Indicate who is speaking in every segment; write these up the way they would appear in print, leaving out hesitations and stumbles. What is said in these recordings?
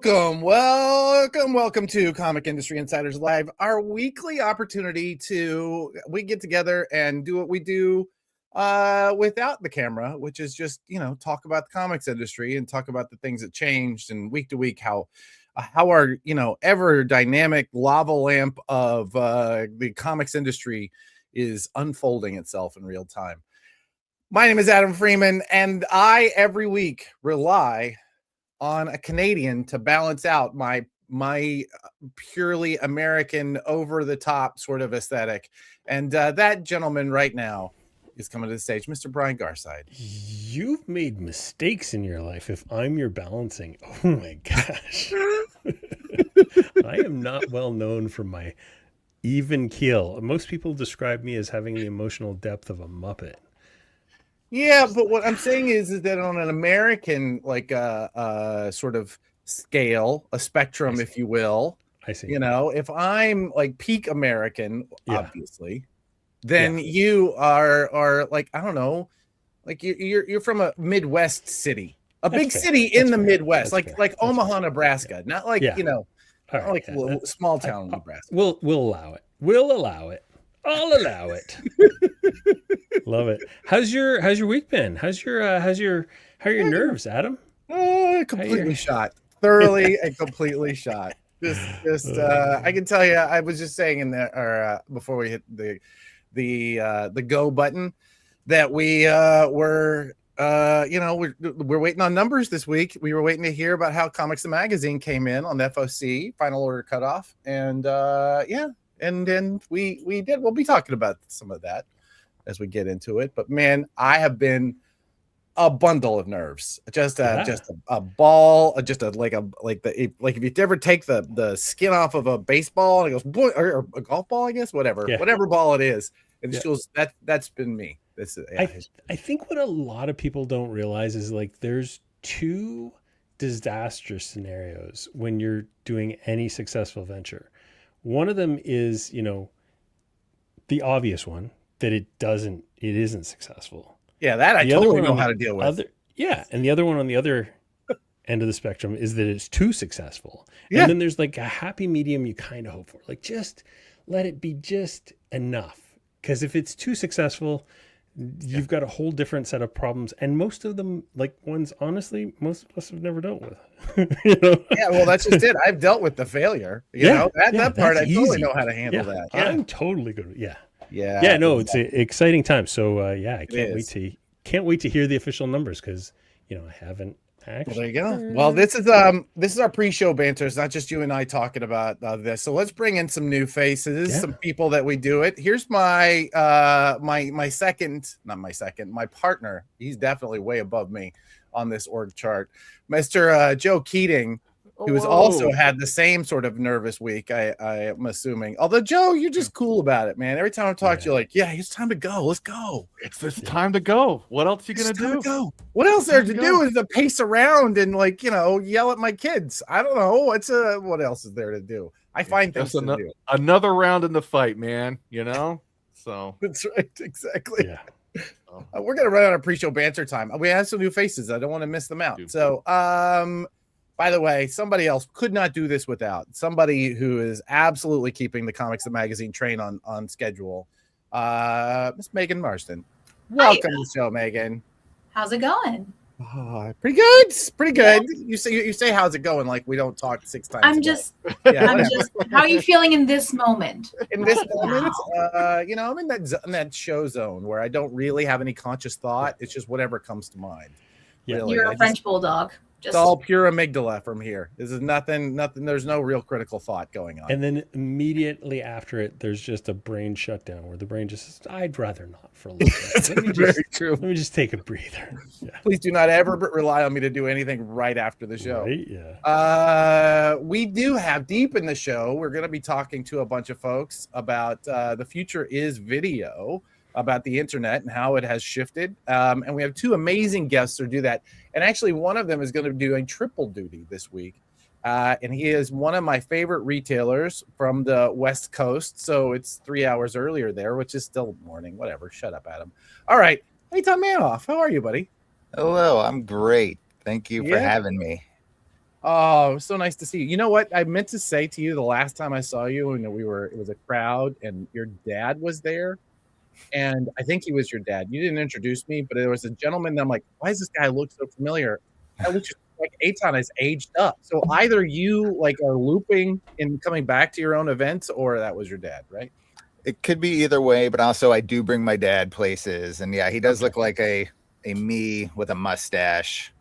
Speaker 1: Welcome to Comic Industry Insiders Live, our weekly opportunity we get together and do what we do without the camera, which is just, talk about the comics industry and talk about the things that changed and week to week, how our, ever dynamic lava lamp of the comics industry is unfolding itself in real time. My name is Adam Freeman, and I every week rely on a Canadian to balance out my purely American over the top sort of aesthetic. And that gentleman right now is coming to the stage, Mr. Brian Garside.
Speaker 2: You've made mistakes in your life if I'm your balancing. Oh my gosh. I am not well known for my even keel. Most people describe me as having the emotional depth of a Muppet.
Speaker 1: Yeah, but what I'm saying is that on an American, sort of scale, a spectrum, if you will,
Speaker 2: I see.
Speaker 1: If I'm like peak American, obviously, then you are like, I don't know, like you're from a Midwest city, big city in the Midwest, like Omaha, Nebraska, not like, small town Nebraska.
Speaker 2: We'll allow it. We'll allow it. I'll allow it. Love it. How's your week been? How are your nerves, Adam?
Speaker 1: Completely shot. Thoroughly and completely shot. Just I can tell you, I was just saying in there, or before we hit the go button, that we're waiting on numbers this week. We were waiting to hear about how Comics the Magazine came in on the FOC final order cutoff, and and then we did. We'll be talking about some of that as we get into it. But man, I have been a bundle of nerves, just a ball, like if you ever take the skin off of a baseball and it goes, or a golf ball, I guess, whatever ball it is, and it feels that's been me.
Speaker 2: I think what a lot of people don't realize is like there's two disaster scenarios when you're doing any successful venture. One of them is, the obvious one, that it isn't successful.
Speaker 1: Yeah, that I totally know how to deal with.
Speaker 2: And the other one on the other end of the spectrum is that it's too successful.
Speaker 1: Yeah.
Speaker 2: And then there's like a happy medium you kind of hope for. Like just let it be just enough. Because if it's too successful, you've got a whole different set of problems. And most of them, like ones, honestly, most of us have never dealt with.
Speaker 1: Yeah, well, that's just it. I've dealt with the failure. That part, I totally know how to handle that. Yeah.
Speaker 2: I'm totally good. Yeah.
Speaker 1: No,
Speaker 2: it's an exciting time. So I can't wait to hear the official numbers because I haven't actually.
Speaker 1: Well, there you go. Well, this is our pre-show banter. It's not just you and I talking about this. So let's bring in some new faces, some people that we do it. Here's my my partner. He's definitely way above me on this org chart, Mr. Joe Keating, who has also had the same sort of nervous week, I am assuming. Although, Joe, you're just cool about it, man. Every time I talk to you, like, it's time to go. Let's go.
Speaker 3: It's time to go. What else are you going to do?
Speaker 1: What else there to do is to pace around and, yell at my kids. I don't know. What else is there to do? I find things to do.
Speaker 3: Another round in the fight, man, So
Speaker 1: that's right. Exactly.
Speaker 2: Yeah.
Speaker 1: We're going to run out of pre-show banter time. We have some new faces. I don't want to miss them out. So, by the way, somebody else could not do this without somebody who is absolutely keeping the Comics the Magazine train on schedule. Miss Megan Marston. Welcome to the show, Megan.
Speaker 4: How's it going?
Speaker 1: Pretty good. Pretty good. You say how's it going like we don't talk 6 times.
Speaker 4: I'm just how are you feeling in this moment?
Speaker 1: In this moment, I'm in that show zone where I don't really have any conscious thought. It's just whatever comes to mind.
Speaker 2: Yeah.
Speaker 1: Really.
Speaker 4: You're a French bulldog.
Speaker 1: It's all pure amygdala from here. This is nothing. There's no real critical thought going on.
Speaker 2: And then immediately after it, there's just a brain shutdown where the brain just says, I'd rather not for a little bit. Let me just take a breather. Yeah.
Speaker 1: Please do not ever rely on me to do anything right after the show.
Speaker 2: Right? Yeah.
Speaker 1: We do have deep in the show. We're going to be talking to a bunch of folks about the future is video, about the internet and how it has shifted. And we have 2 amazing guests who do that. And actually, one of them is going to be doing triple duty this week. And he is one of my favorite retailers from the West Coast. So it's 3 hours earlier there, which is still morning. Whatever. Shut up, Adam. All right. Hey, Tom Manoff. How are you, buddy?
Speaker 5: Hello. I'm great. Thank you for having me.
Speaker 1: Oh, it was so nice to see you. You know what? I meant to say to you the last time I saw you, and it was a crowd, and your dad was there. And I think he was your dad. You didn't introduce me, but there was a gentleman that I'm like, why does this guy look so familiar? I look just like Eitan has aged up. So either you like are looping and coming back to your own events, or that was your dad, right?
Speaker 5: It could be either way, but also I do bring my dad places, and yeah, he does look like a me with a mustache,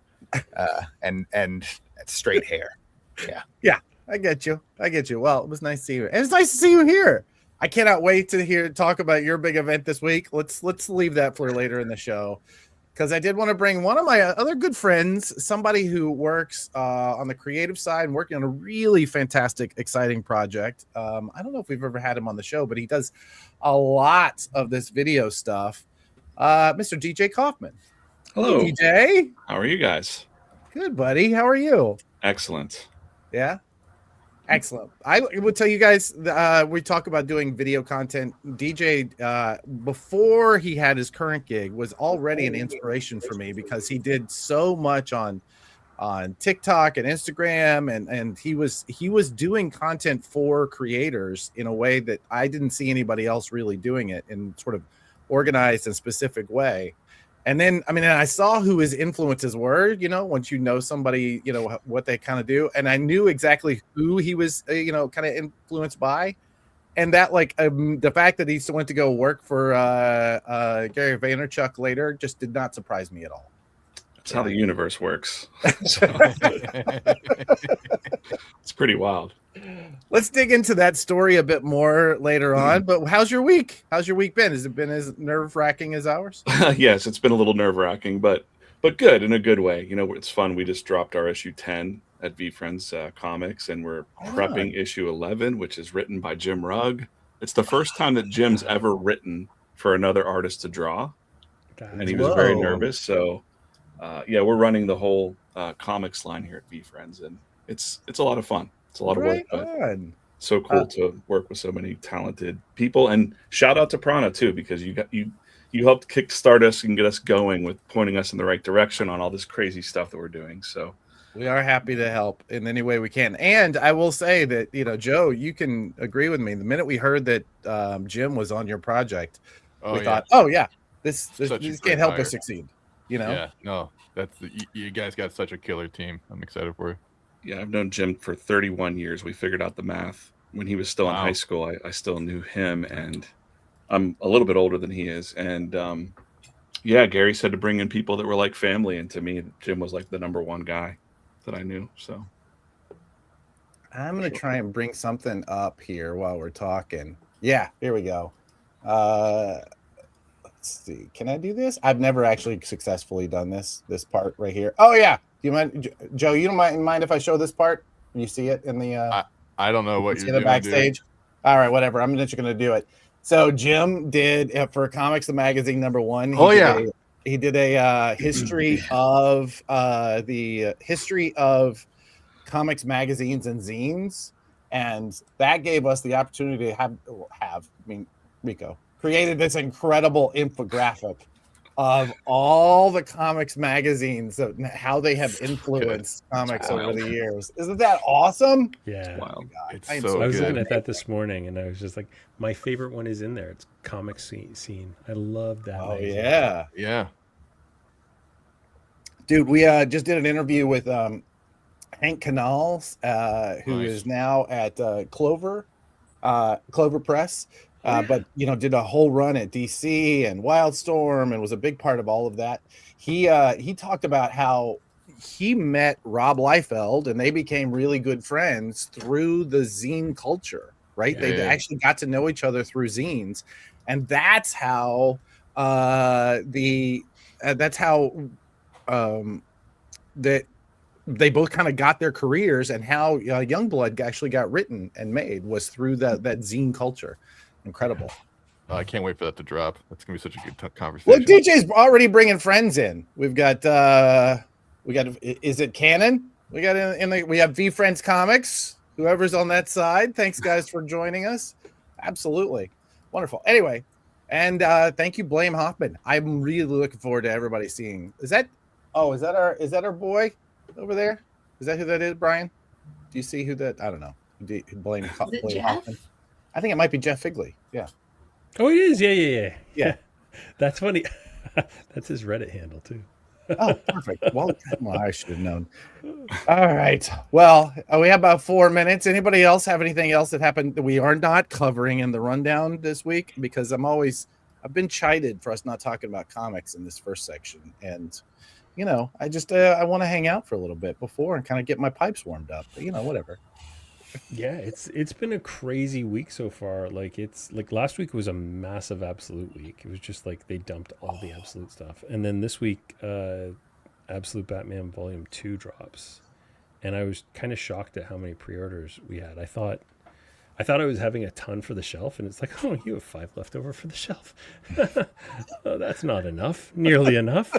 Speaker 5: and straight hair.
Speaker 1: Yeah, I get you. I get you. Well, it was nice to see you. And it's nice to see you here. I cannot wait to talk about your big event this week. Let's leave that for later in the show, because I did want to bring one of my other good friends, somebody who works on the creative side and working on a really fantastic, exciting project. I don't know if we've ever had him on the show, but he does a lot of this video stuff. Mr. DJ Kaufman.
Speaker 6: Hello.
Speaker 1: Hey, DJ.
Speaker 6: How are you guys?
Speaker 1: Good, buddy. How are you?
Speaker 6: Excellent.
Speaker 1: Yeah. Excellent. I would tell you guys, we talk about doing video content. DJ, before he had his current gig, was already an inspiration for me because he did so much on TikTok and Instagram, and he was doing content for creators in a way that I didn't see anybody else really doing it in sort of organized and specific way. And then, I mean, I saw who his influences were, you know, once you know somebody, you know, what they kind of do. And I knew exactly who he was, you know, kind of influenced by. And that, like, the fact that he still went to go work for Gary Vaynerchuk later just did not surprise me at all.
Speaker 6: That's how the universe works. So, it's pretty wild.
Speaker 1: Let's dig into that story a bit more later on. But how's your week? How's your week been? Has it been as nerve-wracking as ours?
Speaker 6: Yes, it's been a little nerve-wracking, but good in a good way. You know, it's fun. We just dropped our issue 10 at VFriends Comics, and we're prepping issue 11, which is written by Jim Rugg. It's the first time that Jim's ever written for another artist to draw, and he was very nervous. So, yeah, we're running the whole comics line here at VFriends, and it's a lot of fun. It's a lot of work, but so cool to work with so many talented people. And shout out to Prana too, because you helped kickstart us and get us going with pointing us in the right direction on all this crazy stuff that we're doing. So
Speaker 1: we are happy to help in any way we can. And I will say that, you know, Joe, you can agree with me. The minute we heard that Jim was on your project, we thought, oh yeah, this can't help us succeed. You know?
Speaker 7: Yeah, no, you guys got such a killer team. I'm excited for you.
Speaker 6: Yeah, I've known Jim for 31 years. We figured out the math when he was still in high school. I still knew him, and I'm a little bit older than he is. And yeah, Gary said to bring in people that were like family, and to me, Jim was like the number one guy that I knew. So
Speaker 1: I'm gonna try and bring something up here while we're talking. Yeah, here we go. Let's see. Can I do this? I've never actually successfully done this part right here. Oh yeah. Do you mind, Joe? You don't mind if I show this part? You see it in the
Speaker 7: I don't know what you're
Speaker 1: doing. The backstage. Dude. All right, whatever. I'm just going to do it. So Jim did for Comics the Magazine #1. He did a history of the history of comics magazines and zines, and that gave us the opportunity to have. I mean, Rico created this incredible infographic of all the comics magazines, how they have influenced comics over the years. Isn't that awesome?
Speaker 2: Yeah.
Speaker 6: Wow.
Speaker 2: I was looking at that this morning, and I was just like, my favorite one is in there. It's Comic Scene. I love that.
Speaker 1: Oh,
Speaker 2: magazine.
Speaker 1: yeah.
Speaker 7: Yeah.
Speaker 1: Dude, we just did an interview with Hank Canals, who is now at Clover Press. But you know, did a whole run at DC and Wildstorm and was a big part of all of that. He talked about how he met Rob Liefeld and they became really good friends through the zine culture, right? They actually got to know each other through zines, and that's how that they both kind of got their careers, and how Youngblood actually got written and made was through that zine culture. Incredible.
Speaker 7: I can't wait for that to drop. That's gonna be such a good conversation.
Speaker 1: Well, DJ's already bringing friends in. We've got is it canon? We got we have VFriends Comics. Whoever's on that side, thanks guys for joining us. Absolutely wonderful. Anyway, and thank you, Blame Hoffman. I'm really looking forward to everybody seeing. Is that our boy over there? Is that who that is, Brian? Do you see who that? I don't know. Blaine
Speaker 4: Is it
Speaker 1: Blaine
Speaker 4: Jeff?
Speaker 1: Hoffman. I think it might be Jeff Figley. Yeah.
Speaker 2: Oh, it is. Yeah.
Speaker 1: Yeah.
Speaker 2: That's funny. That's his Reddit handle too.
Speaker 1: Oh, perfect. Well, I should have known. All right. Well, we have about 4 minutes. Anybody else have anything else that happened that we are not covering in the rundown this week? Because I've been chided for us not talking about comics in this first section. And, I just, I want to hang out for a little bit before and kind of get my pipes warmed up. But, whatever.
Speaker 2: Yeah, it's been a crazy week so far. Like last week was a massive Absolute week. It was just like they dumped all the Absolute stuff. And then this week, Absolute Batman Volume 2 drops. And I was kind of shocked at how many pre-orders we had. I thought I was having a ton for the shelf, and it's like, oh, you have 5 left over for the shelf. Oh, that's not enough. Nearly enough.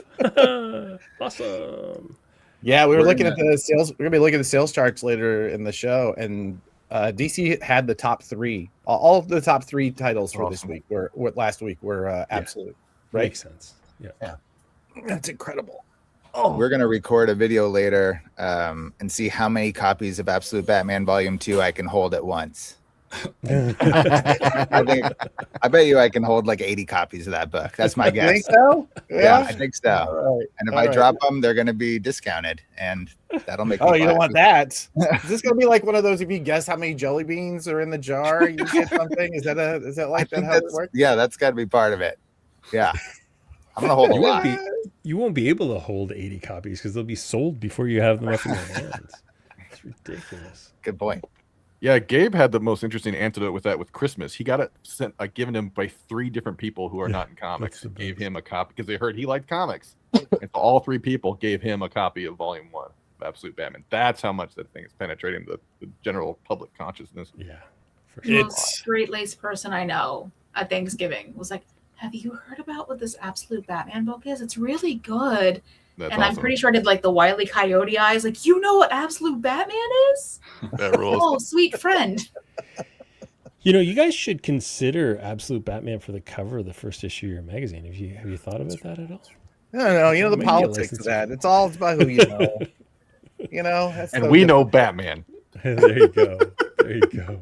Speaker 2: Awesome.
Speaker 1: Yeah, we're looking at the sales. We're gonna be looking at the sales charts later in the show, and DC had the top 3. All of the top 3 titles for this week were last week were Absolute. Right?
Speaker 2: Makes sense. Yeah.
Speaker 1: That's incredible.
Speaker 5: We're gonna record a video later and see how many copies of Absolute Batman Volume 2 I can hold at once. I bet you I can hold like 80 copies of that book. That's my guess.
Speaker 1: You think so?
Speaker 5: Yeah, I think so.
Speaker 1: All right.
Speaker 5: And if I drop them, they're going to be discounted, and that'll make.
Speaker 1: Oh, you don't want that? Is this going to be like one of those? If you guess how many jelly beans are in the jar, you get something. Is that like that how it works?
Speaker 5: Yeah, that's got to be part of it. Yeah, I'm going to hold a lot.
Speaker 2: You won't be able to hold 80 copies because they'll be sold before you have them up in your hands. It's ridiculous.
Speaker 5: Good point.
Speaker 7: Yeah, Gabe had the most interesting antidote with that with Christmas. He got it sent, given him by 3 different people who are not in comics. And gave him a copy because they heard he liked comics. And so all 3 people gave him a copy of Volume 1 of Absolute Batman. That's how much that thing is penetrating the general public consciousness.
Speaker 2: Yeah, for
Speaker 4: The
Speaker 2: sure.
Speaker 4: most straight-laced person I know at Thanksgiving was like, have you heard about what this Absolute Batman book is? It's really good.
Speaker 7: That's
Speaker 4: and
Speaker 7: awesome.
Speaker 4: I'm pretty sure I did like the Wile E. Coyote eyes. Like, you know what Absolute Batman is?
Speaker 7: That rules.
Speaker 4: Oh, sweet friend.
Speaker 2: You guys should consider Absolute Batman for the cover of the first issue of your magazine. Have you thought about that at all?
Speaker 1: No, the
Speaker 2: Maybe
Speaker 1: politics
Speaker 2: a
Speaker 1: of that. It's all about who you know. That's
Speaker 7: And we know Batman.
Speaker 2: There you go. There you go.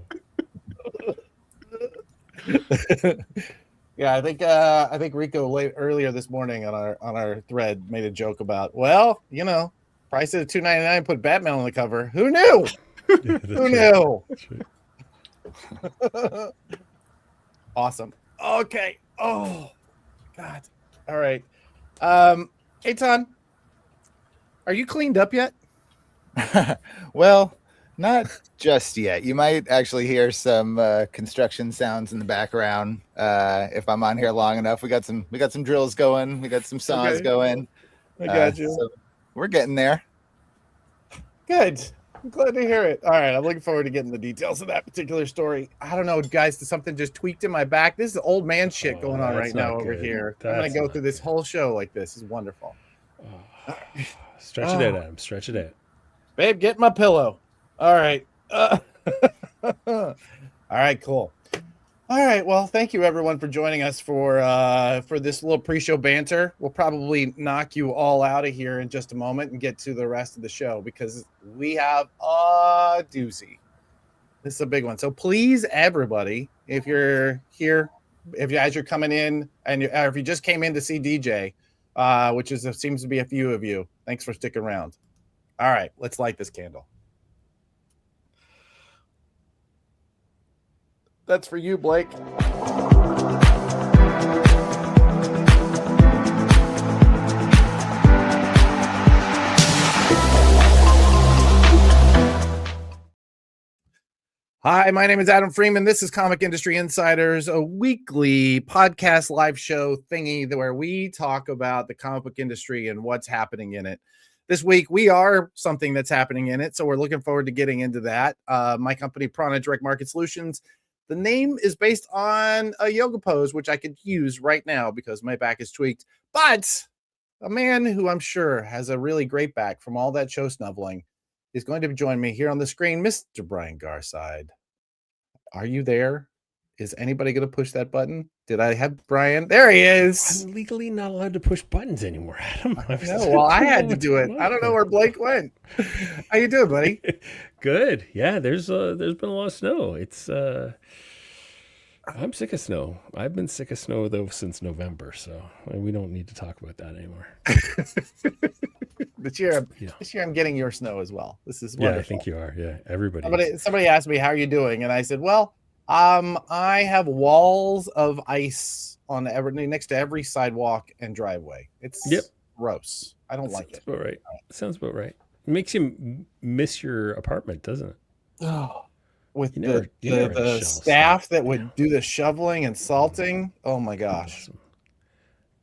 Speaker 1: Yeah, I think Rico earlier this morning on our thread made a joke about, price of $2.99 put Batman on the cover. Who knew?
Speaker 2: Yeah,
Speaker 1: Who knew?
Speaker 2: Right.
Speaker 1: Awesome. Okay. Oh, God. All right. Hey, Ton, are you cleaned up yet?
Speaker 5: Well, not just yet. You might actually hear some construction sounds in the background if I'm on here long enough. We got some drills going. We got some saws going.
Speaker 1: I got you.
Speaker 5: So we're getting there.
Speaker 1: Good. I'm glad to hear it. All right. I'm looking forward to getting the details of that particular story. I don't know, guys. Something just tweaked in my back. This is old man shit going on right now over here. I'm going to go through this whole show like this. It's wonderful.
Speaker 2: Stretch it out, Adam. Stretch it out.
Speaker 1: Babe, get my pillow. All right. All right, cool. All right. Well, thank you everyone for joining us for this little pre-show banter. We'll probably knock you all out of here in just a moment and get to the rest of the show because we have a doozy. This is a big one. So please, everybody, if you're here, as you're coming in, and if you just came in to see DJ, which seems to be a few of you, thanks for sticking around. All right, let's light this candle. That's for you, Blake. Hi, my name is Adam Freeman. This is Comic Industry Insiders, a weekly podcast live show thingy where we talk about the comic book industry and what's happening in it. This week, we are something that's happening in it, so we're looking forward to getting into that. My company, Prana Direct Market Solutions, the name is based on a yoga pose, which I could use right now because my back is tweaked. But a man who I'm sure has a really great back from all that show snuffling is going to join me here on the screen, Mr. Brian Garside. Are you there? Is anybody going to push that button? Did I have Brian? There he is.
Speaker 2: I'm legally not allowed to push buttons anymore, Adam.
Speaker 1: No, well, I had to do it. I don't know where Blake went. How you doing, buddy?
Speaker 2: Good. Yeah, there's been a lot of snow. It's I'm sick of snow. I've been sick of snow though since November, so we don't need to talk about that anymore.
Speaker 1: This year I'm getting your snow as well. This is wonderful.
Speaker 2: Yeah, I think you are. Yeah, everybody.
Speaker 1: Somebody asked me, how are you doing? And I said, well, I have walls of ice on next to every sidewalk and driveway. It's gross. I don't like it.
Speaker 2: About right. Sounds about right. It makes you miss your apartment, doesn't it?
Speaker 1: Oh, with the staff that would do the shoveling and salting. Oh my gosh.
Speaker 2: Awesome.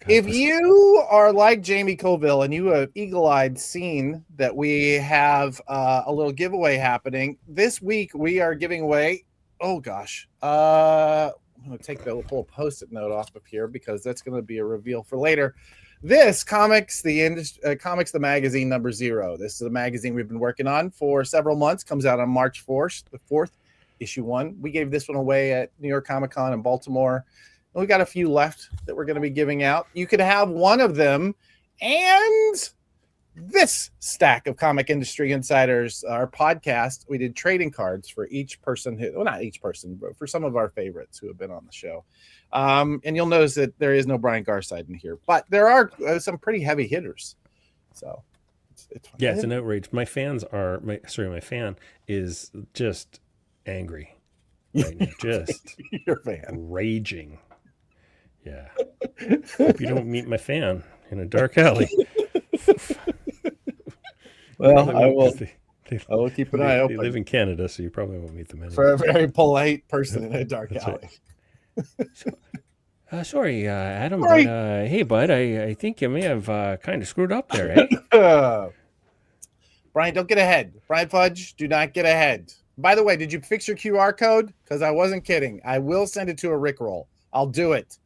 Speaker 1: If you are like Jamie Colville and you have eagle-eyed seen that we have a little giveaway happening this week, we are giving away. Oh gosh, I'm going to take the whole post-it note off of here because that's going to be a reveal for later. This Comics the Magazine number 0. This is a magazine we've been working on for several months. Comes out on March 4th, the 4th, issue 1. We gave this one away at New York Comic Con in Baltimore. We got a few left that we're going to be giving out. You could have one of them and this stack of Comic Industry Insiders, our podcast. We did trading cards for each person not each person, but for some of our favorites who have been on the show. And you'll notice that there is no Brian Garside in here, but there are some pretty heavy hitters. So it's fun.
Speaker 2: Yeah, it's an outrage. My fan is just angry right now. Just
Speaker 1: your fan
Speaker 2: raging. Yeah. Hope you don't meet my fan in a dark alley.
Speaker 1: Well, I will keep an eye open.
Speaker 2: They live in Canada, so you probably won't meet them anyway.
Speaker 1: For a very polite person in a dark alley.
Speaker 2: Right. Sorry, Adam. But, hey, bud, I think you may have kind of screwed up there, eh?
Speaker 1: Brian, don't get ahead. Brian Fudge, do not get ahead. By the way, did you fix your QR code? Because I wasn't kidding. I will send it to a Rickroll. I'll do it.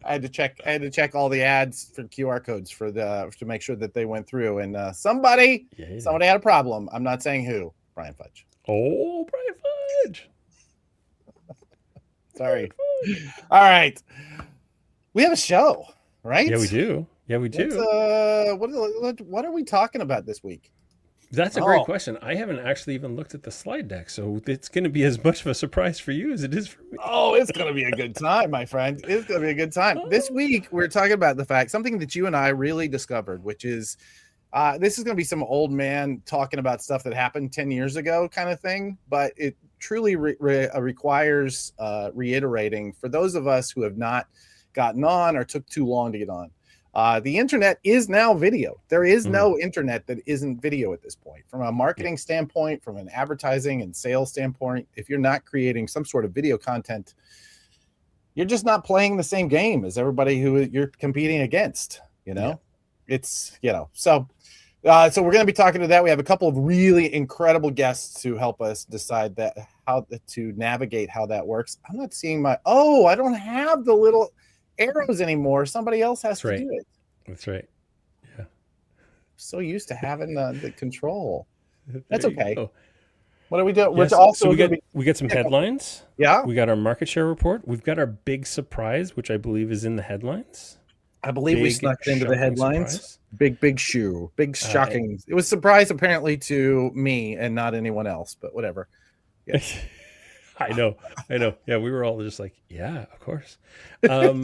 Speaker 1: I had to check all the ads for QR codes to make sure that they went through. And somebody had a problem. I'm not saying who. Brian Fudge.
Speaker 2: Oh, Brian Fudge.
Speaker 1: Sorry. All right. We have a show, right?
Speaker 2: Yeah, we do.
Speaker 1: What are we talking about this week?
Speaker 2: That's a great question. I haven't actually even looked at the slide deck, so it's going to be as much of a surprise for you as it is for me.
Speaker 1: Oh, it's going to be a good time, my friend. It's going to be a good time. This week, we're talking about something that you and I really discovered, which is this is going to be some old man talking about stuff that happened 10 years ago kind of thing, but it truly requires reiterating for those of us who have not gotten on or took too long to get on. The internet is now video. There is no internet that isn't video at this point. From a marketing standpoint, from an advertising and sales standpoint, if you're not creating some sort of video content, you're just not playing the same game as everybody who you're competing against. It's so we're going to be talking to that. We have a couple of really incredible guests to help us decide how to navigate how that works. I'm not seeing I don't have the little arrows anymore. Somebody else has to do it.
Speaker 2: That's right. Yeah.
Speaker 1: So used to having the control. That's okay. What are we doing?
Speaker 2: Yes, we got some headlines.
Speaker 1: Yeah.
Speaker 2: We got our market share report. We've got our big surprise, which I believe is in the headlines.
Speaker 1: I believe we snuck into the headlines. Surprise. Big shoe. Big shocking. It was a surprise apparently to me and not anyone else, but whatever. Yeah.
Speaker 2: I know. Yeah, we were all just like, yeah, of course. And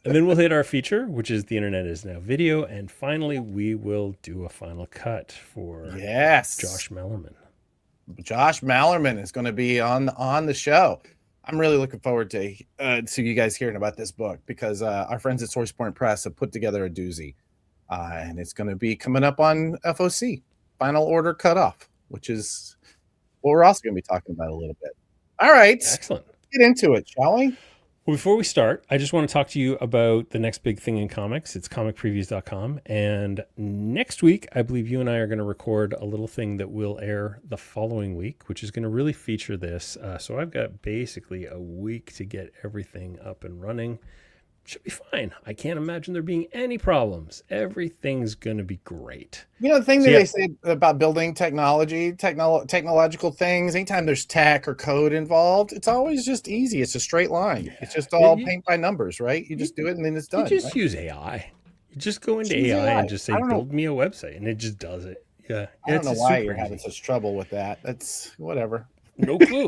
Speaker 2: then we'll hit our feature, which is the internet is now video. And finally, we will do a final cut for Josh Mallerman.
Speaker 1: Josh Mallerman is going to be on the show. I'm really looking forward to you guys hearing about this book because our friends at Source Point Press have put together a doozy. And it's going to be coming up on FOC, Final Order Cutoff, which is what we're also going to be talking about a little bit. All right.
Speaker 2: Excellent.
Speaker 1: Get into it, shall we?
Speaker 2: Well, before we start, I just want to talk to you about the next big thing in comics. It's comicpreviews.com. And next week, I believe you and I are going to record a little thing that will air the following week, which is going to really feature this. So I've got basically a week to get everything up and running. Should be fine. I can't imagine there being any problems. Everything's going to be great.
Speaker 1: You know, the thing
Speaker 2: So,
Speaker 1: that
Speaker 2: yeah.
Speaker 1: they say about building technological things, anytime there's tech or code involved, it's always just easy. It's a straight line. It's just all paint by numbers, right? You just do it and then it's done.
Speaker 2: You just
Speaker 1: right?
Speaker 2: use AI. You just go into
Speaker 1: Use
Speaker 2: AI
Speaker 1: AI.
Speaker 2: and just say,
Speaker 1: I don't know.
Speaker 2: build me a website, and it just does it. Yeah.
Speaker 1: I don't
Speaker 2: It's
Speaker 1: know
Speaker 2: just
Speaker 1: why
Speaker 2: super
Speaker 1: you're having
Speaker 2: easy.
Speaker 1: such trouble with that. That's whatever.
Speaker 2: No clue.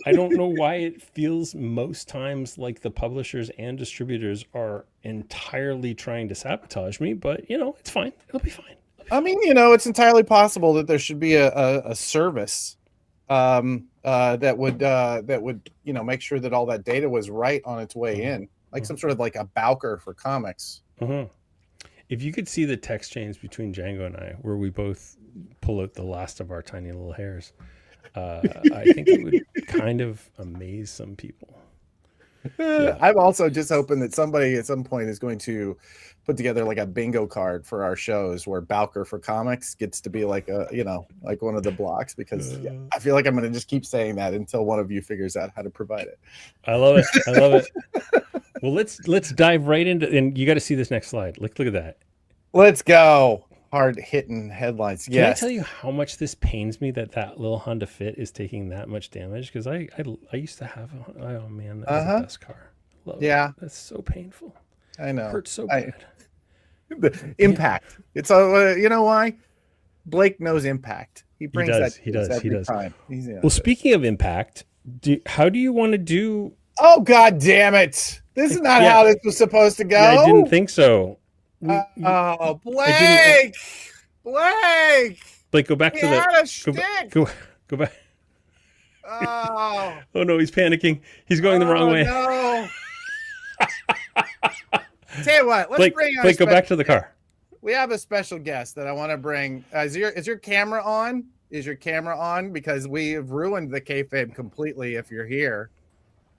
Speaker 2: I don't know why it feels most times like the publishers and distributors are entirely trying to sabotage me, but it's fine. It'll be fine.
Speaker 1: I mean, it's entirely possible that there should be a service that would make sure that all that data was right on its way in, like some sort of like a Bowker for comics.
Speaker 2: If you could see the text change between Django and I, where we both pull out the last of our tiny little hairs, I think it would kind of amaze some people. Yeah.
Speaker 1: I'm also just hoping that somebody at some point is going to put together like a bingo card for our shows where Bowker for comics gets to be like like one of the blocks, because I feel like I'm going to just keep saying that until one of you figures out how to provide it.
Speaker 2: I love it. I love it. Well, let's dive right into, and you got to see this next slide. Look at that.
Speaker 1: Let's go. Hard hitting headlines.
Speaker 2: Can I tell you how much this pains me that little Honda Fit is taking that much damage? Because I used to have oh man, that was the best car. Love it. That's so painful.
Speaker 1: I know.
Speaker 2: It hurts so bad.
Speaker 1: The impact. It's all you know why? Blake knows impact. He brings that.
Speaker 2: He does.
Speaker 1: Time.
Speaker 2: Well, speaking of impact, how do you want to do?
Speaker 1: Oh God damn it! This is not how this was supposed to go.
Speaker 2: Yeah, I didn't think so.
Speaker 1: Blake!
Speaker 2: Blake, go back to
Speaker 1: the
Speaker 2: go back.
Speaker 1: Oh.
Speaker 2: Oh no, he's panicking. He's going the wrong way.
Speaker 1: No. Tell you what, let's bring
Speaker 2: Blake, go back to the car.
Speaker 1: We have a special guest that I want to bring. Is your camera on? Is your camera on? Because we have ruined the kayfabe completely if you're here.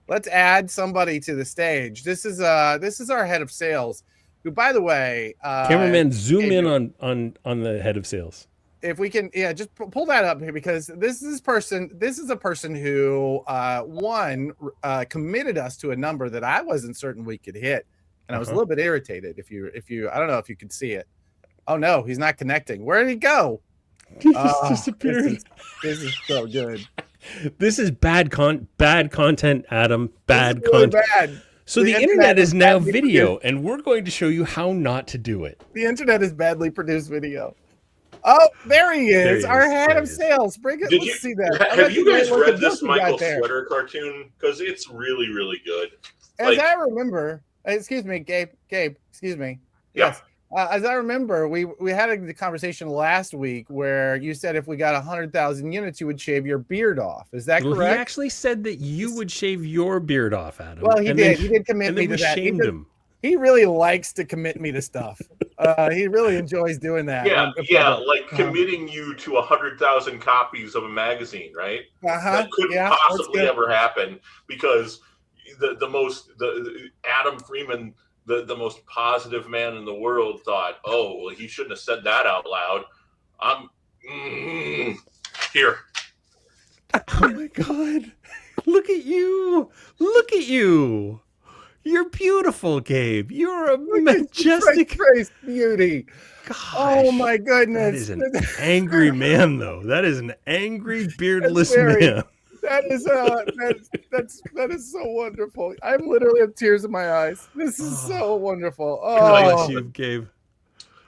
Speaker 1: Let's add somebody to the stage. This is our head of sales, who, by the way,
Speaker 2: cameraman, zoom in on the head of sales.
Speaker 1: If we can, just pull that up here, because this is a person who committed us to a number that I wasn't certain we could hit, and I was a little bit irritated. If you, I don't know if you could see it. Oh no, he's not connecting. Where did he go?
Speaker 2: He's disappeared.
Speaker 1: This is so good.
Speaker 2: This is bad content, Adam. Bad content.
Speaker 1: Really bad.
Speaker 2: So the internet is now video, and we're going to show you how not to do it.
Speaker 1: The internet is badly produced video. Oh, there he is, our head of sales. Bring it. Let's see that.
Speaker 8: Have you guys read this Michael Sweater cartoon? Because it's really, really good.
Speaker 1: As I remember, excuse me, Gabe, excuse me. Yes. As I remember, we had a conversation last week where you said if we got 100,000 units, you would shave your beard off. Is that correct?
Speaker 2: He actually said that you would shave your beard off, Adam.
Speaker 1: Well, he did. He did commit me to that.
Speaker 2: Shamed him.
Speaker 1: He really likes to commit me to stuff. He really enjoys doing that.
Speaker 8: Like committing you to 100,000 copies of a magazine, right? That couldn't possibly ever happen, because the Adam Freeman, the most positive man in the world, thought, oh, well, he shouldn't have said that out loud. Here.
Speaker 2: Oh my God. Look at you. Look at you. You're beautiful, Gabe. You're a majestic
Speaker 1: beauty.
Speaker 2: Gosh,
Speaker 1: oh my goodness.
Speaker 2: That is an angry man, though. That is an angry, beardless man.
Speaker 1: That is so wonderful. I'm literally have tears in my eyes. This is so wonderful.
Speaker 2: God bless you, Gabe.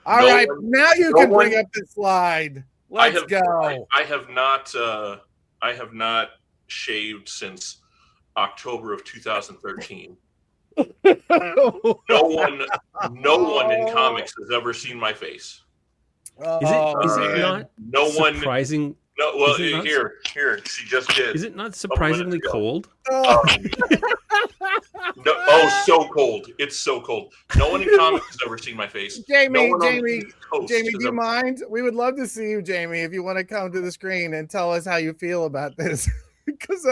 Speaker 1: All right, now you can bring up the slide. Let's go.
Speaker 8: I have not shaved since October of 2013. No one in comics has ever seen my face.
Speaker 2: Is it not surprising?
Speaker 8: No, well, here, she just did.
Speaker 2: Is it not surprisingly cold?
Speaker 8: So cold. It's so cold. No one in comics has ever seen my face.
Speaker 1: Jamie, do you mind? We would love to see you, Jamie, if you want to come to the screen and tell us how you feel about this. Because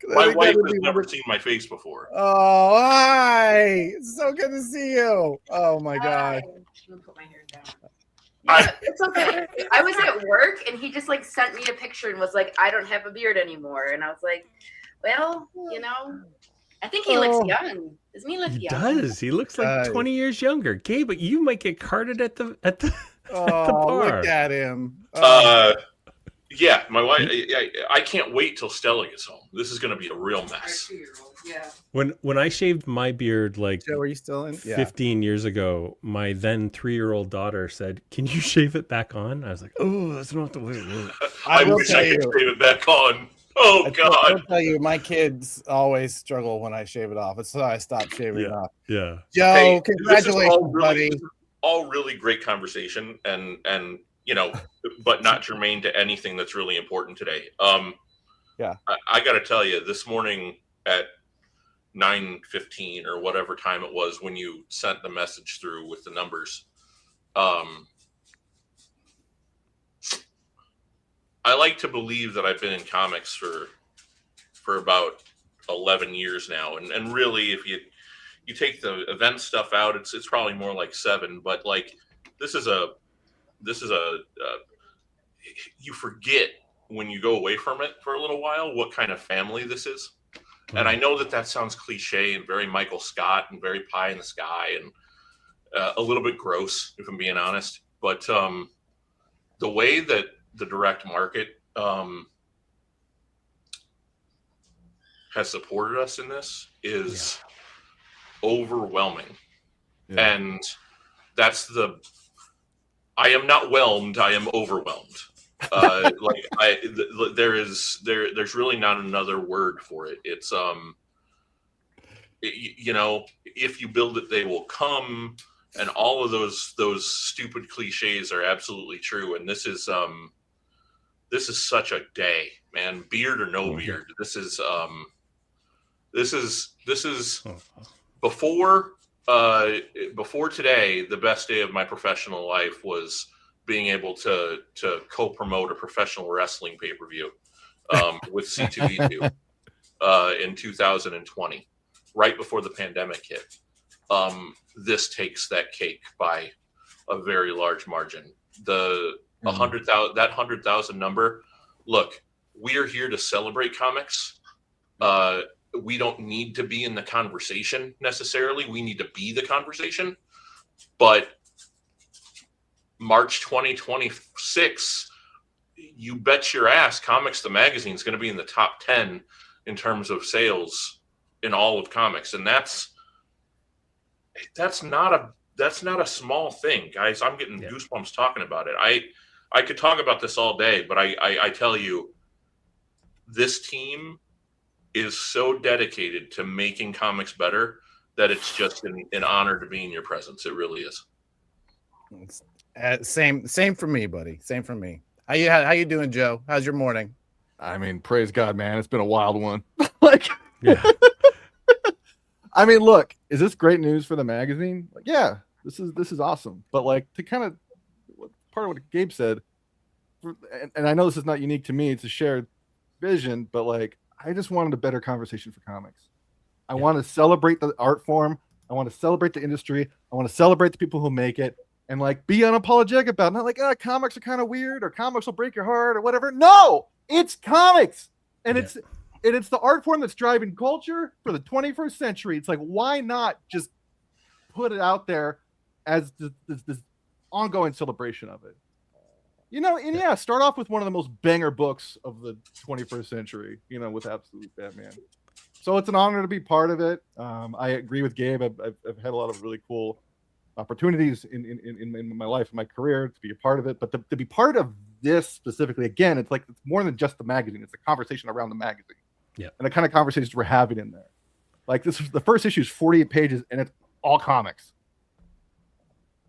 Speaker 8: my wife has never seen my face before.
Speaker 1: Oh, hi! It's so good to see you. Oh my God.
Speaker 9: I'm gonna put my hair down. It's okay. I was at work and he just sent me a picture and was like, I don't have a beard anymore. And I was like, well, I think he looks young. Doesn't he look
Speaker 2: He
Speaker 9: young?
Speaker 2: does. He looks like 20 years younger. Gabe, but you might get carded at the at the bar.
Speaker 1: Look at him.
Speaker 8: Yeah, my wife. I can't wait till Stella gets home. This is going to be a real mess.
Speaker 9: Yeah.
Speaker 2: When I shaved my beard like
Speaker 1: Joe, are you still in?
Speaker 2: 15 years ago, my then 3-year-old daughter said, "Can you shave it back on?" I was like, "Oh, that's not the way it works."
Speaker 8: I wish I could shave it back on. Oh God!
Speaker 1: I'll tell you, my kids always struggle when I shave it off. It's so I stopped shaving it off.
Speaker 2: Yeah.
Speaker 1: Joe,
Speaker 8: Hey,
Speaker 1: congratulations, buddy.
Speaker 8: All really great conversation, and you know, but not germane to anything that's really important today.
Speaker 1: Yeah.
Speaker 8: I got to tell you, this morning at 9:15 or whatever time it was when you sent the message through with the numbers, I like to believe that I've been in comics for about 11 years now, and really, if you take the event stuff out, it's probably more like 7. But like, this is a you forget when you go away from it for a little while what kind of family this is. And I know that sounds cliche and very Michael Scott and very pie in the sky and a little bit gross, if I'm being honest. But the way that the direct market has supported us in this is overwhelming. Yeah. And that's I am not whelmed, I am overwhelmed. There's really not another word for it. It's you know, if you build it, they will come, and all of those stupid cliches are absolutely true. And this is such a day, man. Beard or no beard. This is before today. The best day of my professional life was being able to co-promote a professional wrestling pay-per-view with C2E2 in 2020, right before the pandemic hit. This takes that cake by a very large margin. The 100,000, that 100,000 number. Look, we are here to celebrate comics. We don't need to be in the conversation necessarily. We need to be the conversation. But March 2026, you bet your ass Comics the Magazine is going to be in the top 10 in terms of sales in all of comics. And that's not a small thing, guys. I'm getting goosebumps talking about it. I could talk about this all day, but I tell you, this team is so dedicated to making comics better that it's just an honor to be in your presence. It really is.
Speaker 1: Same for me, buddy. Same for me. How you doing, Joe? How's your morning?
Speaker 7: I mean, praise God, man. It's been a wild one. I mean, look, is this great news for the magazine? Like, yeah, this is awesome. But like, to kind of part of what Gabe said, and I know this is not unique to me, it's a shared vision, but like, I just wanted a better conversation for comics. I want to celebrate the art form. I want to celebrate the industry. I want to celebrate the people who make it, and like, be unapologetic about it. Not like, comics are kind of weird, or comics will break your heart, or whatever. No, it's comics, and it's the art form that's driving culture for the 21st century. It's like, why not just put it out there as this ongoing celebration of it? You know, and start off with one of the most banger books of the 21st century, you know, with Absolute Batman. So it's an honor to be part of it. I agree with Gabe. I've had a lot of really cool opportunities in my life, in my career, to be a part of it. But to be part of this specifically, again, it's like, it's more than just the magazine. It's a conversation around the magazine. Yeah. And the kind of conversations we're having in there. Like, this is the first issue is 48 pages, and it's all comics.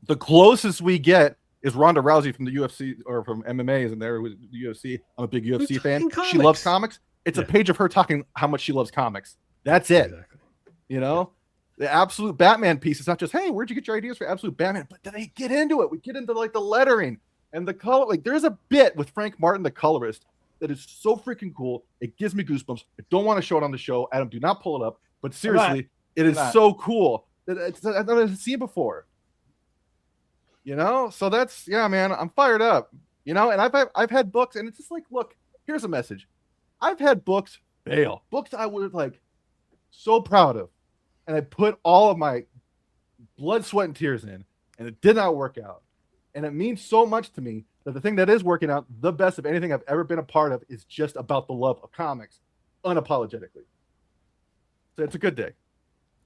Speaker 7: The closest we get is Ronda Rousey from the UFC, or from MMA, is in there with the UFC. I'm a big UFC fan. She loves comics. It's a page of her talking how much she loves comics. That's it. Exactly. You know, the Absolute Batman piece is not just, hey, where'd you get your ideas for Absolute Batman? But then they get into it. We get into like the lettering and the color. Like, there's a bit with Frank Martin, the colorist, that is so freaking cool. It gives me goosebumps. I don't want to show it on the show. Adam, do not pull it up. But seriously, it is so cool. I've never seen it before. You know, so that's, man, I'm fired up. You know, and I've had books, and it's just like, look, here's a message. I've had books fail. Books I would have like so proud of, and I put all of my blood, sweat, and tears in, and it did not work out. And it means so much to me that the thing that is working out the best of anything I've ever been a part of is just about the love of comics, unapologetically. So it's a good day.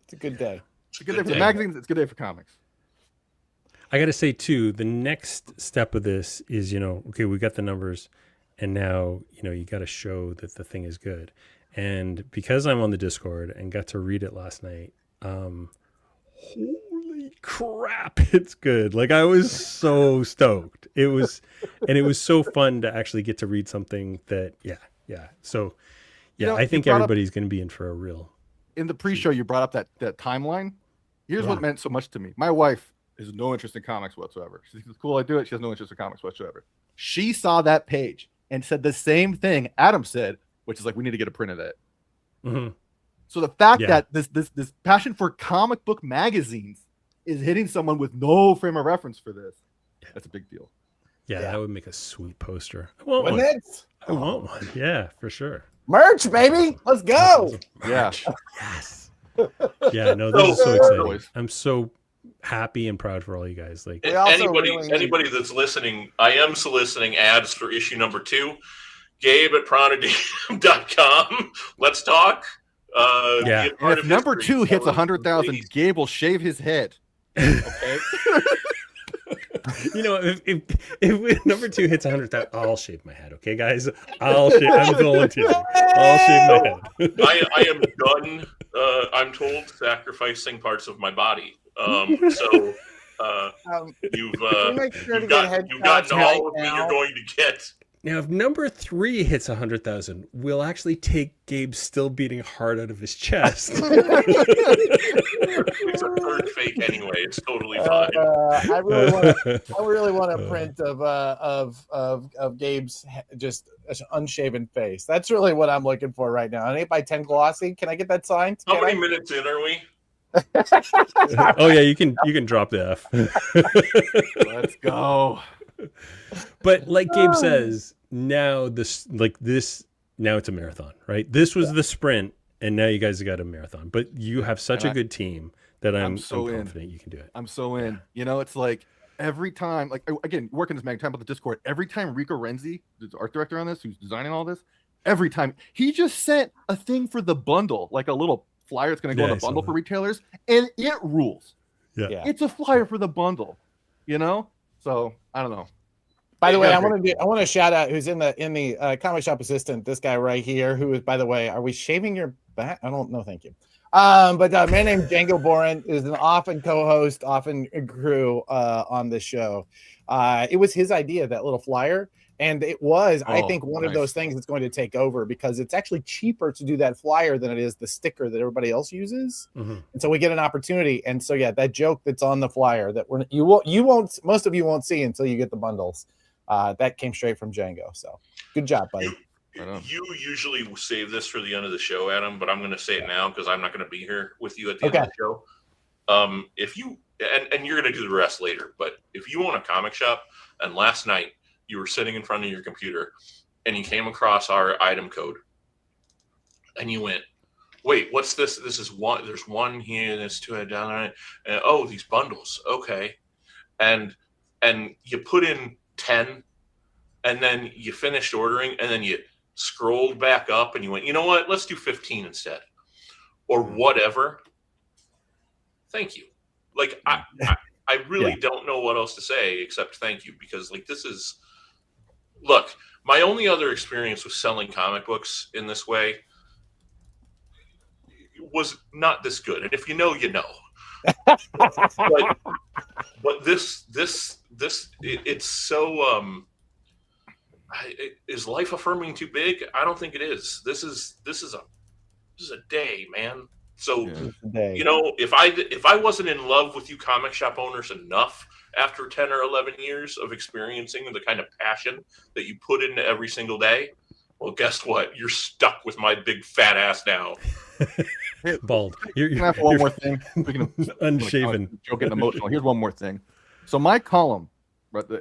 Speaker 1: It's a good day.
Speaker 7: It's a good day for the magazines. It's a good day for comics.
Speaker 2: I got to say too, the next step of this is, okay, we got the numbers, and now, you got to show that the thing is good. And because I'm on the Discord and got to read it last night, holy crap, it's good. Like, I was so stoked. It was so fun to actually get to read something that, yeah. So, I think everybody's going to be in for a real.
Speaker 7: In the pre-show, you brought up that timeline. Here's what meant so much to me. My wife has no interest in comics whatsoever. She's cool, I do it. She has no interest in comics whatsoever. She saw that page and said the same thing Adam said, which is like, we need to get a print of that.
Speaker 2: Mm-hmm.
Speaker 7: So the fact that this passion for comic book magazines is hitting someone with no frame of reference for this, that's a big deal.
Speaker 2: Yeah, that would make a sweet poster. I want one. I want one. Yeah, for sure.
Speaker 1: Merch, baby. Let's go.
Speaker 2: Merch. Yes. Yeah, no, this is so exciting. I'm so happy and proud for all you guys. Like,
Speaker 8: anybody that's listening, I am soliciting ads for issue number 2. Gabe at pronadam.com. Let's talk.
Speaker 7: If number 2 hits 100,000, Gabe will shave his head. Okay.
Speaker 2: if number 2 hits 100,000, I'll shave my head. Okay, guys, I'm volunteering. I'll shave my head.
Speaker 8: I am done. I'm told sacrificing parts of my body. You've gotten all of me you're going to get.
Speaker 2: Now, if number 3 hits 100,000, we'll actually take Gabe still beating hard out of his chest.
Speaker 8: It's a third fake anyway. It's totally fine.
Speaker 1: I really want a print of Gabe's just unshaven face. That's really what I'm looking for right now. An 8x10 glossy. Can I get that signed?
Speaker 8: How many minutes in are we?
Speaker 2: Oh yeah, you can drop the F.
Speaker 7: Let's go.
Speaker 2: But like Gabe says, now it's a marathon, right? This was the sprint, and now you guys have got a marathon. But you have such a good team that I'm so confident you can do it.
Speaker 7: I'm so in. It's like every time, like, again, working this mag, time about the Discord, every time Rico Renzi, the art director on this, who's designing all this, every time he just sent a thing for the bundle, like a little flyer that's going to go in the bundle for retailers, and it rules.
Speaker 2: Yeah.
Speaker 7: It's a flyer for the bundle, So I don't know.
Speaker 1: By the way, I want to shout out who's in the comic shop assistant. This guy right here, who is, by the way, are we shaving your back? I don't know. Thank you. But a man named Django Boren is an often co-host, often crew on this show. It was his idea, that little flyer. And it was, I think, one of those things that's going to take over, because it's actually cheaper to do that flyer than it is the sticker that everybody else uses.
Speaker 2: Mm-hmm.
Speaker 1: And so we get an opportunity. And so, that joke that's on the flyer that most of you won't see until you get the bundles. That came straight from Django. So good job, buddy.
Speaker 8: You usually save this for the end of the show, Adam, but I'm going to say it now because I'm not going to be here with you at the end of the show. If you, and you're going to do the rest later, but if you own a comic shop and last night you were sitting in front of your computer and you came across our item code and you went, wait, what's this? This is one. There's one here. There's 2 down there. And, these bundles. Okay. And you put in 10 and then you finished ordering and then you scrolled back up and you went, you know what? Let's do 15 instead or whatever. Thank you. Like, I really don't know what else to say except thank you, because like, look, my only other experience with selling comic books in this way was not this good. And if you know, you know. but this it's so is life affirming too big? I don't think it is. This is a day, man. So if I wasn't in love with you comic shop owners enough after 10 or 11 years of experiencing the kind of passion that you put into every single day, well, guess what? You're stuck with my big fat ass now.
Speaker 2: Bald.
Speaker 7: You're have one more thing.
Speaker 2: Unshaven.
Speaker 7: Joe getting emotional. Here's one more thing. So my column,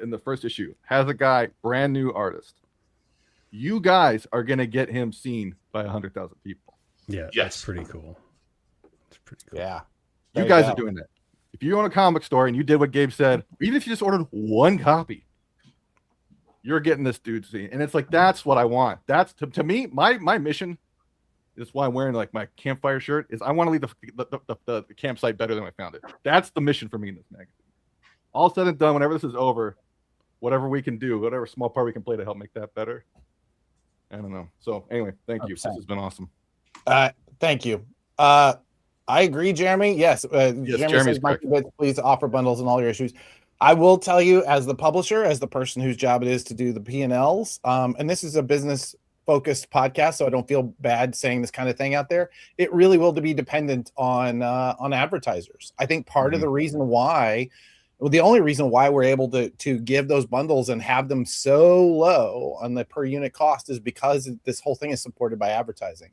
Speaker 7: in the first issue, has a guy, brand new artist. You guys are gonna get him seen by 100,000 people.
Speaker 2: Yeah, that's pretty cool. It's pretty cool.
Speaker 1: Yeah.
Speaker 7: You guys are doing that. If you own a comic store and you did what Gabe said, even if you just ordered one copy, you're getting this dude's scene. And it's like, that's what I want. That's to me, my mission is why I'm wearing like my campfire shirt is I want to leave the campsite better than I found it. That's the mission for me in this magazine. All said and done, whenever this is over, whatever we can do, whatever small part we can play to help make that better. I don't know. So anyway, thank you. 100%. This has been awesome.
Speaker 1: Thank you. I agree, Jeremy. Yes. Jeremy says, please offer bundles in all your issues. I will tell you, as the publisher, as the person whose job it is to do the P&Ls, and this is a business-focused podcast, so I don't feel bad saying this kind of thing out there. It really will be dependent on advertisers. I think part of the reason why, well, the only reason why we're able to give those bundles and have them so low on the per unit cost is because this whole thing is supported by advertising.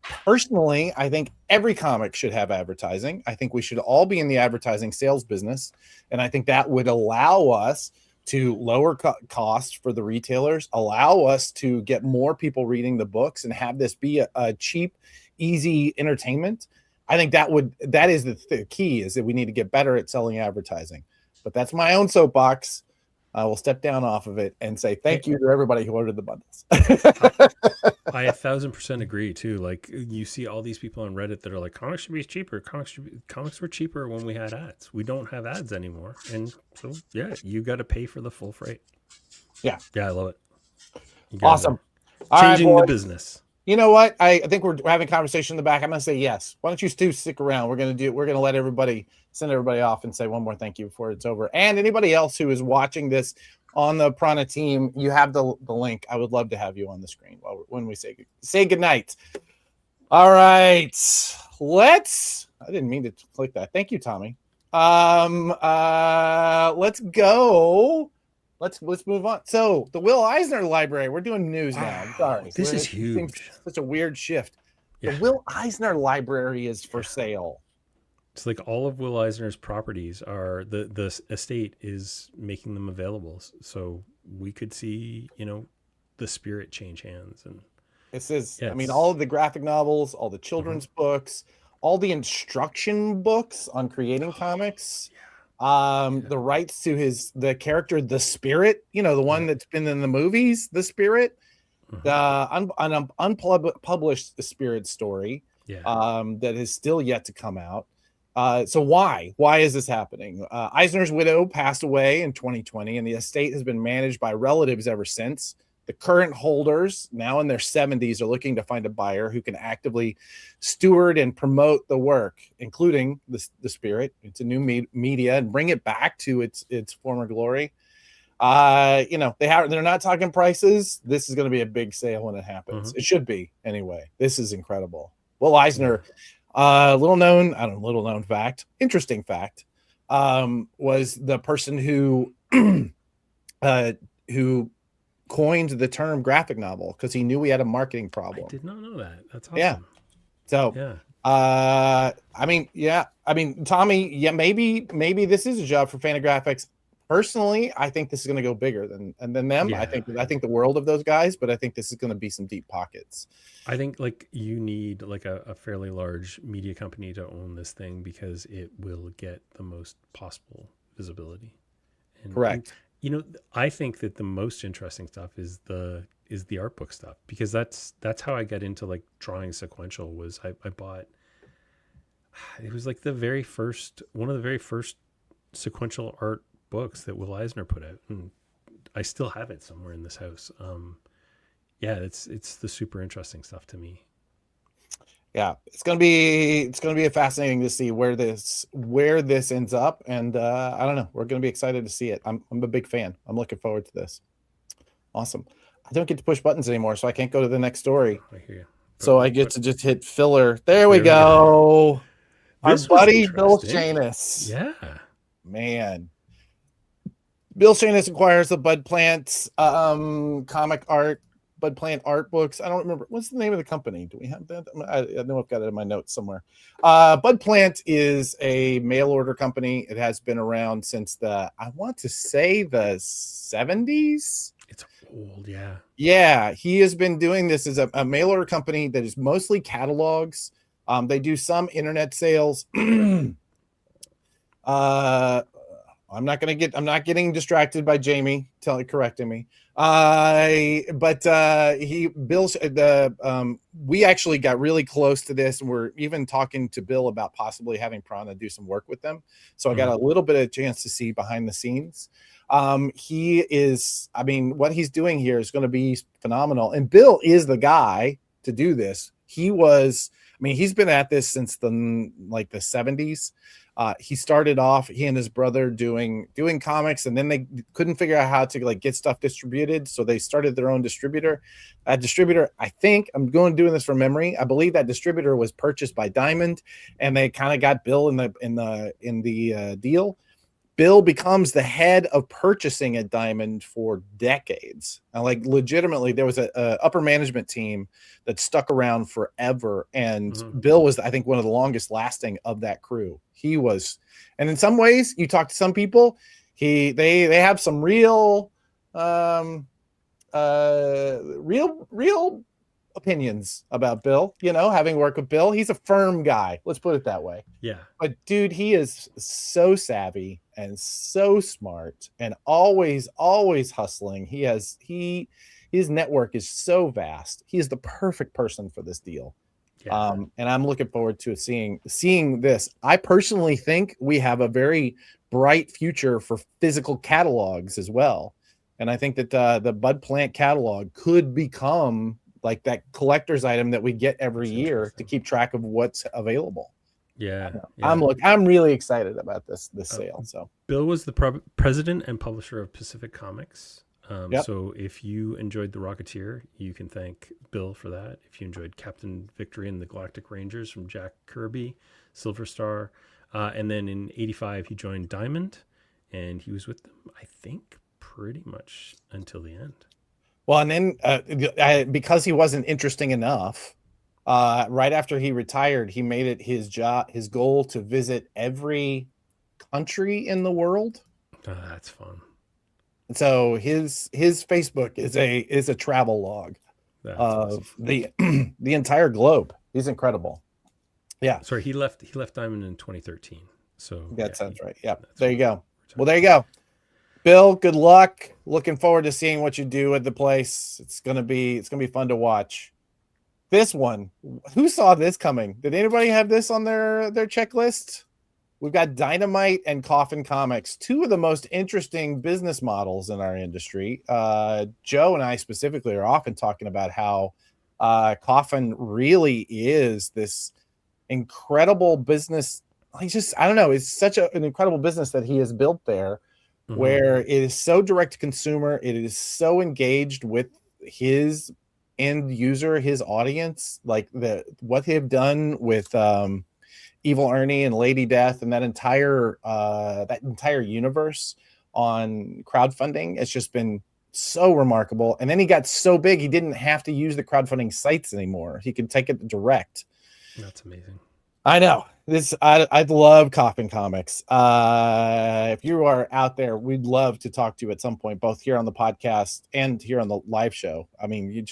Speaker 1: Personally, I think every comic should have advertising. I think we should all be in the advertising sales business. And I think that would allow us to lower costs for the retailers, allow us to get more people reading the books and have this be a cheap, easy entertainment. I think that is the key, is that we need to get better at selling advertising. But that's my own soapbox. I will step down off of it and say thank you to everybody who ordered the bundles.
Speaker 2: I 1,000% agree too. Like, you see all these people on Reddit that are like, comics should be cheaper. Comics were cheaper when we had ads. We don't have ads anymore, and so yeah, you got to pay for the full freight.
Speaker 1: Yeah,
Speaker 2: I love it.
Speaker 1: Awesome.
Speaker 2: Changing the business.
Speaker 1: You know what? I think we're having a conversation in the back. I'm gonna say yes. Why don't you two stick around? We're gonna let everybody send everybody off and say one more thank you before it's over. And anybody else who is watching this on the Prana team, you have the link. I would love to have you on the screen when we say goodnight. All right. I didn't mean to click that. Thank you, Tommy. Let's go. Let's move on. So the Will Eisner Library, we're doing news now. I'm sorry.
Speaker 2: This is huge.
Speaker 1: Such a weird shift.
Speaker 2: Yeah.
Speaker 1: The Will Eisner Library is for sale.
Speaker 2: It's like all of Will Eisner's properties are the estate is making them available. So we could see, the Spirit change hands. And
Speaker 1: this is, I mean, all of the graphic novels, all the children's books, all the instruction books on creating comics. The rights to the character, the Spirit, the one that's been in the movies, the Spirit, the unpublished The Spirit story, that is still yet to come out. So why is this happening? Eisner's widow passed away in 2020, and the estate has been managed by relatives ever since. The current holders, now in their 70s, are looking to find a buyer who can actively steward and promote the work, including the Spirit. It's a new media, and bring it back to its former glory. They're not talking prices. This is going to be a big sale when it happens. It should be anyway. This is incredible. Will Eisner, interesting fact, was the person who coined the term graphic novel because he knew we had a marketing problem.
Speaker 2: I did not know that. That's awesome.
Speaker 1: Yeah. So, Tommy, maybe this is a job for Fantagraphics. Personally, I think this is going to go bigger than them. Yeah. I think the world of those guys, but I think this is going to be some deep pockets.
Speaker 2: I think you need a fairly large media company to own this thing because it will get the most possible visibility.
Speaker 1: Correct.
Speaker 2: I think that the most interesting stuff is the art book stuff, because that's how I got into drawing sequential. Was I bought, it was one of the very first sequential art books that Will Eisner put out, and I still have it somewhere in this house. It's the super interesting stuff to me.
Speaker 1: Yeah, it's gonna be fascinating to see where this ends up, and I don't know. We're gonna be excited to see it. I'm a big fan. I'm looking forward to this. Awesome. I don't get to push buttons anymore, so I can't go to the next story.
Speaker 2: I hear you.
Speaker 1: So I get to just hit filler. There we go. Our buddy Bill Shanis.
Speaker 2: Yeah,
Speaker 1: man. Bill Shanis acquires the Bud Plant comic art. Bud Plant art books. I don't remember. What's the name of the company? Do we have that? I know I've got it in my notes somewhere. Bud Plant is a mail order company. It has been around since I want to say the 70s.
Speaker 2: It's old, yeah.
Speaker 1: Yeah, he has been doing this as a mail order company that is mostly catalogs. They do some internet sales. I'm not getting distracted by Jamie correcting me. We actually got really close to this, and we're even talking to Bill about possibly having Prana do some work with them. So I got a little bit of chance to see behind the scenes. What he's doing here is going to be phenomenal. And Bill is the guy to do this. He's been at this since the 70s. He started off, he and his brother doing comics, and then they couldn't figure out how to get stuff distributed, so they started their own distributor. That distributor, I think, I'm doing this from memory, I believe that distributor was purchased by Diamond, and they kind of got Bill in the deal. Bill becomes the head of purchasing at Diamond for decades. Now, legitimately, there was a upper management team that stuck around forever, and Bill was, I think, one of the longest lasting of that crew. He was, and in some ways, you talk to some people, they have some real opinions about Bill, having worked with Bill. He's a firm guy, let's put it that way.
Speaker 2: Yeah.
Speaker 1: But dude, he is so savvy and so smart and always hustling. His network is so vast. He is the perfect person for this deal. Yeah. And I'm looking forward to seeing this. I personally think we have a very bright future for physical catalogs as well. And I think that the Bud Plant catalog could become like that collector's item that we get every year to keep track of what's available.
Speaker 2: Yeah.
Speaker 1: I'm really excited about this sale. So
Speaker 2: Bill was the president and publisher of Pacific Comics. So if you enjoyed The Rocketeer, you can thank Bill for that. If you enjoyed Captain Victory and the Galactic Rangers from Jack Kirby, Silver Star, and then in '85 he joined Diamond, and he was with them, I think, pretty much until the end.
Speaker 1: Well, and then because he wasn't interesting enough, right after he retired, he made it his goal to visit every country in the world.
Speaker 2: Oh, that's fun.
Speaker 1: So his Facebook is a travel log of the entire globe. He's incredible. Yeah.
Speaker 2: Sorry, he left Diamond in 2013. So
Speaker 1: that sounds right. Yeah. There you go. Well, there you go. Bill, good luck. Looking forward to seeing what you do at the place. It's gonna be fun to watch. This one, who saw this coming? Did anybody have this on their checklist? We've got Dynamite and Coffin Comics, two of the most interesting business models in our industry. Joe and I specifically are often talking about how Coffin really is this incredible business. I don't know. It's such an incredible business that he has built there, where it is so direct to consumer. It is so engaged with his end user, his audience, like what they've done with Evil Ernie and Lady Death and that entire universe on crowdfunding. It's just been so remarkable. And then he got so big, he didn't have to use the crowdfunding sites anymore. He could take it direct.
Speaker 2: That's amazing.
Speaker 1: I know this. I love Coffin Comics. If you are out there, we'd love to talk to you at some point, both here on the podcast and here on the live show. I mean,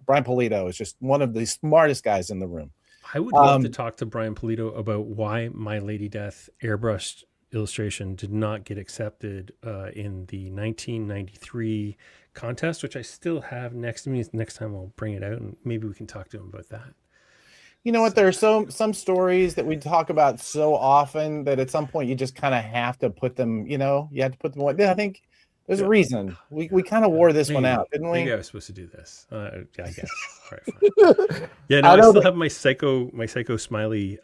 Speaker 1: Brian Polito is just one of the smartest guys in the room.
Speaker 2: I would love to talk to Brian Polito about why My Lady Death airbrushed illustration did not get accepted in the 1993 contest, which I still have next to me. Next time I'll bring it out and maybe we can talk to him about that.
Speaker 1: You know what? There are some stories that we talk about so often that at some point you just kind of have to put them, you have to put them away. I think there's a reason. We kind of wore this one out, didn't we?
Speaker 2: Maybe I was supposed to do this. I guess. All right, fine. Yeah, no, I still have my psycho smiley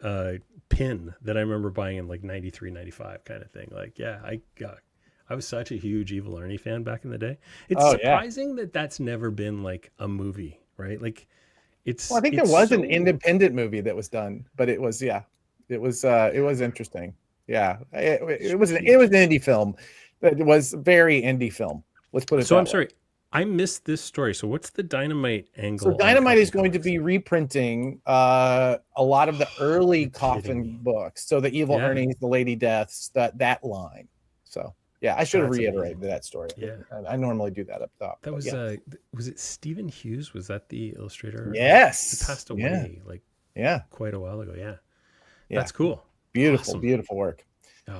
Speaker 2: pin that I remember buying in like 93, 95 kind of thing. Like, yeah, I was such a huge Evil Ernie fan back in the day. It's surprising that that's never been like a movie, right? Like,
Speaker 1: I think there was an independent movie that was done, but it was interesting. Yeah, it was an indie film. It was very indie film. Let's put it.
Speaker 2: So I'm sorry, I missed this story. So what's the Dynamite angle?
Speaker 1: So Dynamite is going to be reprinting a lot of the early Coffin books. So the Evil Ernie's, the Lady Deaths, that line. So yeah, I should have reiterated that story.
Speaker 2: Yeah,
Speaker 1: I normally do that up top.
Speaker 2: That was was it Stephen Hughes? Was that the illustrator?
Speaker 1: Yes,
Speaker 2: he passed away like
Speaker 1: Yeah.
Speaker 2: Quite a while ago. Yeah.
Speaker 1: Yeah.
Speaker 2: That's cool.
Speaker 1: Beautiful,
Speaker 2: Awesome.
Speaker 1: beautiful work.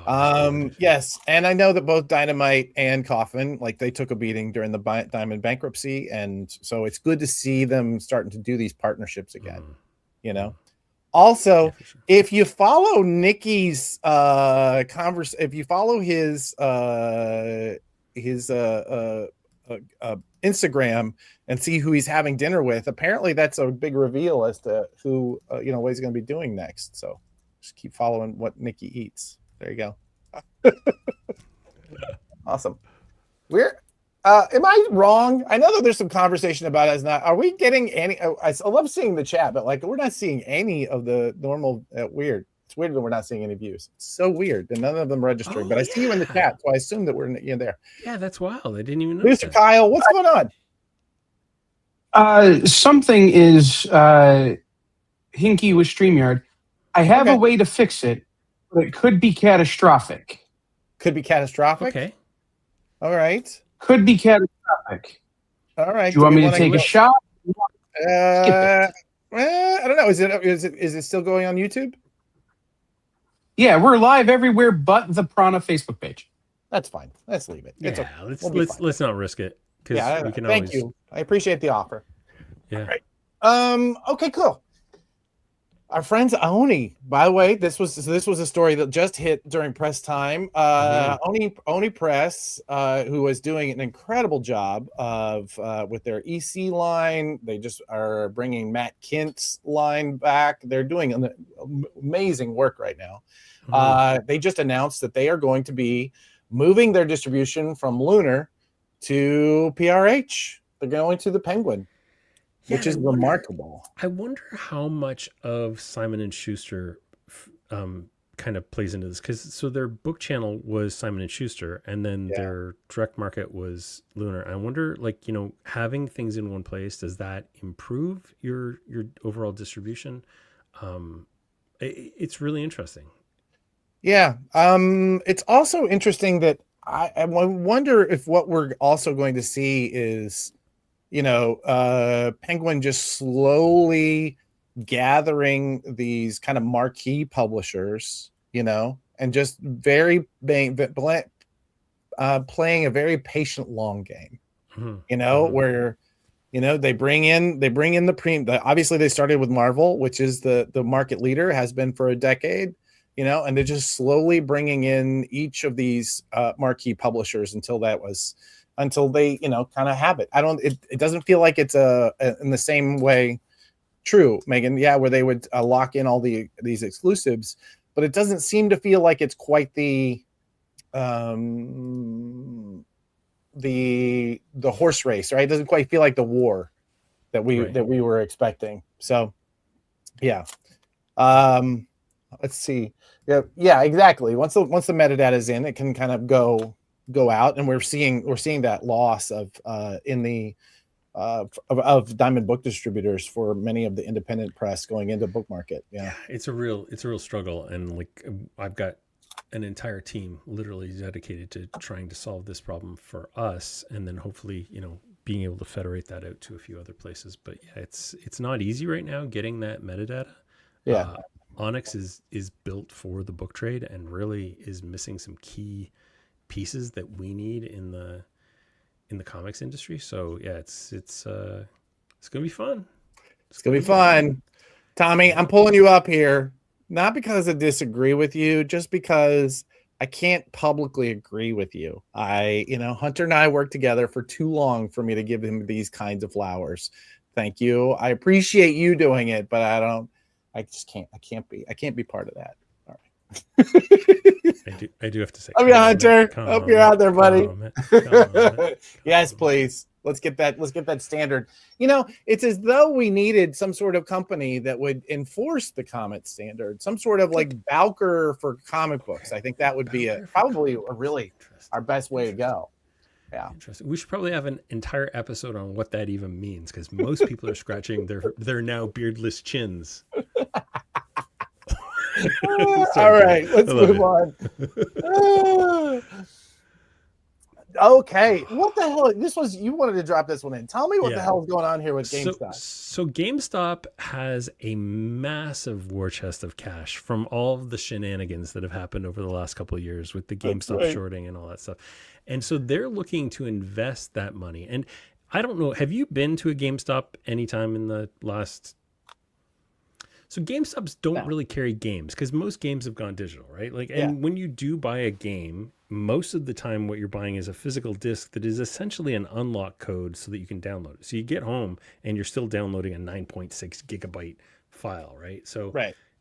Speaker 2: Oh,
Speaker 1: yes, and I know that both Dynamite and Coffin, like they took a beating during the Diamond bankruptcy, and so it's good to see them starting to do these partnerships again. You know. Also,
Speaker 2: sure.
Speaker 1: if you follow Nikki's if you follow his Instagram and see who he's having dinner with, apparently that's a big reveal as to who what he's going to be doing next. So just keep following what Nikki eats. There you go. Awesome. Am I wrong? I know that there's some conversation about us not. Are we getting any? I love seeing the chat, but like we're not seeing any of the normal weird. It's weird that we're not seing any views. It's so weird, and none of them registering. But I see you in the chat, so I assume that we're there.
Speaker 2: Yeah, that's wild. I didn't even know.
Speaker 1: Mr. Kyle, what's going
Speaker 10: on? Something is hinky with StreamYard. I have a way to fix it, but it could be catastrophic.
Speaker 1: Could be catastrophic.
Speaker 2: Okay.
Speaker 1: All right.
Speaker 10: Could be catastrophic.
Speaker 1: All right.
Speaker 10: Do you want me to take a shot?
Speaker 1: I don't know. Is it still going on YouTube?
Speaker 10: Yeah, we're live everywhere but the Prana Facebook page.
Speaker 1: That's fine. Let's leave it. It's okay.
Speaker 2: Let's not risk it.
Speaker 1: Yeah,
Speaker 2: we can
Speaker 1: thank you. I appreciate the offer.
Speaker 2: Yeah.
Speaker 1: All right. Okay, cool. Our friends Oni, by the way, this was a story that just hit during press time. Oni Press, who was doing an incredible job of with their EC line. They just are bringing Matt Kint's line back. They're doing amazing work right now. They just announced that they are going to be moving their distribution from Lunar to PRH. They're going to the Penguin. Which is remarkable.
Speaker 2: I wonder how much of Simon and Schuster kind of plays into this, because their book channel was Simon and Schuster, and then their direct market was Lunar. I wonder, having things in one place, does that improve your overall distribution? It's really interesting.
Speaker 1: Yeah. It's also interesting that I wonder if what we're also going to see is, Penguin just slowly gathering these kind of marquee publishers, and just very playing a very patient long game, where, they bring in the premium. Obviously they started with Marvel, which is the market leader, has been for a decade, and they're just slowly bringing in each of these marquee publishers until they kind of have it. It doesn't feel like it's in the same way true, Megan, where they would lock in all these exclusives, but it doesn't seem to feel like it's quite the horse race, right? It doesn't quite feel like the war that we were expecting. So let's see. Yeah, exactly. Once the metadata is in, it can kind of go out, and we're seeing that loss of Diamond book distributors for many of the independent press going into book market. Yeah,
Speaker 2: it's a real struggle, and I've got an entire team literally dedicated to trying to solve this problem for us, and then hopefully being able to federate that out to a few other places. But yeah, it's not easy right now getting that metadata. Onyx is built for the book trade and really is missing some key pieces that we need in the comics industry. So yeah, it's gonna be fun.
Speaker 1: It's gonna be fun. Tommy, I'm pulling you up here, not because I disagree with you, just because I can't publicly agree with you. Hunter and I worked together for too long for me to give him these kinds of flowers. Thank you. I appreciate you doing it, but I can't be part of that.
Speaker 2: I do have to say,
Speaker 1: Hunter, hope you're out there, buddy. Yes, please. Let's get that standard. It's as though we needed some sort of company that would enforce the comic standard, some sort of like Bowker for comic books. I think that would be probably our best way to go. Yeah.
Speaker 2: Interesting. We should probably have an entire episode on what that even means, because most people are scratching their now beardless chins.
Speaker 1: All right, let's move on. Okay, what the hell? This was you wanted to drop this one in. Tell me what the
Speaker 2: Yeah.
Speaker 1: hell is going on here with GameStop.
Speaker 2: So GameStop has a massive war chest of cash from all of the shenanigans that have happened over the last couple of years with the GameStop shorting and all that stuff. And so they're looking to invest that money. And I don't know, have you been to a GameStop anytime in the last... So GameStops don't really carry games because most games have gone digital, right? Like, and when you do buy a game, most of the time what you're buying is a physical disc that is essentially an unlock code so that you can download it. So you get home and you're still downloading a 9.6 gigabyte file, right? So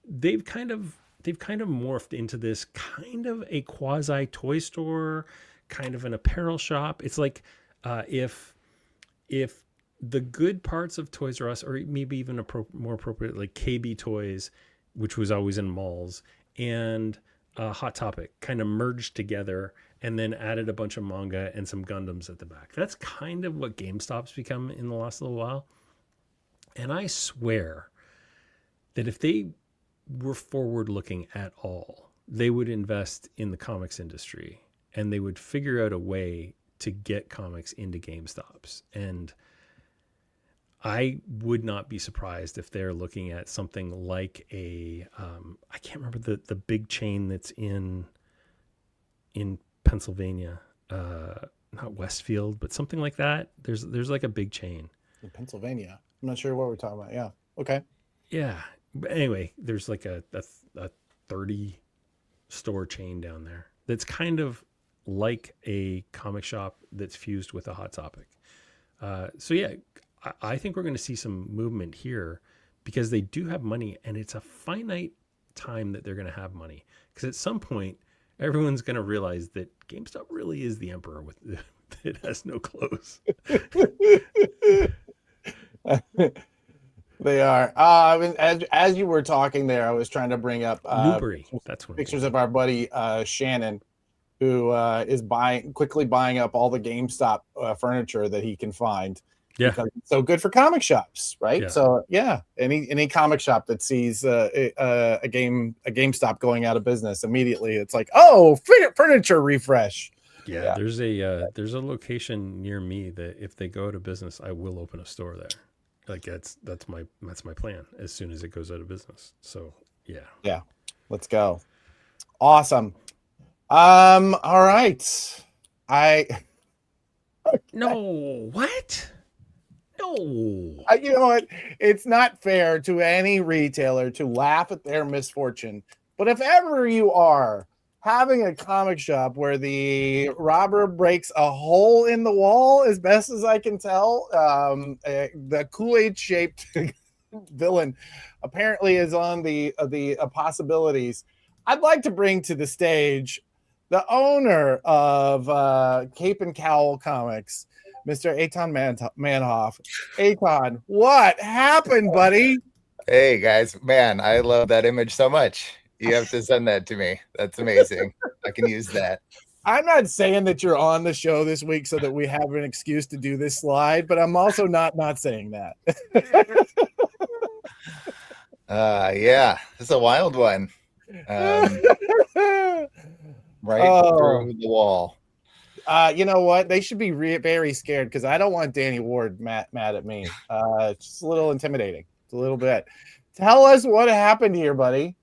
Speaker 2: they've kind of morphed into this kind of a quasi toy store, kind of an apparel shop. It's like if the good parts of Toys R Us, or maybe even more appropriate, like KB Toys, which was always in malls, and Hot Topic kind of merged together and then added a bunch of manga and some Gundams at the back. That's kind of what GameStop's become in the last little while. And I swear that if they were forward looking at all, they would invest in the comics industry and they would figure out a way to get comics into GameStops. And I would not be surprised if they're looking at something like a, I can't remember the big chain that's in Pennsylvania, not Westfield, but something like that. There's like a big chain
Speaker 1: in Pennsylvania. I'm not sure what we're talking about. Yeah. Okay.
Speaker 2: Yeah. But anyway, there's like a 30 store chain down there that's kind of like a comic shop that's fused with a Hot Topic. So yeah, I think we're going to see some movement here because they do have money and it's a finite time that they're going to have money. Because at some point, everyone's going to realize that GameStop really is the emperor with it has no clothes.
Speaker 1: They are. As you were talking there, I was trying to bring up
Speaker 2: Newbury. That's what
Speaker 1: pictures of our buddy Shannon, who is quickly buying up all the GameStop furniture that he can find.
Speaker 2: Yeah,
Speaker 1: because it's so good for comic shops, right?
Speaker 2: Yeah.
Speaker 1: So yeah, any comic shop that sees a GameStop going out of business immediately, it's like, oh, furniture refresh.
Speaker 2: Yeah, there's a location near me that if they go out of business, I will open a store there. Like that's my plan as soon as it goes out of business. So yeah,
Speaker 1: let's go. Awesome. All right.
Speaker 2: No, what? No.
Speaker 1: You know what? It's not fair to any retailer to laugh at their misfortune. But if ever you are having a comic shop where the robber breaks a hole in the wall, as best as I can tell, the Kool-Aid shaped villain apparently is on the possibilities. I'd like to bring to the stage the owner of Cape and Cowl Comics, Mr. Eitan Manhoff. Eitan, what happened, buddy?
Speaker 5: Hey guys, man, I love that image so much. You have to send that to me. That's amazing. I can use that.
Speaker 1: I'm not saying that you're on the show this week so that we have an excuse to do this slide, but I'm also not saying that.
Speaker 5: Yeah, it's a wild one. Right through the wall.
Speaker 1: You know what? They should be very scared because I don't want Danny Ward mad at me. It's just a little intimidating. It's a little bit. Tell us what happened here, buddy.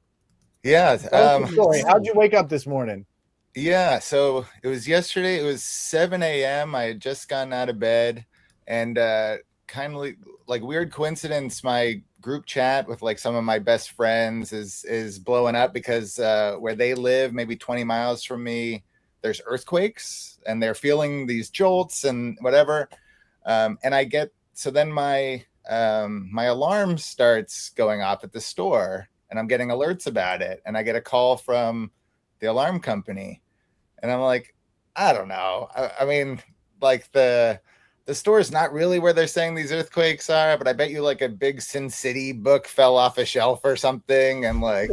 Speaker 5: Yeah.
Speaker 1: How'd you wake up this morning?
Speaker 5: Yeah, so it was yesterday. It was 7 a.m. I had just gotten out of bed, and kind of like weird coincidence, my group chat with like some of my best friends is blowing up because where they live, maybe 20 miles from me, there's earthquakes and they're feeling these jolts and whatever. And then my alarm starts going off at the store and I'm getting alerts about it. And I get a call from the alarm company and I'm like, I don't know. I mean, like the store is not really where they're saying these earthquakes are, but I bet you like a big Sin City book fell off a shelf or something and like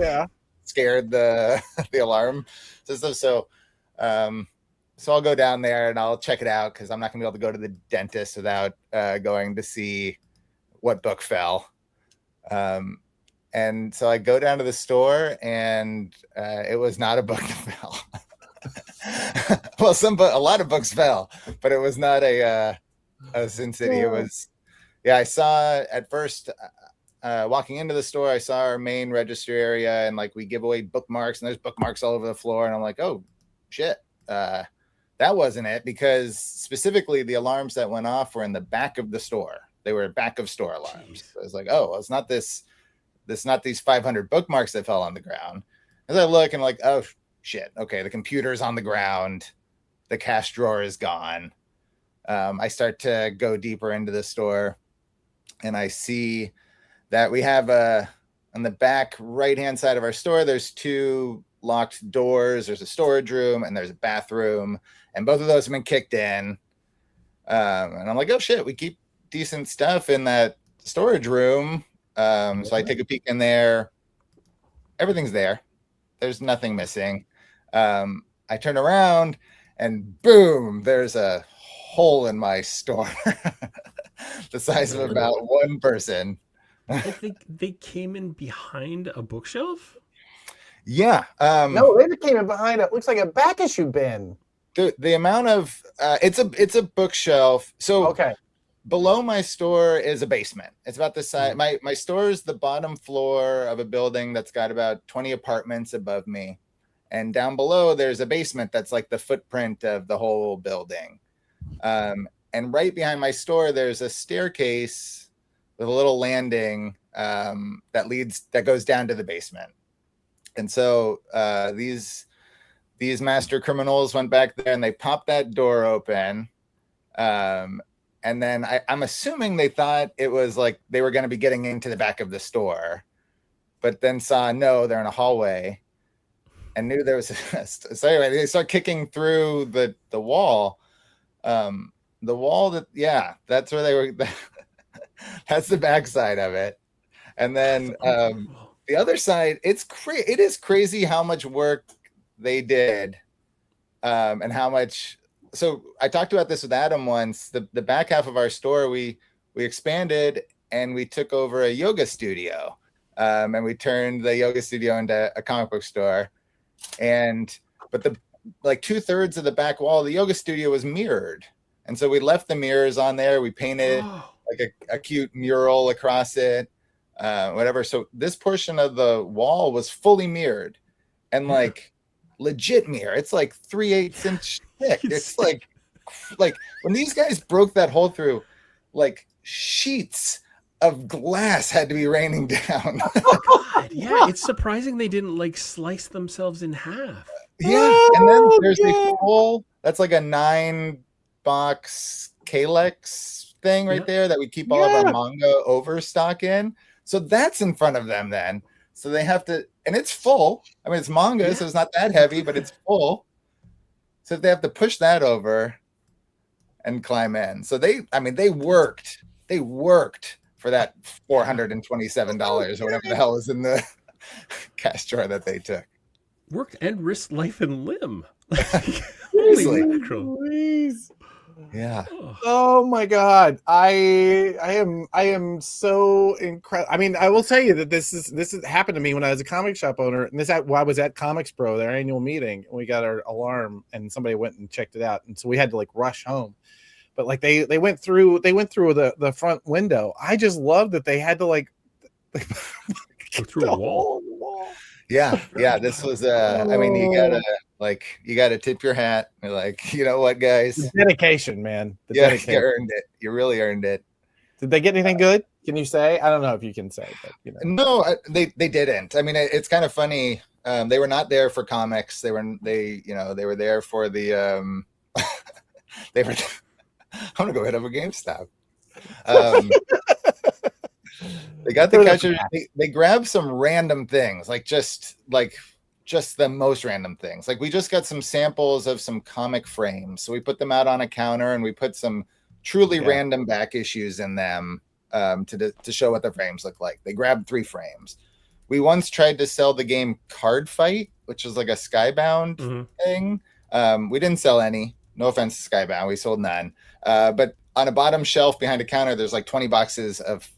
Speaker 5: scared the alarm system. So I'll go down there and I'll check it out because I'm not gonna be able to go to the dentist without going to see what book fell. And so I go down to the store and it was not a book that fell. well, a lot of books fell, but it was not a Sin City. It was, yeah. I saw at first walking into the store, I saw our main register area, and like we give away bookmarks, and there's bookmarks all over the floor, and I'm like, oh shit, that wasn't it, because specifically the alarms that went off were in the back of the store. They were back of store alarms. So I was like, oh, well, it's not not these 500 bookmarks that fell on the ground. As I look and like, oh shit, okay, the computer's on the ground, the cash drawer is gone. I start to go deeper into the store, and I see that we have on the back right-hand side of our store, there's 2 locked doors. There's a storage room and there's a bathroom, and both of those have been kicked in. And I'm like, oh shit, we keep decent stuff in that storage room. So I take a peek in there. Everything's there. There's nothing missing. I turn around and boom, there's a hole in my store the size of about one person.
Speaker 2: I think they came in behind a bookshelf.
Speaker 5: Yeah.
Speaker 1: No, they came in behind it. Looks like a back issue bin.
Speaker 5: The amount of it's a bookshelf. So
Speaker 1: okay.
Speaker 5: Below my store is a basement. It's about the size. My store is the bottom floor of a building that's got about 20 apartments above me. And down below, there's a basement that's like the footprint of the whole building. And right behind my store, there's a staircase with a little landing that goes down to the basement. And so these master criminals went back there and they popped that door open. And then I'm assuming they thought it was like they were going to be getting into the back of the store, but then saw, no, they're in a hallway, and knew there was so anyway, they start kicking through the wall. The wall that's where they were. That's the backside of it. And then the other side, it is crazy how much work they did, and how much. So I talked about this with Adam once. The back half of our store, we expanded and we took over a yoga studio, and we turned the yoga studio into a comic book store. But the 2/3 of the back wall of the yoga studio was mirrored, and so we left the mirrors on there. We painted like a cute mural across it, whatever. So this portion of the wall was fully mirrored, and like legit mirror. It's like 3/8 inch thick. It's like when these guys broke that hole through, like sheets of glass had to be raining down.
Speaker 2: God, yeah, it's surprising they didn't like slice themselves in half.
Speaker 5: Yeah, and then there's a full, that's like a 9-box Kalex thing right there that we keep all of our manga overstock in. So that's in front of them then. So they have to, and it's full. I mean, it's manga, so it's not that heavy, but it's full. So they have to push that over and climb in. So they worked for that $427 or whatever the hell is in the cash drawer that they took.
Speaker 2: Worked and risked life and limb.
Speaker 5: Seriously.
Speaker 2: Holy mackerel.
Speaker 1: Please.
Speaker 5: Yeah.
Speaker 1: Oh my God. I am so incredible. I mean, I will tell you that this has happened to me when I was a comic shop owner, and I was at Comics Pro, their annual meeting, and we got our alarm, and somebody went and checked it out, and so we had to like rush home. But like they went through the front window. I just love that they had to like
Speaker 2: go through a wall.
Speaker 5: Yeah. This was I mean, you gotta tip your hat. You're like, you know what, guys?
Speaker 1: The dedication, man.
Speaker 5: Dedication. You earned it. You really earned it.
Speaker 1: Did they get anything good? Can you say? I don't know if you can say, but you know.
Speaker 5: No, they didn't. I mean, it's kind of funny. They were not there for comics. They were there for the they were. I'm gonna go hit up a GameStop. They got the catchers. They grabbed some random things, like just the most random things. Like we just got some samples of some comic frames, so we put them out on a counter, and we put some truly random back issues in them to show what the frames look like. They grabbed 3 frames. We once tried to sell the game Card Fight, which is like a Skybound thing. We didn't sell any. No offense to Skybound, we sold none. But on a bottom shelf behind a counter, there's like 20 boxes of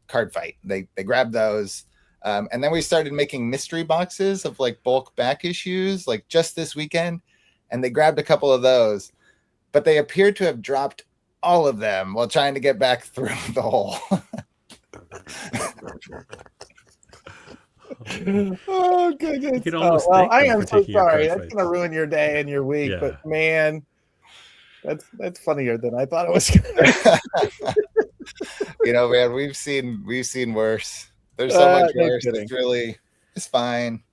Speaker 5: Card Fight. They grabbed those. And then we started making mystery boxes of like bulk back issues, like just this weekend. and they grabbed a couple of those, but they appeared to have dropped all of them while trying to get back through the hole.
Speaker 1: Oh goodness!
Speaker 2: You could almost
Speaker 1: well,
Speaker 2: thank
Speaker 1: I
Speaker 2: them
Speaker 1: am
Speaker 2: for
Speaker 1: so
Speaker 2: taking your
Speaker 1: sorry.
Speaker 2: card
Speaker 1: That's gonna ruin your day and your week.
Speaker 2: Yeah.
Speaker 1: But man, that's funnier than I thought it was gonna be.
Speaker 5: You know, man, we've seen worse. There's so much
Speaker 1: no
Speaker 5: worse.
Speaker 1: kidding.
Speaker 5: It's fine.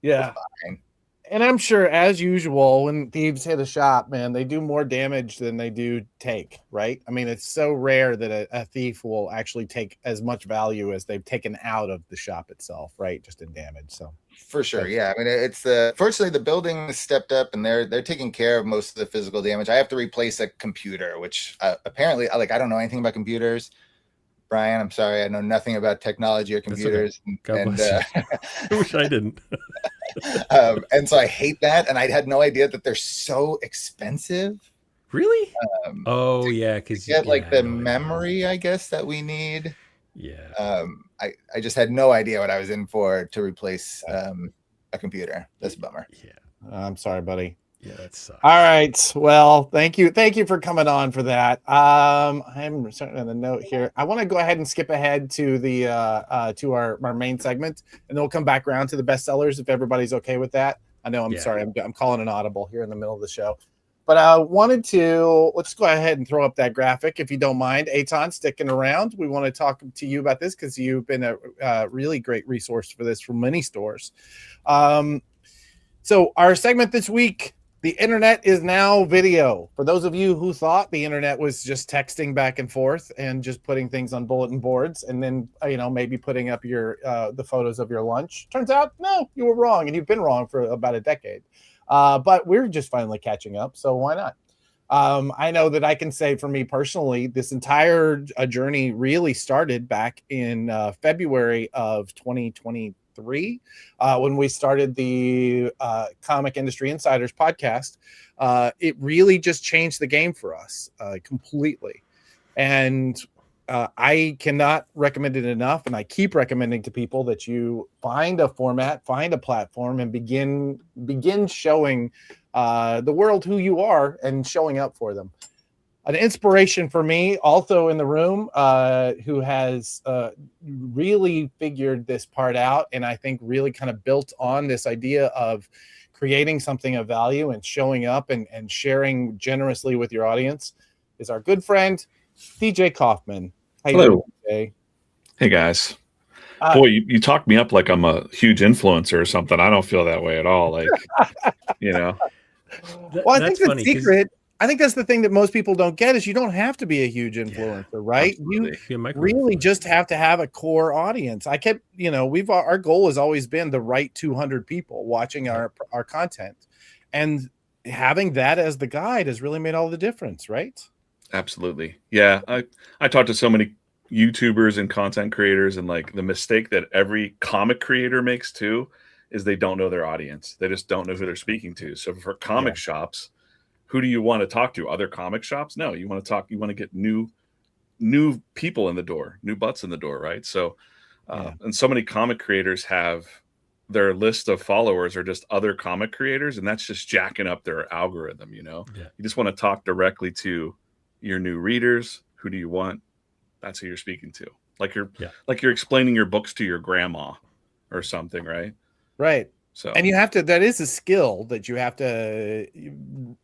Speaker 1: Yeah.
Speaker 5: It's fine.
Speaker 1: And I'm sure, as usual, when thieves hit a shop, man, they do more damage than they do take, right? I mean, it's so rare that a thief will actually take as much value as they've taken out of the shop itself, right? Just in damage. So
Speaker 5: For sure, yeah. I mean, it's fortunately the building has stepped up and they're taking care of most of the physical damage. I have to replace a computer, which apparently, like, I don't know anything about computers. Brian, I'm sorry, I know nothing about technology or computers.
Speaker 2: Okay. God bless you. I wish I didn't.
Speaker 5: And so I hate that, and I had no idea that they're so expensive.
Speaker 2: Really? Yeah, because
Speaker 5: get like the memory, I guess, that we need.
Speaker 2: Yeah.
Speaker 5: I just had no idea what I was in for to replace a computer. That's a bummer.
Speaker 2: Yeah.
Speaker 1: I'm sorry, buddy.
Speaker 2: Yeah, that sucks.
Speaker 1: All right. Well, thank you for coming on for that. I'm starting on the note here. I want to go ahead and skip ahead to the to our main segment, and then we'll come back around to the bestsellers if everybody's okay with that. I know. I'm sorry. I'm calling an audible here in the middle of the show, but I wanted to let's go ahead and throw up that graphic if you don't mind. Eitan, sticking around. We want to talk to you about this because you've been a really great resource for this for many stores. So our segment this week. The internet is now video. For those of you who thought the internet was just texting back and forth and just putting things on bulletin boards and then, maybe putting up your the photos of your lunch. Turns out, no, you were wrong, and you've been wrong for about a decade. But we're just finally catching up, so why not? I know that I can say for me personally, this entire journey really started back in February of 2023. When we started the Comic Industry Insiders podcast. It really just changed the game for us completely. And I cannot recommend it enough. And I keep recommending to people that you find a format, find a platform, and begin showing the world who you are and showing up for them. An inspiration for me also in the room who has really figured this part out and I think really kind of built on this idea of creating something of value and showing up and sharing generously with your audience is our good friend, DJ Kaufman. How
Speaker 6: Hello.
Speaker 1: You doing today?
Speaker 6: Hey, guys. Boy, you talk me up like I'm a huge influencer or something. I don't feel that way at all. Like,
Speaker 1: Well, I think the secret... I think that's the thing that most people don't get is you don't have to be a huge influencer, right?
Speaker 6: Absolutely.
Speaker 1: You really just have to have a core audience. I kept, our goal has always been the right 200 people watching our content, and having that as the guide has really made all the difference, right?
Speaker 6: Absolutely. Yeah. I talk to so many YouTubers and content creators, and like the mistake that every comic creator makes too is they don't know their audience. They just don't know who they're speaking to. So for comic shops, who do you want to talk to? Other comic shops? No, you want to get new people in the door, new butts in the door, right? So, and so many comic creators have their list of followers are just other comic creators, and that's just jacking up their algorithm. You just want to talk directly to your new readers. Who do you want? That's who you're speaking to. Like you're explaining your books to your grandma or something, right?
Speaker 1: Right.
Speaker 6: So,
Speaker 1: and that is a skill that you have to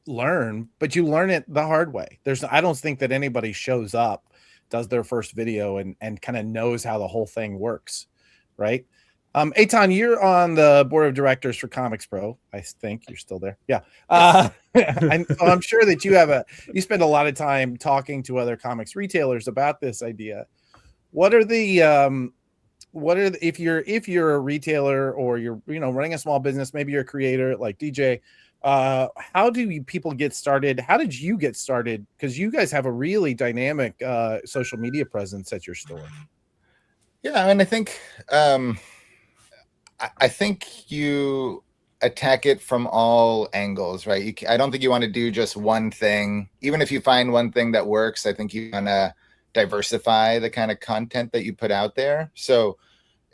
Speaker 1: learn, but you learn it the hard way. I don't think that anybody shows up, does their first video and kind of knows how the whole thing works. Right. Eitan, you're on the board of directors for Comics Pro. I think you're still there. Yeah. I'm sure that you spend a lot of time talking to other comics retailers about this idea. If you're a retailer or you're running a small business, maybe you're a creator like DJ, how do people get started? How did you get started? Because you guys have a really dynamic social media presence at your store.
Speaker 5: Yeah, I mean, I think you attack it from all angles, right? I don't think you want to do just one thing. Even if you find one thing that works, I think you want to diversify the kind of content that you put out there. So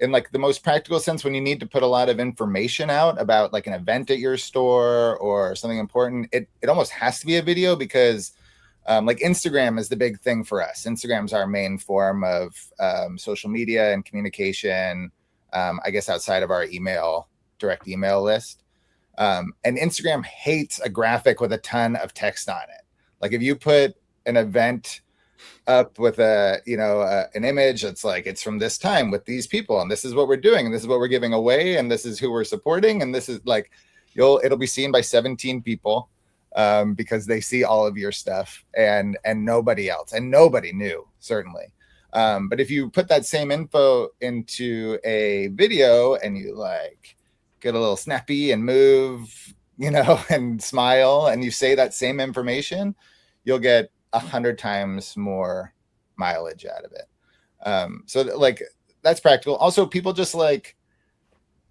Speaker 5: in like the most practical sense, when you need to put a lot of information out about like an event at your store or something important, it almost has to be a video, because like Instagram is the big thing for us. Instagram's our main form of social media and communication, I guess outside of our direct email list. And Instagram hates a graphic with a ton of text on it. Like if you put an event up with an image that's like, it's from this time with these people, and this is what we're doing, and this is what we're giving away, and this is who we're supporting, and this is like, it'll be seen by 17 people because they see all of your stuff and nobody else, and nobody knew, certainly. But if you put that same info into a video and you like get a little snappy and move, and smile, and you say that same information, you'll get 100 times more mileage out of it. So like that's practical. Also, people just like,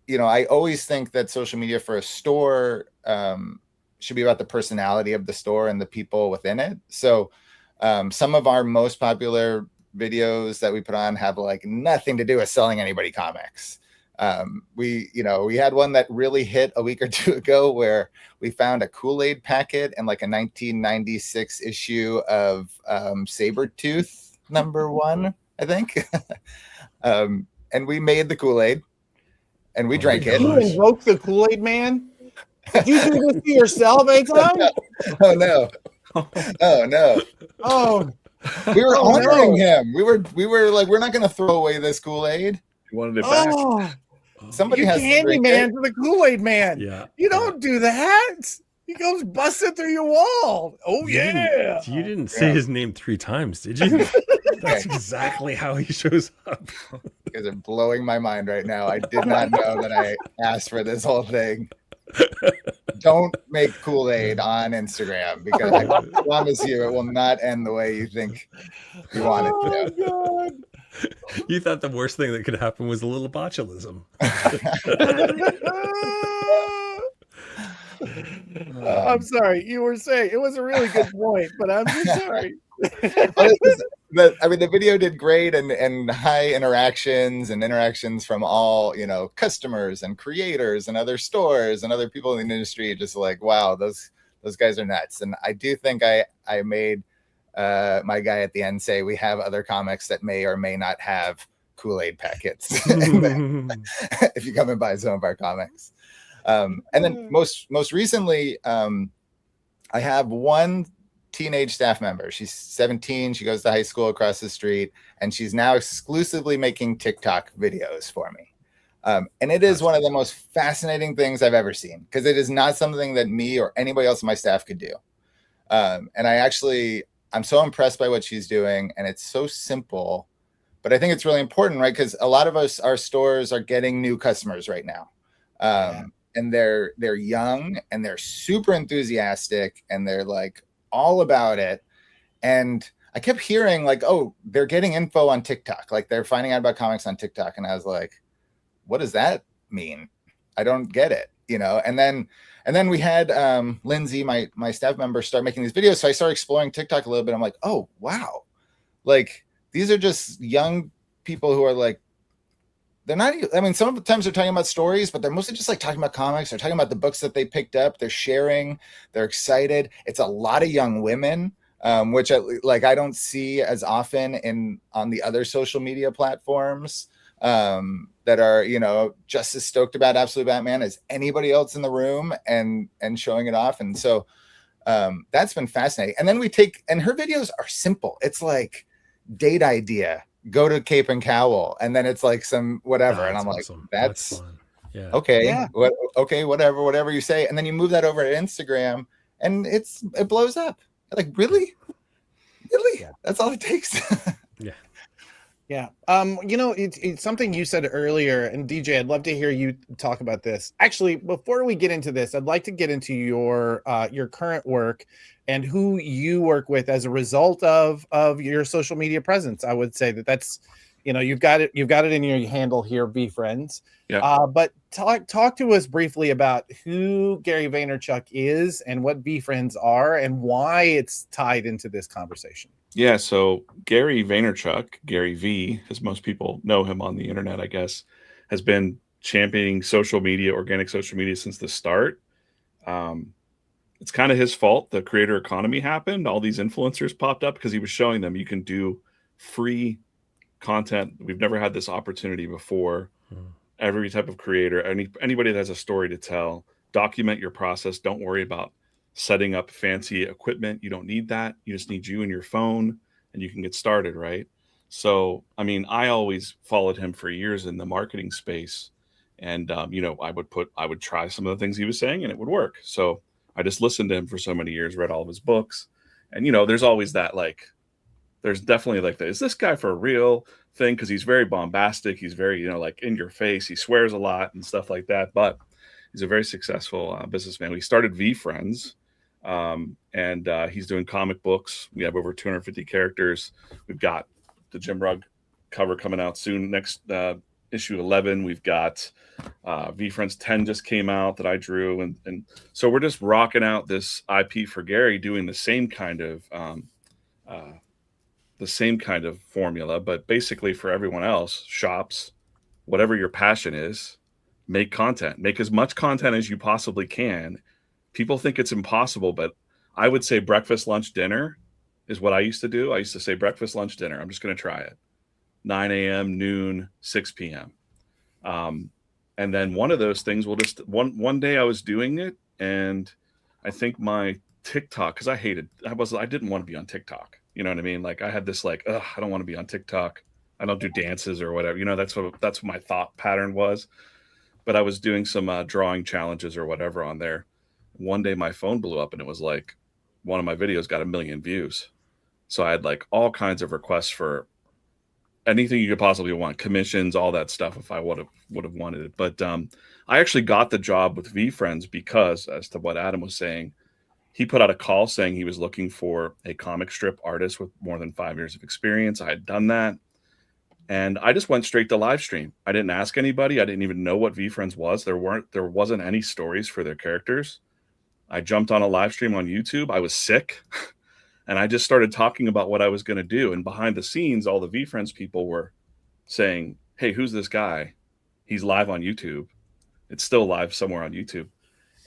Speaker 5: I always think that social media for a store should be about the personality of the store and the people within it. So some of our most popular videos that we put on have like nothing to do with selling anybody comics. We had one that really hit a week or two ago where we found a Kool-Aid packet in like a 1996 issue of Sabretooth #1, I think. And we made the Kool-Aid and we drank it.
Speaker 1: You invoked the Kool-Aid man? Did you do this to yourself, Anton?
Speaker 5: Oh no. Oh no.
Speaker 1: Oh,
Speaker 5: we were honoring him. We were like, we're not going to throw away this Kool-Aid.
Speaker 6: You wanted it back.
Speaker 5: Somebody
Speaker 1: you
Speaker 5: has
Speaker 1: candy
Speaker 5: to
Speaker 1: man to the Kool-Aid man.
Speaker 2: Yeah.
Speaker 1: You don't do that. He goes busting through your wall. Oh, yeah.
Speaker 2: You didn't say his name 3 times, did you? That's exactly how he shows up.
Speaker 5: You guys are blowing my mind right now. I did not know that I asked for this whole thing. Don't make Kool-Aid on Instagram, because I promise you it will not end the way you think you want it to.
Speaker 1: God.
Speaker 2: You thought the worst thing that could happen was a little botulism.
Speaker 1: I'm sorry. You were saying it was a really good point, but I'm so sorry.
Speaker 5: The video did great and high interactions from all, customers and creators and other stores and other people in the industry. Just like, wow, those guys are nuts. And I do think I made my guy at the end say we have other comics that may or may not have Kool-Aid packets if you come and buy some of our comics. And then most recently, I have one teenage staff member. She's 17. She goes to high school across the street, and she's now exclusively making TikTok videos for me. And it is one of the most fascinating things I've ever seen, because it is not something that me or anybody else on my staff could do. And I'm so impressed by what she's doing, and it's so simple, but I think it's really important, right? Because a lot of our stores are getting new customers right now. And they're young and they're super enthusiastic and they're like all about it. And I kept hearing like, oh, they're getting info on TikTok. Like they're finding out about comics on TikTok. And I was like, what does that mean? I don't get it, And then we had Lindsay, my staff member, start making these videos. So I started exploring TikTok a little bit. I'm like, oh, wow. Like these are just young people who are like, they're not, sometimes they're talking about stories, but they're mostly just like talking about comics. They're talking about the books that they picked up. They're sharing, they're excited. It's a lot of young women, which I don't see as often on the other social media platforms that are, just as stoked about Absolute Batman as anybody else in the room and showing it off. And so that's been fascinating. And then and her videos are simple. It's like date idea, go to Cape and Cowl, and then it's like some whatever. And I'm awesome. Like, that's fun. Yeah. Okay. Yeah. Okay. Whatever you say. And then you move that over to Instagram and it blows up. Like, really? Yeah. That's all it takes.
Speaker 2: Yeah.
Speaker 1: Yeah. It's something you said earlier, and DJ, I'd love to hear you talk about this. Actually, before we get into this, I'd like to get into your current work and who you work with as a result of your social media presence. I would say that's, you've got it in your handle here, VeeFriends.
Speaker 6: Yeah.
Speaker 1: But talk to us briefly about who Gary Vaynerchuk is and what VeeFriends are and why it's tied into this conversation.
Speaker 6: Yeah, so Gary Vaynerchuk, Gary V, as most people know him on the internet, I guess, has been championing social media, organic social media since the start. It's kind of his fault. The creator economy happened. All these influencers popped up because he was showing them you can do free content. We've never had this opportunity before. Every type of creator, anybody that has a story to tell, document your process. Don't worry about setting up fancy equipment. You don't need that. You just need you and your phone, and you can get started, right? So, I mean, I always followed him for years in the marketing space. And, you know, I would try some of the things he was saying and it would work. So I just listened to him for so many years, read all of his books. And, you know, there's always that, like, there's definitely like, is this guy for real thing? Cause he's very bombastic. He's very, you know, like in your face. He swears a lot and stuff like that. But he's a very successful businessman. We started VFriends, and he's doing comic books. We have over 250 characters. We've got the Jim Rugg cover coming out soon. Next issue 11, we've got VFriends 10 just came out that I drew, and so we're just rocking out this IP for Gary, doing the same kind of formula, but basically for everyone else, shops, whatever your passion is, make content, make as much content as you possibly can. People think it's impossible, but I would say breakfast, lunch, dinner is what I used to do. I used to say breakfast, lunch, dinner. I'm just going to try it. 9 a.m., noon, 6 p.m. And then one of those things will just, one day I was doing it, and I think my TikTok, because I didn't want to be on TikTok. You know what I mean? Like I had this like, I don't want to be on TikTok. I don't do dances or whatever. You know, that's what my thought pattern was. But I was doing some drawing challenges or whatever on there. One day my phone blew up and it was like one of my videos got 1 million views. So I had like all kinds of requests for anything you could possibly want, commissions, all that stuff if I would have wanted it. But I actually got the job with VFriends because, as to what Adam was saying, he put out a call saying he was looking for a comic strip artist with more than 5 years of experience. I had done that. And I just went straight to live stream. I didn't ask anybody. I didn't even know what VFriends was. There wasn't any stories for their characters. I jumped on a live stream on YouTube. I was sick. And I just started talking about what I was going to do. And behind the scenes, all the VFriends people were saying, hey, who's this guy? He's live on YouTube. It's still live somewhere on YouTube.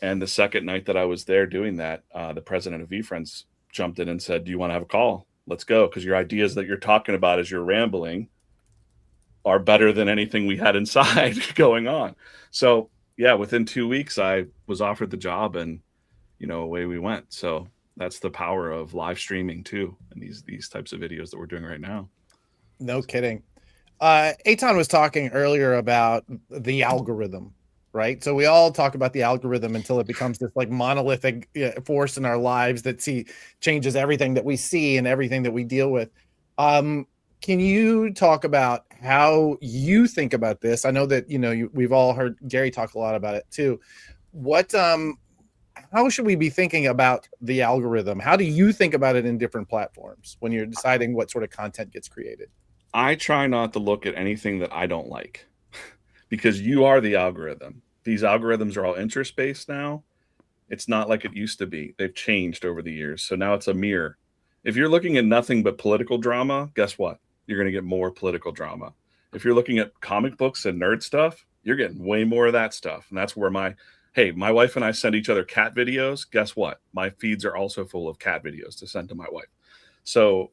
Speaker 6: And the second night that I was there doing that, the president of VFriends jumped in and said, do you want to have a call? Let's go. Because your ideas that you're talking about as you're rambling are better than anything we had inside going on. So yeah, within 2 weeks, I was offered the job, and, you know, away we went. So that's the power of live streaming too, and these types of videos that we're doing right now.
Speaker 1: No kidding. Eitan was talking earlier about the algorithm, right? So we all talk about the algorithm until it becomes this like monolithic force in our lives that changes everything that we see and everything that we deal with. Can you talk about how you think about this? I know that, you know, we've all heard Gary talk a lot about it too. How should we be thinking about the algorithm? How do you think about it in different platforms when you're deciding what sort of content gets created?
Speaker 6: I try not to look at anything that I don't like because you are the algorithm. These algorithms are all interest-based now. It's not like it used to be. They've changed over the years. So now it's a mirror. If you're looking at nothing but political drama, guess what? You're going to get more political drama. If you're looking at comic books and nerd stuff, you're getting way more of that stuff. And that's where my wife and I send each other cat videos. Guess what? My feeds are also full of cat videos to send to my wife. So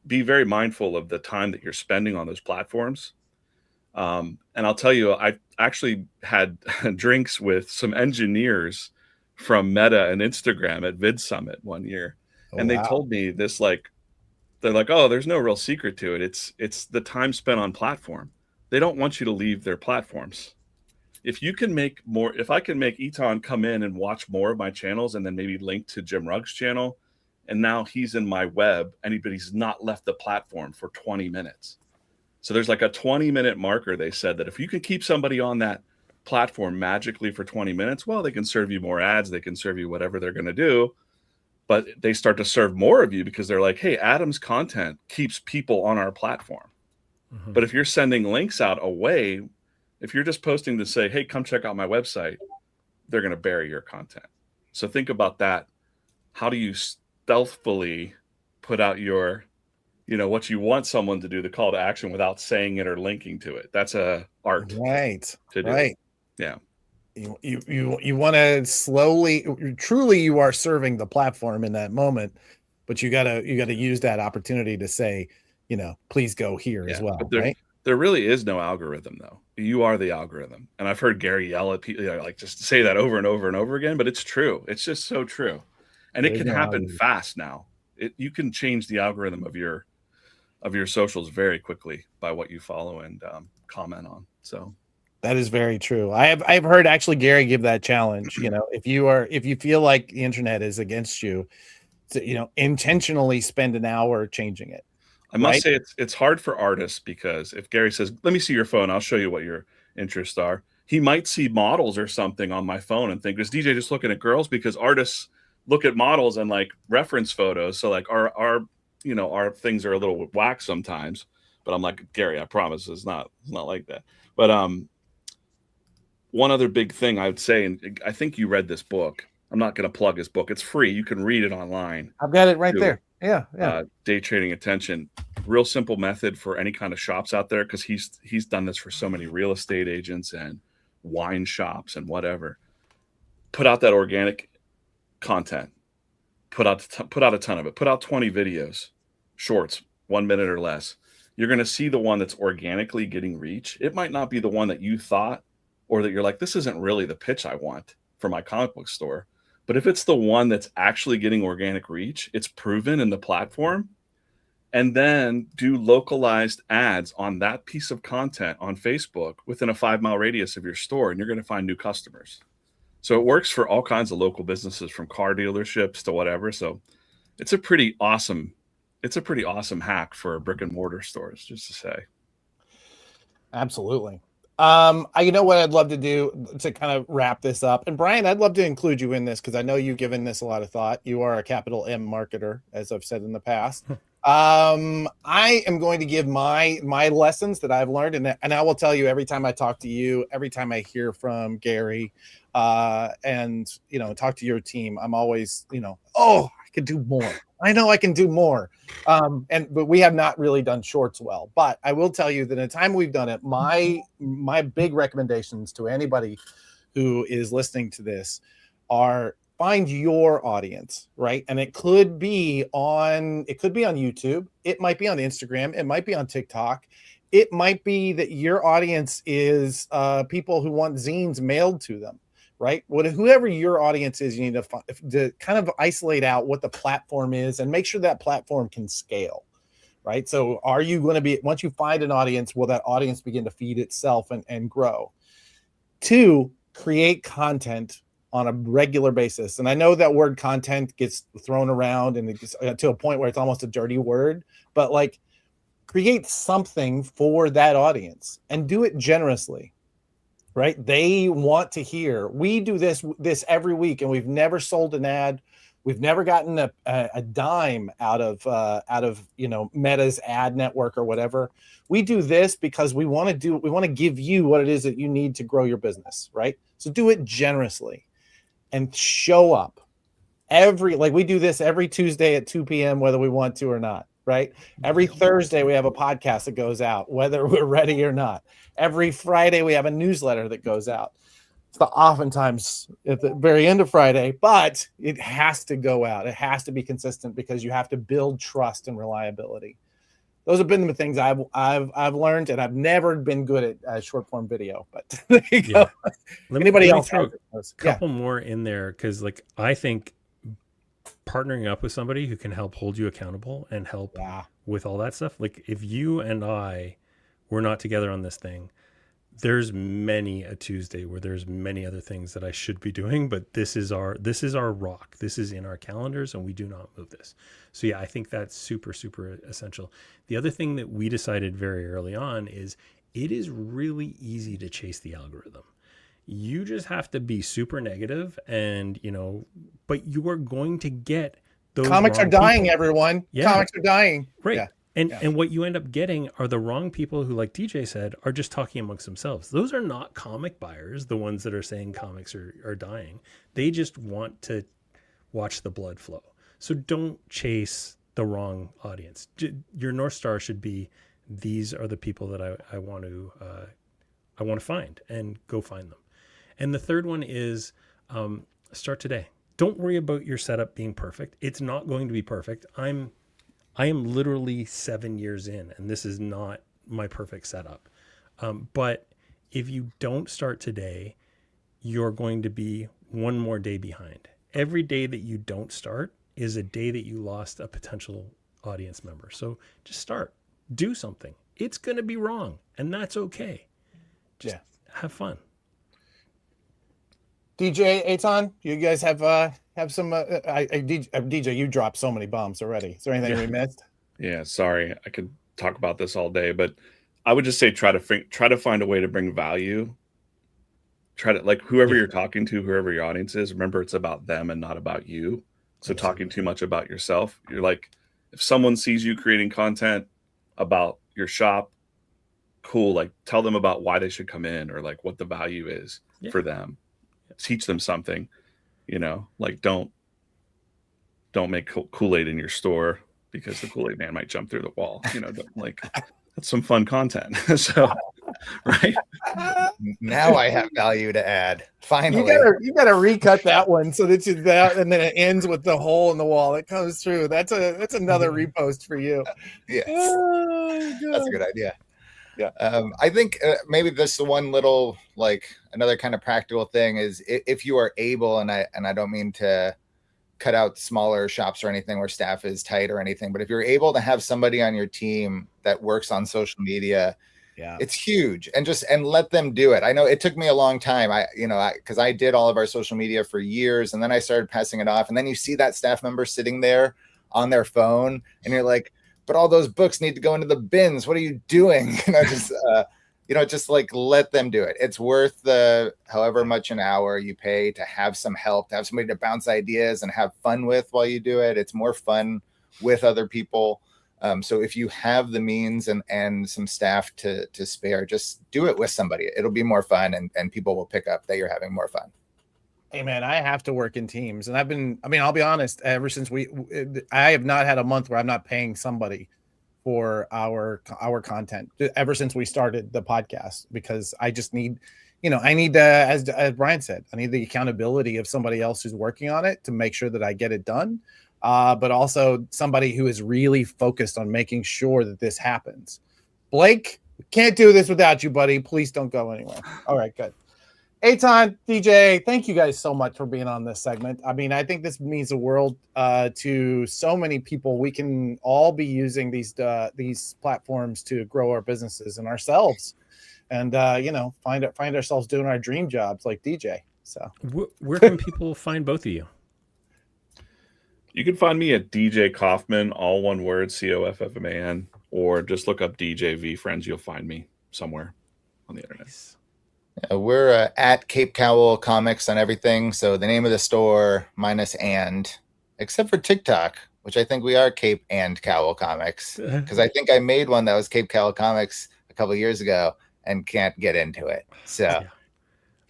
Speaker 6: be very mindful of the time that you're spending on those platforms. And I'll tell you, I actually had drinks with some engineers from Meta and Instagram at Vid Summit one year. And they told me this, like, they're like, oh, there's no real secret to it. It's the time spent on platform. They don't want you to leave their platforms. If you can make more, if I can make Eitan come in and watch more of my channels and then maybe link to Jim Rugg's channel, and now he's in my web, but he's not left the platform for 20 minutes. So there's like a 20-minute marker. They said that if you can keep somebody on that platform magically for 20 minutes, well, they can serve you more ads. They can serve you whatever they're going to do. But they start to serve more of you because they're like, hey, Adam's content keeps people on our platform. Mm-hmm. But if you're sending links out away, if you're just posting to say, hey, come check out my website, they're going to bury your content. So think about that. How do you stealthily put out your what you want someone to do, the call to action, without saying it or linking to it. That's a art,
Speaker 1: right?
Speaker 6: To do.
Speaker 1: Right.
Speaker 6: Yeah.
Speaker 1: You want to slowly, truly, you are serving the platform in that moment, but you gotta use that opportunity to say, please go here as well,
Speaker 6: but
Speaker 1: right?
Speaker 6: There really is no algorithm, though. You are the algorithm. And I've heard Gary yell at people, like, just say that over and over and over again, but it's true. It's just so true. And it can happen fast now. You can change the algorithm of your socials very quickly by what you follow and comment on. So
Speaker 1: that is very true. I've heard actually Gary give that challenge. If you feel like the internet is against you, to, intentionally spend an hour changing it.
Speaker 6: I must say it's hard for artists, because if Gary says, let me see your phone, I'll show you what your interests are. He might see models or something on my phone and think, is DJ just looking at girls? Because artists look at models and like reference photos. So like our things are a little whack sometimes, but I'm like, Gary, I promise it's not like that. But one other big thing I would say, and I think you read this book. I'm not going to plug his book. It's free. You can read it online.
Speaker 1: I've got it right there. Yeah.
Speaker 6: Day Trading Attention. Real simple method for any kind of shops out there, because he's done this for so many real estate agents and wine shops and whatever. Put out that organic content. Put out a ton of it. Put out 20 videos, shorts, 1 minute or less. You're going to see the one that's organically getting reach. It might not be the one that you thought, or that you're like, this isn't really the pitch I want for my comic book store. But if it's the one that's actually getting organic reach, it's proven in the platform, and then do localized ads on that piece of content on Facebook within a 5-mile radius of your store, and you're going to find new customers. So it works for all kinds of local businesses, from car dealerships to whatever. So it's a pretty awesome hack for brick and mortar stores, just to say.
Speaker 1: Absolutely. You know what I'd love to do to kind of wrap this up, and Brian, I'd love to include you in this, because I know you've given this a lot of thought. You are a capital M marketer, as I've said in the past. I am going to give my lessons that I've learned, and I will tell you, every time I talk to you, every time I hear from Gary, and talk to your team, I'm always, I could do more. I know I can do more. But we have not really done shorts well. But I will tell you that in the time we've done it, my big recommendations to anybody who is listening to this are: find your audience, right? And it could be on YouTube, it might be on Instagram, it might be on TikTok, it might be that your audience is people who want zines mailed to them. Right? Whoever your audience is, you need to kind of isolate out what the platform is and make sure that platform can scale. Right? So are you going to be, once you find an audience, will that audience begin to feed itself and grow? 2, create content on a regular basis. And I know that word content gets thrown around and it gets to a point where it's almost a dirty word, but like, create something for that audience and do it generously. Right? They want to hear. We do this every week, and we've never sold an ad. We've never gotten a dime out of Meta's ad network or whatever. We do this because we want to give you what it is that you need to grow your business, right? So do it generously and show up. We do this every Tuesday at 2 p.m. whether we want to or not. Right? Every Thursday we have a podcast that goes out, whether we're ready or not. Every Friday we have a newsletter that goes out. It's oftentimes at the very end of Friday, but it has to go out. It has to be consistent, because you have to build trust and reliability. Those have been the things I've learned, and I've never been good at short form video. But there you go. Anybody else?
Speaker 2: Throw a couple more in there, because I think partnering up with somebody who can help hold you accountable and help with all that stuff. Like, if you and I were not together on this thing, there's many a Tuesday where there's many other things that I should be doing, but this is our rock. This is in our calendars, and we do not move this. So yeah, I think that's super, super essential. The other thing that we decided very early on is it is really easy to chase the algorithm. You just have to be super negative, and but you are going to get those.
Speaker 1: Comics are dying,
Speaker 2: people.
Speaker 1: Everyone. Yeah. Comics are dying.
Speaker 2: Right. Yeah. And what you end up getting are the wrong people who, like DJ said, are just talking amongst themselves. Those are not comic buyers, the ones that are saying comics are dying. They just want to watch the blood flow. So don't chase the wrong audience. Your North Star should be, these are the people that I want to find, and go find them. And the third one is start today. Don't worry about your setup being perfect. It's not going to be perfect. I am literally 7 years in, and this is not my perfect setup. But if you don't start today, you're going to be one more day behind. Every day that you don't start is a day that you lost a potential audience member. So just start. Do something. It's going to be wrong, and that's okay. Just have fun.
Speaker 1: DJ Eitan, you guys have some DJ, you dropped so many bombs already. Is there anything we missed?
Speaker 6: Yeah, sorry. I could talk about this all day, but I would just say try to find a way to bring value. Try to, like, whoever you're talking to, whoever your audience is, remember it's about them and not about you. So talking too much about yourself, you're like, if someone sees you creating content about your shop, cool, like tell them about why they should come in, or like what the value is for them. Teach them something, like don't make Kool-Aid in your store because the Kool-Aid man might jump through the wall. Like, that's some fun content. So, right
Speaker 5: now I have value to add. Finally,
Speaker 1: you gotta recut that one so that you that, and then it ends with the hole in the wall. It comes through. That's another repost for you.
Speaker 5: Yes, that's a good idea.
Speaker 1: Yeah.
Speaker 5: I think maybe this one little, like, another kind of practical thing is, if you are able, and I don't mean to cut out smaller shops or anything where staff is tight or anything, but if you're able to have somebody on your team that works on social media, it's huge. And let them do it. I know it took me a long time. Because I did all of our social media for years, and then I started passing it off, and then you see that staff member sitting there on their phone, and you're like, but all those books need to go into the bins. What are you doing? Just like, let them do it. It's worth the however much an hour you pay to have some help, to have somebody to bounce ideas and have fun with while you do it. It's more fun with other people. So if you have the means and some staff to spare, just do it with somebody. It'll be more fun, and people will pick up that you're having more fun.
Speaker 1: Hey man, I have to work in teams, and I'll be honest, ever since I have not had a month where I'm not paying somebody for our content, ever since we started the podcast, because I just need, I need as Brian said, I need the accountability of somebody else who's working on it to make sure that I get it done. But also somebody who is really focused on making sure that this happens. Blake, we can't do this without you, buddy. Please don't go anywhere. All right, good. Eitan, DJ, thank you guys so much for being on this segment. I mean, I think this means the world to so many people. We can all be using these platforms to grow our businesses and ourselves, and find ourselves doing our dream jobs like DJ. So,
Speaker 2: where can people find both of you?
Speaker 6: You can find me at DJ Kaufman, all one word, COFFMAN, or just look up DJ V Friends. You'll find me somewhere on the internet.
Speaker 5: We're at Cape Cowell Comics on everything. So the name of the store minus except for TikTok, which I think we are Cape and Cowell Comics, because I think I made one that was Cape Cowell Comics a couple of years ago and can't get into it. So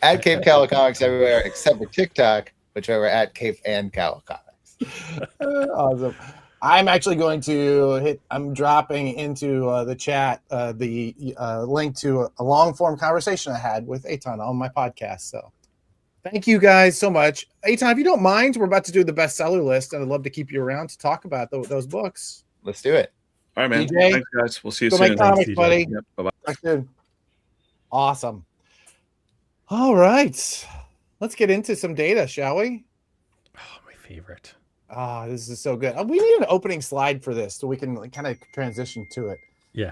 Speaker 5: at Cape Cowell Comics everywhere except for TikTok, which we're at Cape and Cowell Comics.
Speaker 1: Awesome. I'm actually going to I'm dropping into the chat the link to a long form conversation I had with Eitan on my podcast. So thank you guys so much. Eitan, if you don't mind, we're about to do the bestseller list, and I'd love to keep you around to talk about those books.
Speaker 5: Let's do it.
Speaker 6: All right, man.
Speaker 1: DJ,
Speaker 6: thanks, guys. We'll see you
Speaker 1: go
Speaker 6: soon.
Speaker 1: make comics,
Speaker 6: Thanks,
Speaker 1: buddy.
Speaker 6: Yep, bye-bye.
Speaker 1: Talk soon. Awesome. All right. Let's get into some data, shall we?
Speaker 2: Oh, my favorite.
Speaker 1: This is so good. We need an opening slide for this so we can kind of transition to it.
Speaker 2: Yeah.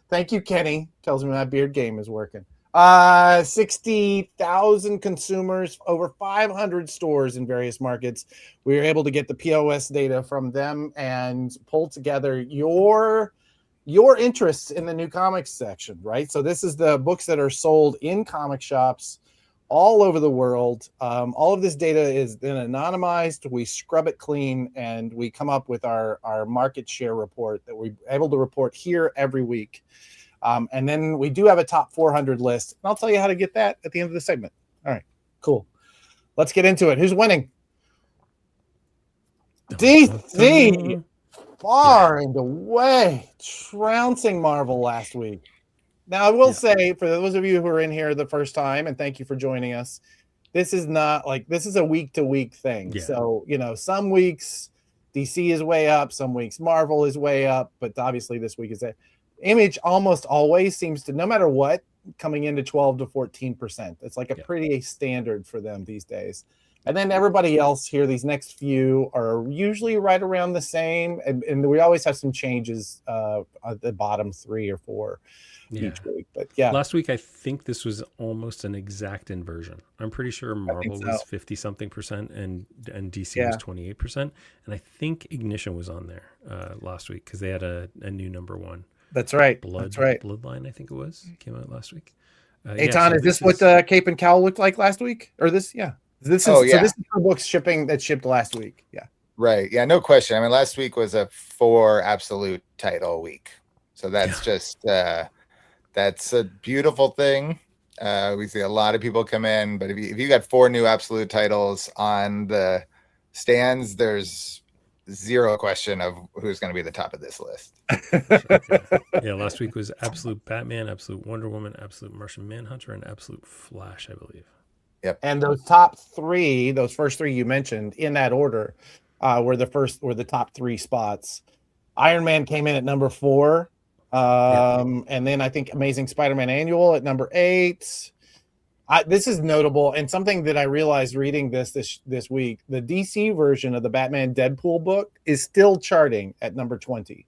Speaker 1: Thank you, Kenny. Tells me my beard game is working. 60,000 consumers, over 500 stores in various markets. We were able to get the POS data from them and pull together your interests in the new comics section, right? So this is the books that are sold in comic shops all over the world. All of this data is then anonymized. We scrub it clean, and we come up with our market share report that we're able to report here every week. And then we do have a top 400 list, and I'll tell you how to get that at the end of the segment. All right, cool. Let's get into it. Who's winning? DC far and away trouncing Marvel last week. Now, I will say, for those of you who are in here the first time, and thank you for joining us, this is not like this is a week to week thing. So, some weeks DC is way up, some weeks Marvel is way up, but obviously this week is Image almost always seems to, no matter what, coming into 12 to 14%. It's like a pretty standard for them these days. And then everybody else here, these next few are usually right around the same. And we always have some changes at the bottom 3 or 4 each week. But
Speaker 2: last week, I think this was almost an exact inversion. I'm pretty sure Marvel was 50 something percent and DC was 28%. And I think Ignition was on there last week because they had a new number 1.
Speaker 1: That's right.
Speaker 2: Bloodline, I think it was, came out last week.
Speaker 1: Ton, is this what Cape and Cowl looked like last week? Or this? Yeah. This is this is the books that shipped last week. Yeah.
Speaker 5: Right. Yeah, no question. I mean, last week was a 4 absolute title week. So that's just that's a beautiful thing. We see a lot of people come in, but if you got 4 new absolute titles on the stands, there's zero question of who's going to be the top of this list.
Speaker 2: Last week was Absolute Batman, Absolute Wonder Woman, Absolute Martian Manhunter, and Absolute Flash, I believe.
Speaker 5: Yep.
Speaker 1: And those top 3, those first 3 you mentioned in that order, were the top 3 spots. Iron Man came in at number 4. And then I think Amazing Spider-Man Annual at number 8. This is notable, and something that I realized reading this week, the DC version of the Batman Deadpool book is still charting at number 20.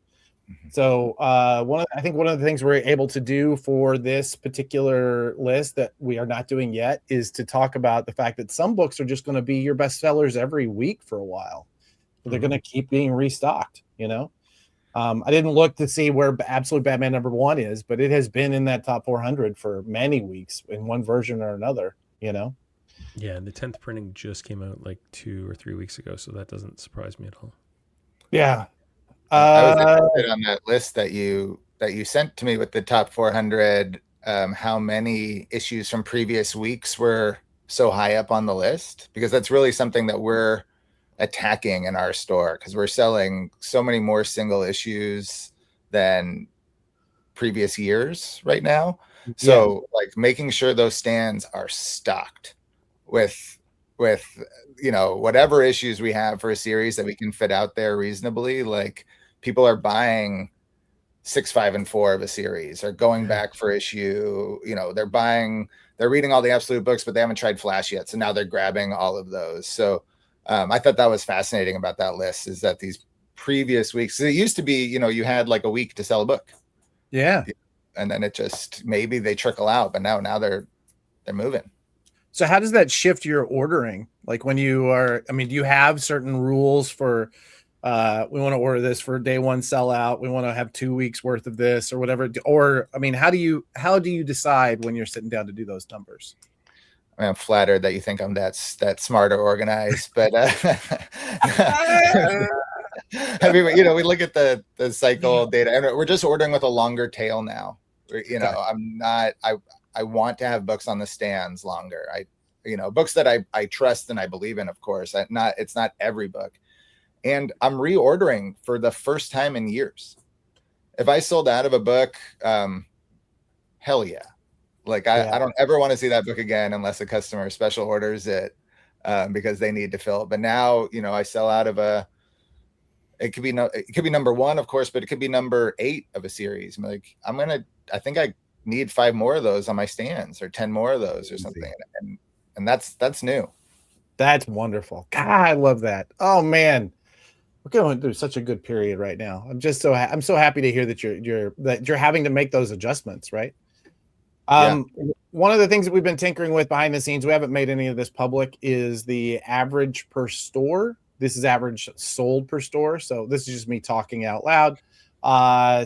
Speaker 1: So I think one of the things we're able to do for this particular list that we are not doing yet is to talk about the fact that some books are just going to be your best sellers every week for a while. They're going to keep being restocked, I didn't look to see where Absolute Batman number 1 is, but it has been in that top 400 for many weeks in one version or another,
Speaker 2: Yeah, the 10th printing just came out like 2 or 3 weeks ago, so that doesn't surprise me at all.
Speaker 1: Yeah.
Speaker 5: I was interested on that list that you sent to me with the top 400, how many issues from previous weeks were so high up on the list, because that's really something that we're attacking in our store, because we're selling so many more single issues than previous years right now. So like making sure those stands are stocked with whatever issues we have for a series that we can fit out there reasonably. Like people are buying 6, 5, and 4 of a series, or going back for issue, they're reading all the Absolute books, but they haven't tried Flash yet, so now they're grabbing all of those. So I thought that was fascinating about that list, is that these previous weeks, it used to be, you had like a week to sell a book.
Speaker 1: Yeah.
Speaker 5: And then it just, maybe they trickle out, but now they're moving.
Speaker 1: So how does that shift your ordering? Like when you are, do you have certain rules for, we want to order this for day 1 sellout, we want to have 2 weeks worth of this or whatever? Or, how do you decide when you're sitting down to do those numbers?
Speaker 5: I'm flattered that you think I'm that smart or organized, but we look at the cycle data, and we're just ordering with a longer tail now. I want to have books on the stands longer. Books that I trust and I believe in, of course. It's not every book, and I'm reordering for the first time in years. If I sold out of a book, hell yeah. Like I don't ever want to see that book again unless a customer special orders it because they need to fill it. But now, I sell out of it could be number 1, of course, but it could be number 8 of a series. I'm like, I think I need 5 more of those on my stands, or 10 more of those or something. And that's new.
Speaker 1: That's wonderful. God, I love that. Oh man, we're going through such a good period right now. I'm just I'm so happy to hear that you're having to make those adjustments, right? One of the things that we've been tinkering with behind the scenes, we haven't made any of this public, is the average per store. This is average sold per store. So this is just me talking out loud.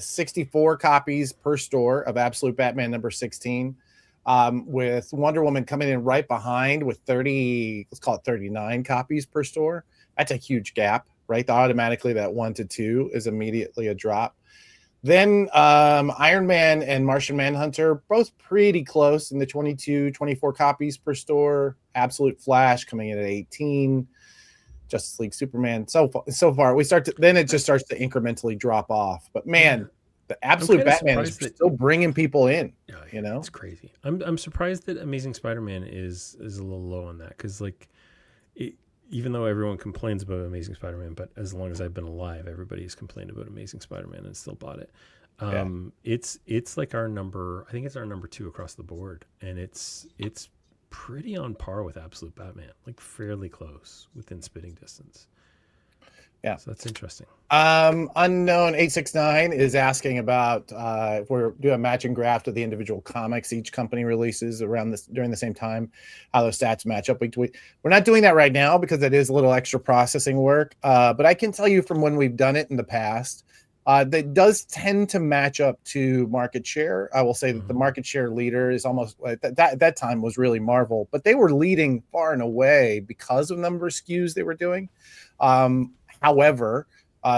Speaker 1: 64 copies per store of Absolute Batman number 16, with Wonder Woman coming in right behind with 39 copies per store. That's a huge gap, right? Automatically that 1 to 2 is immediately a drop. Then Iron Man and Martian Manhunter, both pretty close in the 22, 24 copies per store. Absolute Flash coming in at 18. Justice League, Superman. So far, then it just starts to incrementally drop off. But man, the absolute Batman is still bringing people in. You know,
Speaker 2: it's crazy. I'm surprised that Amazing Spider-Man is a little low on that, because like, even though everyone complains about Amazing Spider-Man, but as long as I've been alive, everybody has complained about Amazing Spider-Man and still bought it. It's like our number. I think it's our number 2 across the board, and it's pretty on par with Absolute Batman, like fairly close, within spitting distance.
Speaker 1: Yeah,
Speaker 2: so that's interesting.
Speaker 1: Unknown 869 is asking about if we're doing a matching graft of the individual comics each company releases during the same time, how those stats match up week to week. We're not doing that right now because it is a little extra processing work. But I can tell you from when we've done it in the past, that does tend to match up to market share. I will say that the market share leader is almost at that time was really Marvel, but they were leading far and away because of the number of SKUs they were doing. However,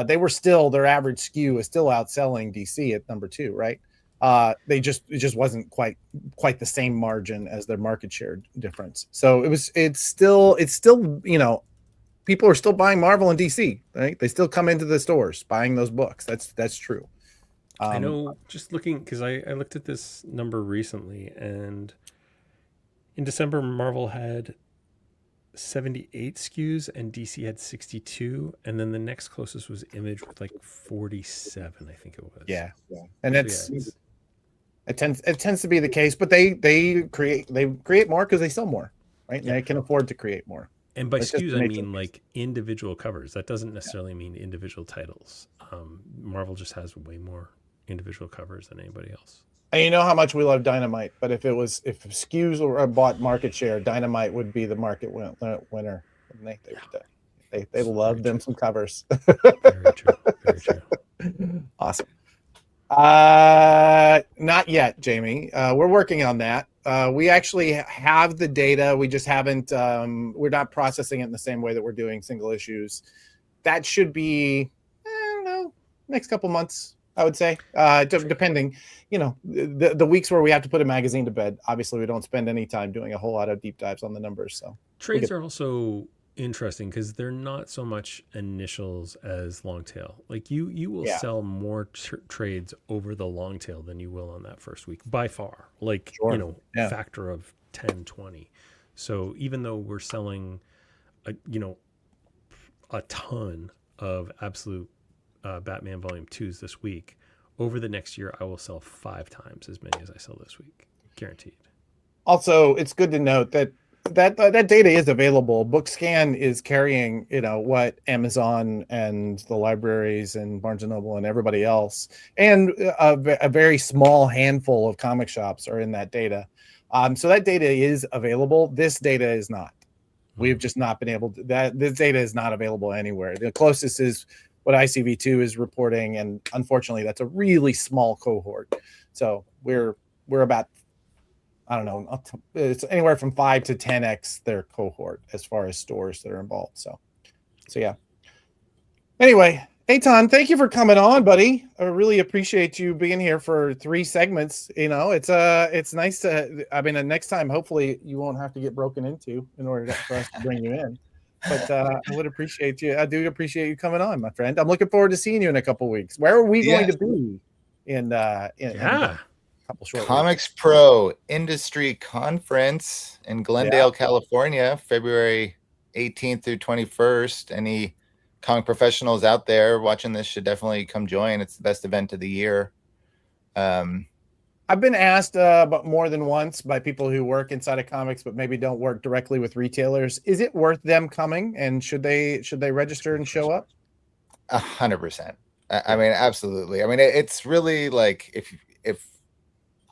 Speaker 1: they were still, their average SKU is still outselling DC at number 2, right? It just wasn't quite the same margin as their market share difference. So it's still, you know, people are still buying Marvel and DC, right? They still come into the stores buying those books. That's true.
Speaker 2: I know, just looking, because I looked at this number recently, and in December, Marvel had 78 SKUs and DC had 62, and then the next closest was Image with like 47, I think it was.
Speaker 1: Yeah. And it tends to be the case, but they create more because they sell more, right? And they can afford to create more.
Speaker 2: And by SKUs, I mean like individual covers. That doesn't necessarily mean individual titles. Marvel just has way more individual covers than anybody else.
Speaker 1: And you know how much we love Dynamite, but if SKUs were bought market share, Dynamite would be the market winner. They love them some covers.
Speaker 2: Very true. Very true.
Speaker 1: Awesome. Not yet, Jamie. We're working on that. We actually have the data. We just haven't. We're not processing it in the same way that we're doing single issues. That should be, I don't know, next couple months, I would say, depending, you know, the weeks where we have to put a magazine to bed. Obviously, we don't spend any time doing a whole lot of deep dives on the numbers. So
Speaker 2: trades are also interesting because they're not so much initials as long tail. Like you will sell more trades over the long tail than you will on that first week by far. Like, you know, factor of 10, 20. So even though we're selling, a ton of absolute Batman Volume 2s this week, over the next year, I will sell 5 times as many as I sell this week. Guaranteed.
Speaker 1: Also, it's good to note that data is available. BookScan is carrying, you know, what Amazon and the libraries and Barnes & Noble and everybody else, and a very small handful of comic shops are in that data. So that data is available. This data is not. We've just not been able to, this data is not available anywhere. The closest is what ICV2 is reporting, and unfortunately that's a really small cohort. So we're about, I don't know, it's anywhere from 5 to 10x their cohort as far as stores that are involved. So yeah. Anyway, Eitan, thank you for coming on, buddy. I really appreciate you being here for 3 segments. You know, it's nice to, I mean, next time, hopefully you won't have to get broken into in order for us to bring you in. But I would appreciate you. I do appreciate you coming on, my friend. I'm looking forward to seeing you in a couple of weeks. Where are we going to be in a couple short
Speaker 5: Comics
Speaker 1: weeks?
Speaker 5: Pro Industry Conference in Glendale, California, February 18th through 21st. Any comic professionals out there watching this should definitely come join. It's the best event of the year.
Speaker 1: I've been asked but more than once by people who work inside of comics but maybe don't work directly with retailers. Is it worth them coming, and should they register and show up?
Speaker 5: 100%. I mean, absolutely. I mean, it's really like if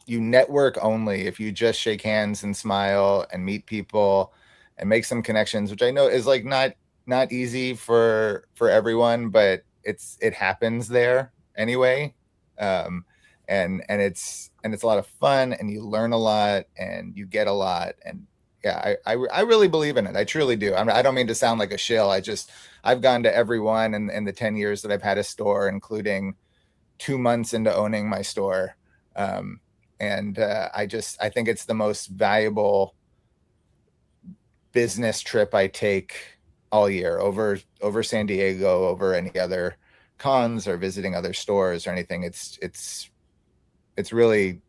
Speaker 5: you network only, if you just shake hands and smile and meet people and make some connections, which I know is like not easy for everyone, but it happens there anyway. And it's a lot of fun, and you learn a lot and you get a lot. And yeah, I really believe in it. I truly do. I don't mean to sound like a shill. I've gone to everyone in the 10 years that I've had a store, including 2 months into owning my store. And I think it's the most valuable business trip I take all year over San Diego, over any other cons or visiting other stores or anything. It's really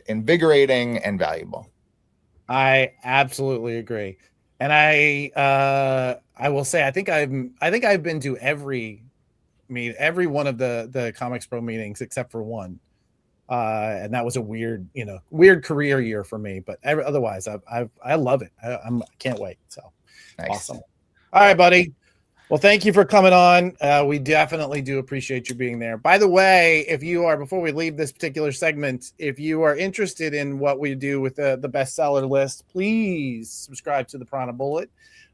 Speaker 5: invigorating and valuable.
Speaker 1: I absolutely agree. And I will say, I think I've been to every one of the Comics Pro meetings except for one. And that was a weird career year for me, but otherwise I love it. I can't wait. So nice. Awesome. All right, buddy. Well, thank you for coming on. We definitely do appreciate you being there. By the way, before we leave this particular segment, if you are interested in what we do with the bestseller list, please subscribe to the Prana Bullet.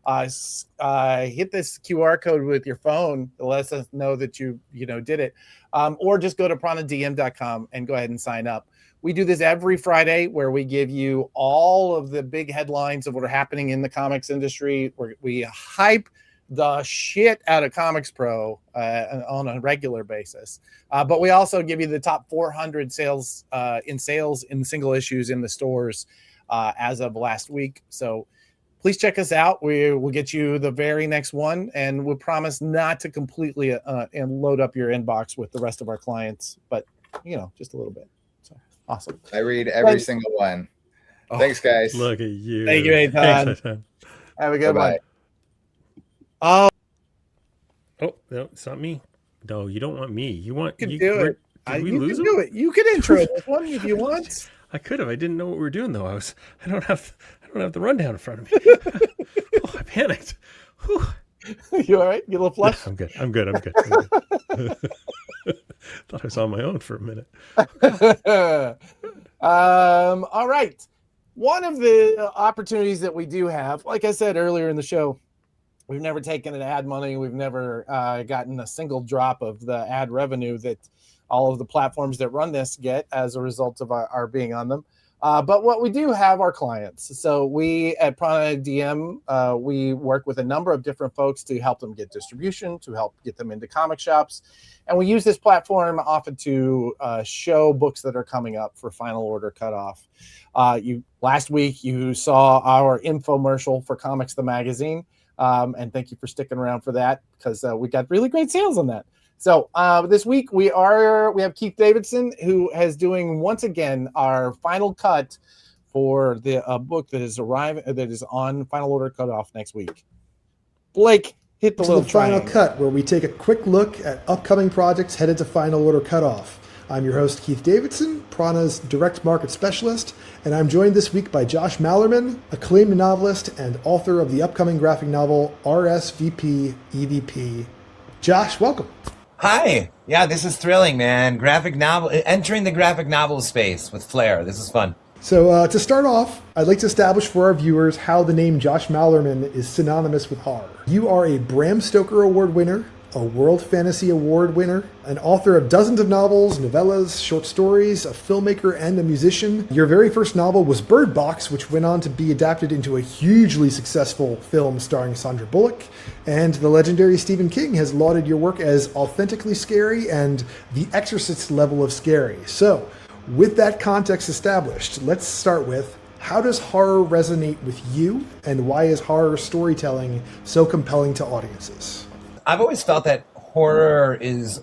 Speaker 1: Hit this QR code with your phone to let us know that you did it, or just go to pranadm.com and go ahead and sign up. We do this every Friday where we give you all of the big headlines of what are happening in the comics industry. We hype the shit out of Comics Pro on a regular basis, but we also give you the top 400 sales in single issues in the stores as of last week. So please check us out. We will get you the very next one, and we promise not to completely and load up your inbox with the rest of our clients, but just a little bit. So awesome.
Speaker 5: I read every single one. Thanks, guys.
Speaker 2: Look at you.
Speaker 1: Thank you, Eitan. Have a good one.
Speaker 2: Oh, no, it's not me. No, you don't want me. You can
Speaker 1: do it. You can do it. You can intro this one if you want.
Speaker 2: I could have. I didn't know what we were doing though. I don't have the rundown in front of me. Oh, I panicked. Whew.
Speaker 1: You all right? You a little flush?
Speaker 2: I'm good. I'm good. Thought I was on my own for a minute.
Speaker 1: All right. One of the opportunities that we do have, like I said earlier in the show, we've never taken an ad money. We've never gotten a single drop of the ad revenue that all of the platforms that run this get as a result of our being on them. But what we do have are clients. So we at Prana DM, we work with a number of different folks to help them get distribution, to help get them into comic shops. And we use this platform often to show books that are coming up for final order cutoff. Last week, you saw our infomercial for Comics the Magazine. And thank you for sticking around for that, because we got really great sales on that. So this week we have Keith Davidson, who is doing once again our final cut for the book that is on final order cutoff next week. Blake, hit the little
Speaker 11: final cut, where we take a quick look at upcoming projects headed to final order cutoff. I'm your host, Keith Davidson, Prana's direct market specialist, and I'm joined this week by Josh Mallerman, acclaimed novelist and author of the upcoming graphic novel RSVP EVP. Josh, welcome.
Speaker 12: Hi. Yeah, this is thrilling, man. Graphic novel, entering the graphic novel space with flair. This is fun.
Speaker 11: So to start off, I'd like to establish for our viewers how the name Josh Mallerman is synonymous with horror. You are a Bram Stoker Award winner, a World Fantasy Award winner, an author of dozens of novels, novellas, short stories, a filmmaker, and a musician. Your very first novel was Bird Box, which went on to be adapted into a hugely successful film starring Sandra Bullock. And the legendary Stephen King has lauded your work as authentically scary and the Exorcist level of scary. So, with that context established, let's start with, how does horror resonate with you, and why is horror storytelling so compelling to audiences?
Speaker 12: I've always felt that horror is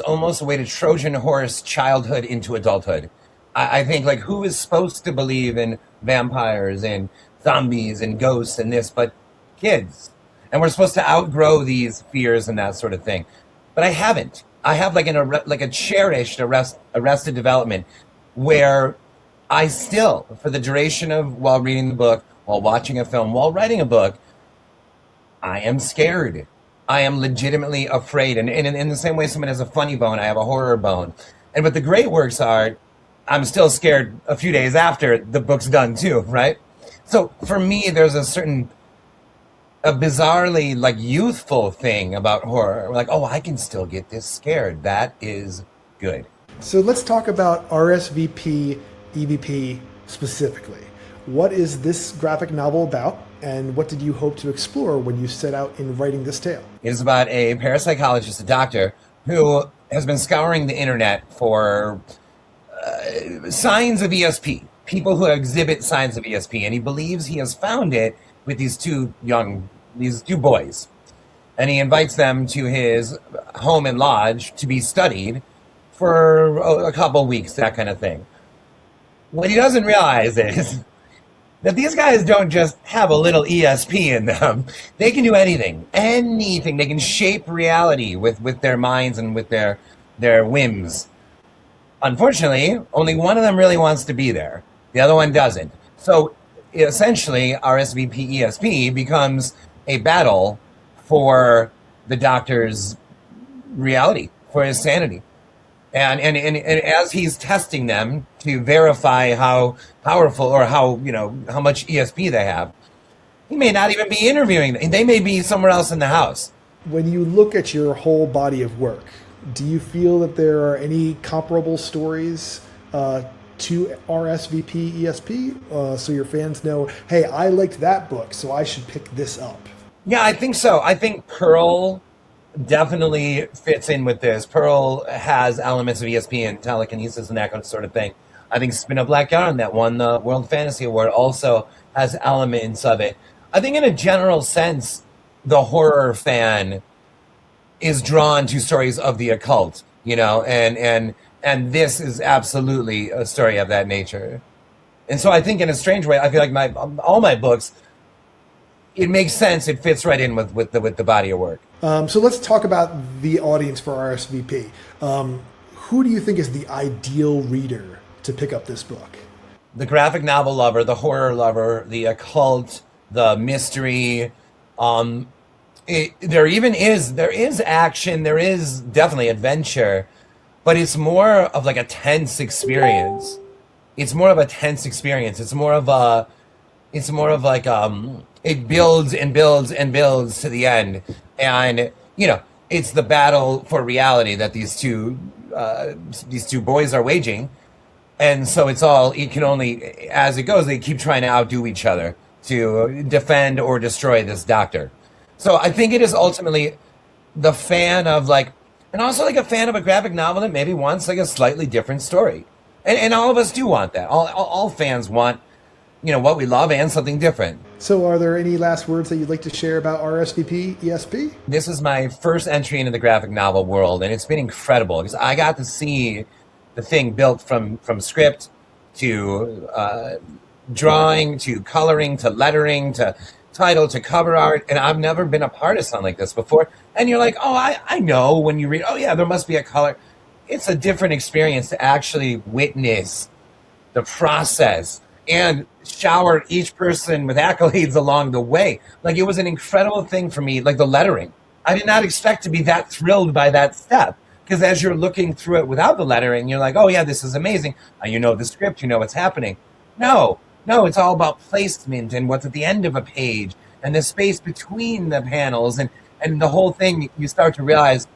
Speaker 12: almost a way to Trojan horse childhood into adulthood. I think, like, who is supposed to believe in vampires and zombies and ghosts and this but kids? And we're supposed to outgrow these fears and that sort of thing. But I haven't. I have like a cherished Arrested Development, where I still, for the duration of while reading the book, while watching a film, while writing a book, I am scared. I am legitimately afraid. And in the same way someone has a funny bone, I have a horror bone. And what the great works are, I'm still scared a few days after the book's done too, right? So for me, there's a bizarrely like youthful thing about horror. Like, oh, I can still get this scared. That is good.
Speaker 11: So let's talk about RSVP EVP specifically. What is this graphic novel about, and what did you hope to explore when you set out in writing this tale?
Speaker 12: It is about a parapsychologist, a doctor, who has been scouring the internet for signs of ESP, people who exhibit signs of ESP, and he believes he has found it with these two young two boys, and he invites them to his home and lodge to be studied for a couple weeks, that kind of thing. What he doesn't realize is that these guys don't just have a little ESP in them. They can do anything. They can shape reality with their minds and with their whims. Unfortunately, only one of them really wants to be there. The other one doesn't. So essentially, RSVP ESP becomes a battle for the doctor's reality, for his sanity. And as he's testing them to verify how powerful or how much ESP they have, he may not even be interviewing them. They may be somewhere else in the house.
Speaker 11: When you look at your whole body of work, do you feel that there are any comparable stories to RSVP ESP, so your fans know, hey, I liked that book, so I should pick this up?
Speaker 12: Yeah, I think so. I think Pearl definitely fits in with this. Pearl has elements of ESP and telekinesis and that kind of sort of thing. I think Spin a Black Yarn, that won the World Fantasy Award, also has elements of it. I think in a general sense, the horror fan is drawn to stories of the occult, and this is absolutely a story of that nature. And so I think in a strange way, I feel like all my books, it makes sense. It fits right in with the body of work.
Speaker 11: So let's talk about the audience for RSVP. Who do you think is the ideal reader to pick up this book?
Speaker 12: The graphic novel lover, the horror lover, the occult, the mystery. There is action, there is definitely adventure, but it's more of like a tense experience. It's more of like it builds and builds and builds to the end. And, it's the battle for reality that these two boys are waging. And so it can only, as it goes, they keep trying to outdo each other to defend or destroy this doctor. So I think it is ultimately the fan of and also a fan of a graphic novel that maybe wants a slightly different story. And all of us do want that. All fans want, what we love and something different.
Speaker 11: So are there any last words that you'd like to share about RSVP ESP?
Speaker 12: This is my first entry into the graphic novel world, and it's been incredible because I got to see the thing built from script to drawing to coloring to lettering to title to cover art, and I've never been a part of something like this before. And you're like, oh, I know when you read, oh yeah, there must be a color. It's a different experience to actually witness the process and shower each person with accolades along the way. It was an incredible thing for me, the lettering. I did not expect to be that thrilled by that step, because as you're looking through it without the lettering, you're like, oh yeah, this is amazing. You know the script, you know what's happening. No, it's all about placement and what's at the end of a page and the space between the panels and the whole thing. You start to realize,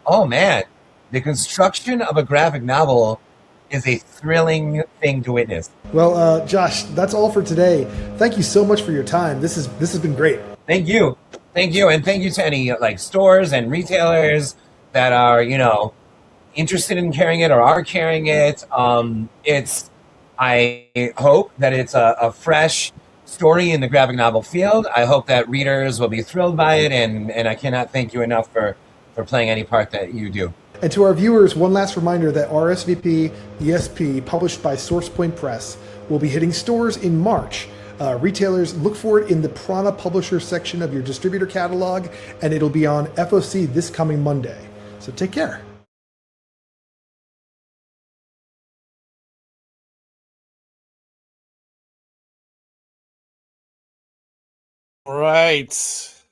Speaker 12: oh man, the construction of a graphic novel is a thrilling thing to witness.
Speaker 11: Well, Josh, that's all for today. Thank you so much for your time. This has been great.
Speaker 12: Thank you. And thank you to any stores and retailers that are, interested in carrying it or are carrying it. I hope that it's a fresh story in the graphic novel field. I hope that readers will be thrilled by it, and I cannot thank you enough for playing any part that you do.
Speaker 11: And to our viewers, one last reminder that RSVP ESP, published by SourcePoint Press, will be hitting stores in March. Retailers, look for it in the Prana Publisher section of your distributor catalog, and it'll be on FOC this coming Monday. So take care.
Speaker 1: Right.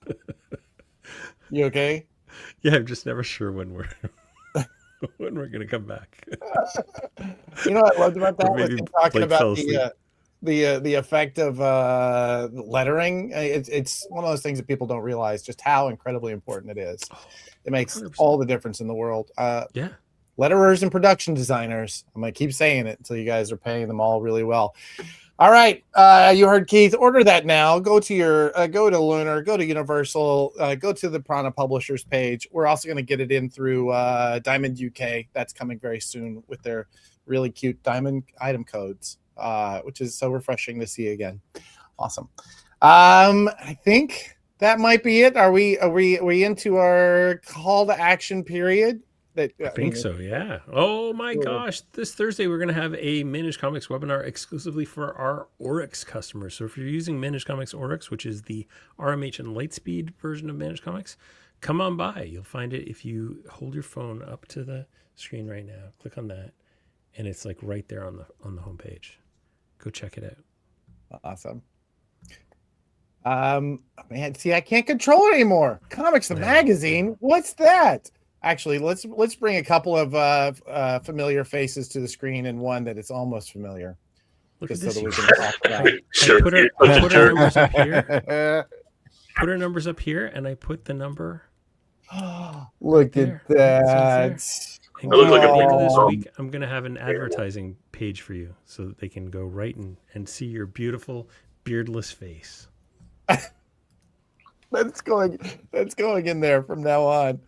Speaker 1: You okay?
Speaker 2: Yeah, I'm just never sure when we're gonna come back.
Speaker 1: You know what I loved about that?
Speaker 2: Or maybe
Speaker 1: Talking
Speaker 2: Blake fell
Speaker 1: about
Speaker 2: asleep.
Speaker 1: the effect of lettering. It's one of those things that people don't realize just how incredibly important it is. It makes
Speaker 2: 100%.
Speaker 1: all the difference in the world.
Speaker 2: Yeah.
Speaker 1: Letterers and production designers. I'm gonna keep saying it until you guys are paying them all really well. All right, you heard Keith. Order that now. Go to your go to Lunar, go to Universal, go to the Prana Publishers page. We're also going to get it in through Diamond UK. That's coming very soon with their really cute diamond item codes, which is so refreshing to see again. Awesome. I think that might be it. Are we into our call to action period?
Speaker 2: I think so, yeah. Oh my gosh. This Thursday, we're going to have a Managed Comics webinar exclusively for our Oryx customers. So if you're using Managed Comics Oryx, which is the RMH and Lightspeed version of Managed Comics, come on by. You'll find it if you hold your phone up to the screen right now. Click on that, and it's like right there on the homepage. Go check it out.
Speaker 1: Awesome. Man, see, I can't control it anymore. Comics the magazine. What's that? Actually, let's bring a couple of familiar faces to the screen and one that is almost familiar.
Speaker 2: Look at
Speaker 1: just so
Speaker 2: this.
Speaker 1: that we can talk about it.
Speaker 6: Sure.
Speaker 2: I put our numbers up here. Put our numbers up here, and I put the number.
Speaker 1: Look at that.
Speaker 2: And at the end of this week, I'm going to have an advertising page for you so that they can go right and see your beautiful beardless face.
Speaker 1: That's going in there from now on.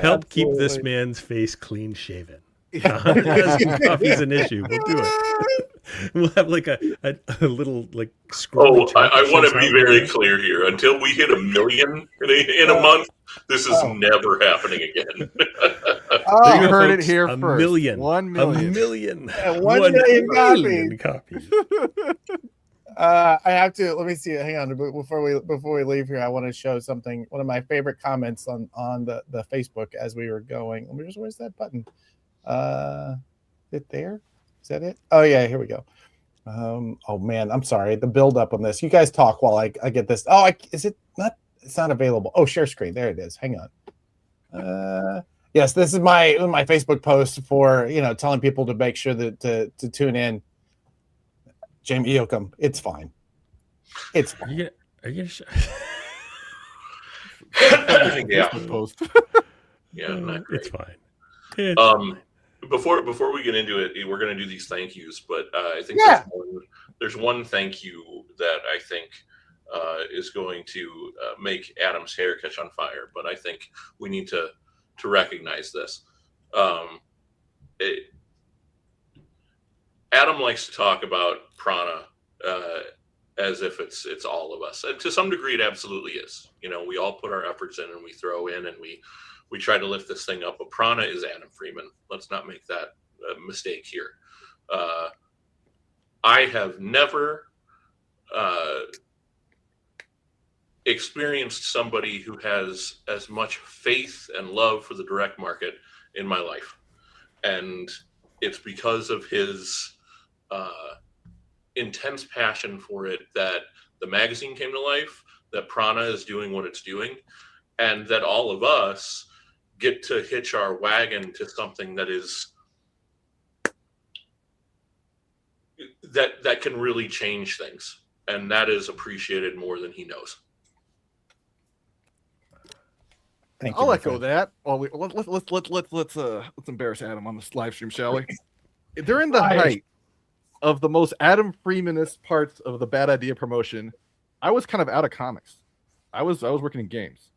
Speaker 2: Help keep this man's face clean shaven. 100,000 copies an issue. We'll do it. We'll have like a little like scroll.
Speaker 8: I want to be very clear here. Until we hit 1 million in a month, this is never happening again.
Speaker 7: You heard it here first.
Speaker 2: 1 million.
Speaker 7: 1 million.
Speaker 2: 1 million.
Speaker 1: Yeah, 1 million
Speaker 2: copies.
Speaker 1: I have to let me see. Hang on, before we leave here, I want to show something. One of my favorite comments on the Facebook as we were going. Let me just, where's that button? It there? Is that it? Oh yeah, here we go. Oh man, I'm sorry. The build up on this. You guys talk while I get this. Oh, is it not? It's not available. Oh, share screen. There it is. Hang on. Yes, this is my Facebook post for telling people to make sure that to tune in. Jamie Yoakum, it's fine. It's fine.
Speaker 2: Are you gonna show?
Speaker 8: Yeah.
Speaker 7: Post.
Speaker 8: Yeah, not great.
Speaker 2: It's fine. It's fine.
Speaker 8: Before we get into it, we're going to do these thank yous, but I think there's one thank you that I think is going to make Adam's hair catch on fire. But I think we need to recognize this. Adam likes to talk about Prana as if it's all of us, and to some degree, it absolutely is. We all put our efforts in, and we throw in, and we try to lift this thing up. But Prana is Adam Freeman. Let's not make that mistake here. I have never experienced somebody who has as much faith and love for the direct market in my life, and it's because of his intense passion for it that the magazine came to life, that Prana is doing what it's doing, and that all of us get to hitch our wagon to something that is that can really change things, and that is appreciated more than he knows.
Speaker 1: Thank you.
Speaker 7: I'll echo that. Well, let's embarrass Adam on this live stream, shall we? During the height of the most Adam Freemanist parts of the Bad Idea promotion, I was kind of out of comics. I was working in games,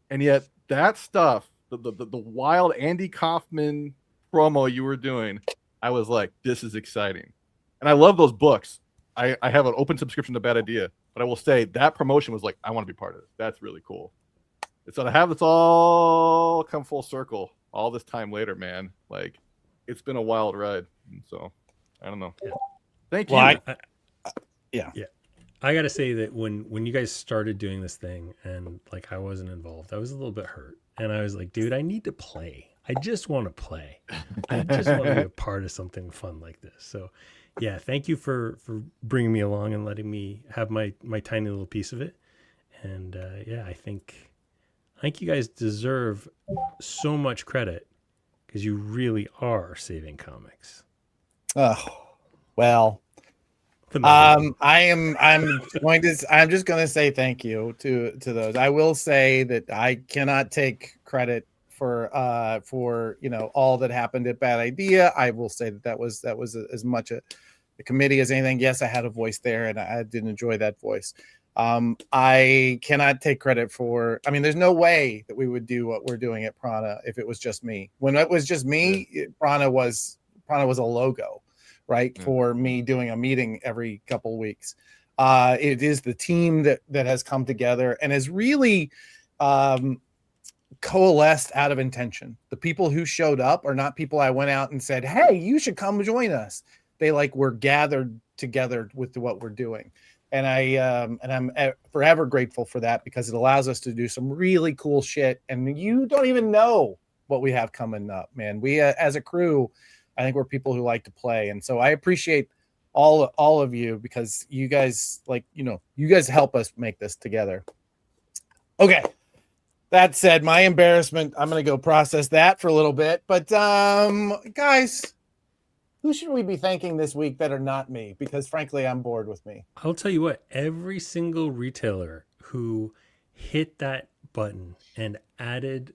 Speaker 7: and yet that stuff, the wild Andy Kaufman promo you were doing, I was like, this is exciting, and I love those books. I have an open subscription to Bad Idea, but I will say that promotion was like, I want to be part of it. That's really cool. So to have this all come full circle all this time later, man, like it's been a wild ride. And so I don't know. Yeah. Thank you.
Speaker 1: Yeah.
Speaker 2: I got to say that when you guys started doing this thing and like I wasn't involved, I was a little bit hurt. And I was like, dude, I need to play. I just want to play. I just want to be a part of something fun like this. So yeah, thank you for bringing me along and letting me have my tiny little piece of it. And I think you guys deserve so much credit because you really are saving comics.
Speaker 1: Oh, well, I'm just going to say thank you to those. I will say that I cannot take credit for all that happened at Bad Idea. I will say that was as much a committee as anything. Yes, I had a voice there, and I did enjoy that voice. I cannot take credit for. I mean, there's no way that we would do what we're doing at Prana if it was just me. When it was just me, Prana was a logo, right? For me doing a meeting every couple of weeks. It is the team that has come together and has really coalesced out of intention. The people who showed up are not people I went out and said, hey, you should come join us. They were gathered together with what we're doing. And I'm forever grateful for that, because it allows us to do some really cool shit. And you don't even know what we have coming up, man. We, as a crew, I think we're people who like to play. And so I appreciate all of you, because you guys, you guys help us make this together. Okay. That said, my embarrassment, I'm going to go process that for a little bit. But guys, who should we be thanking this week that are not me? Because frankly, I'm bored with me.
Speaker 2: I'll tell you what, every single retailer who hit that button and added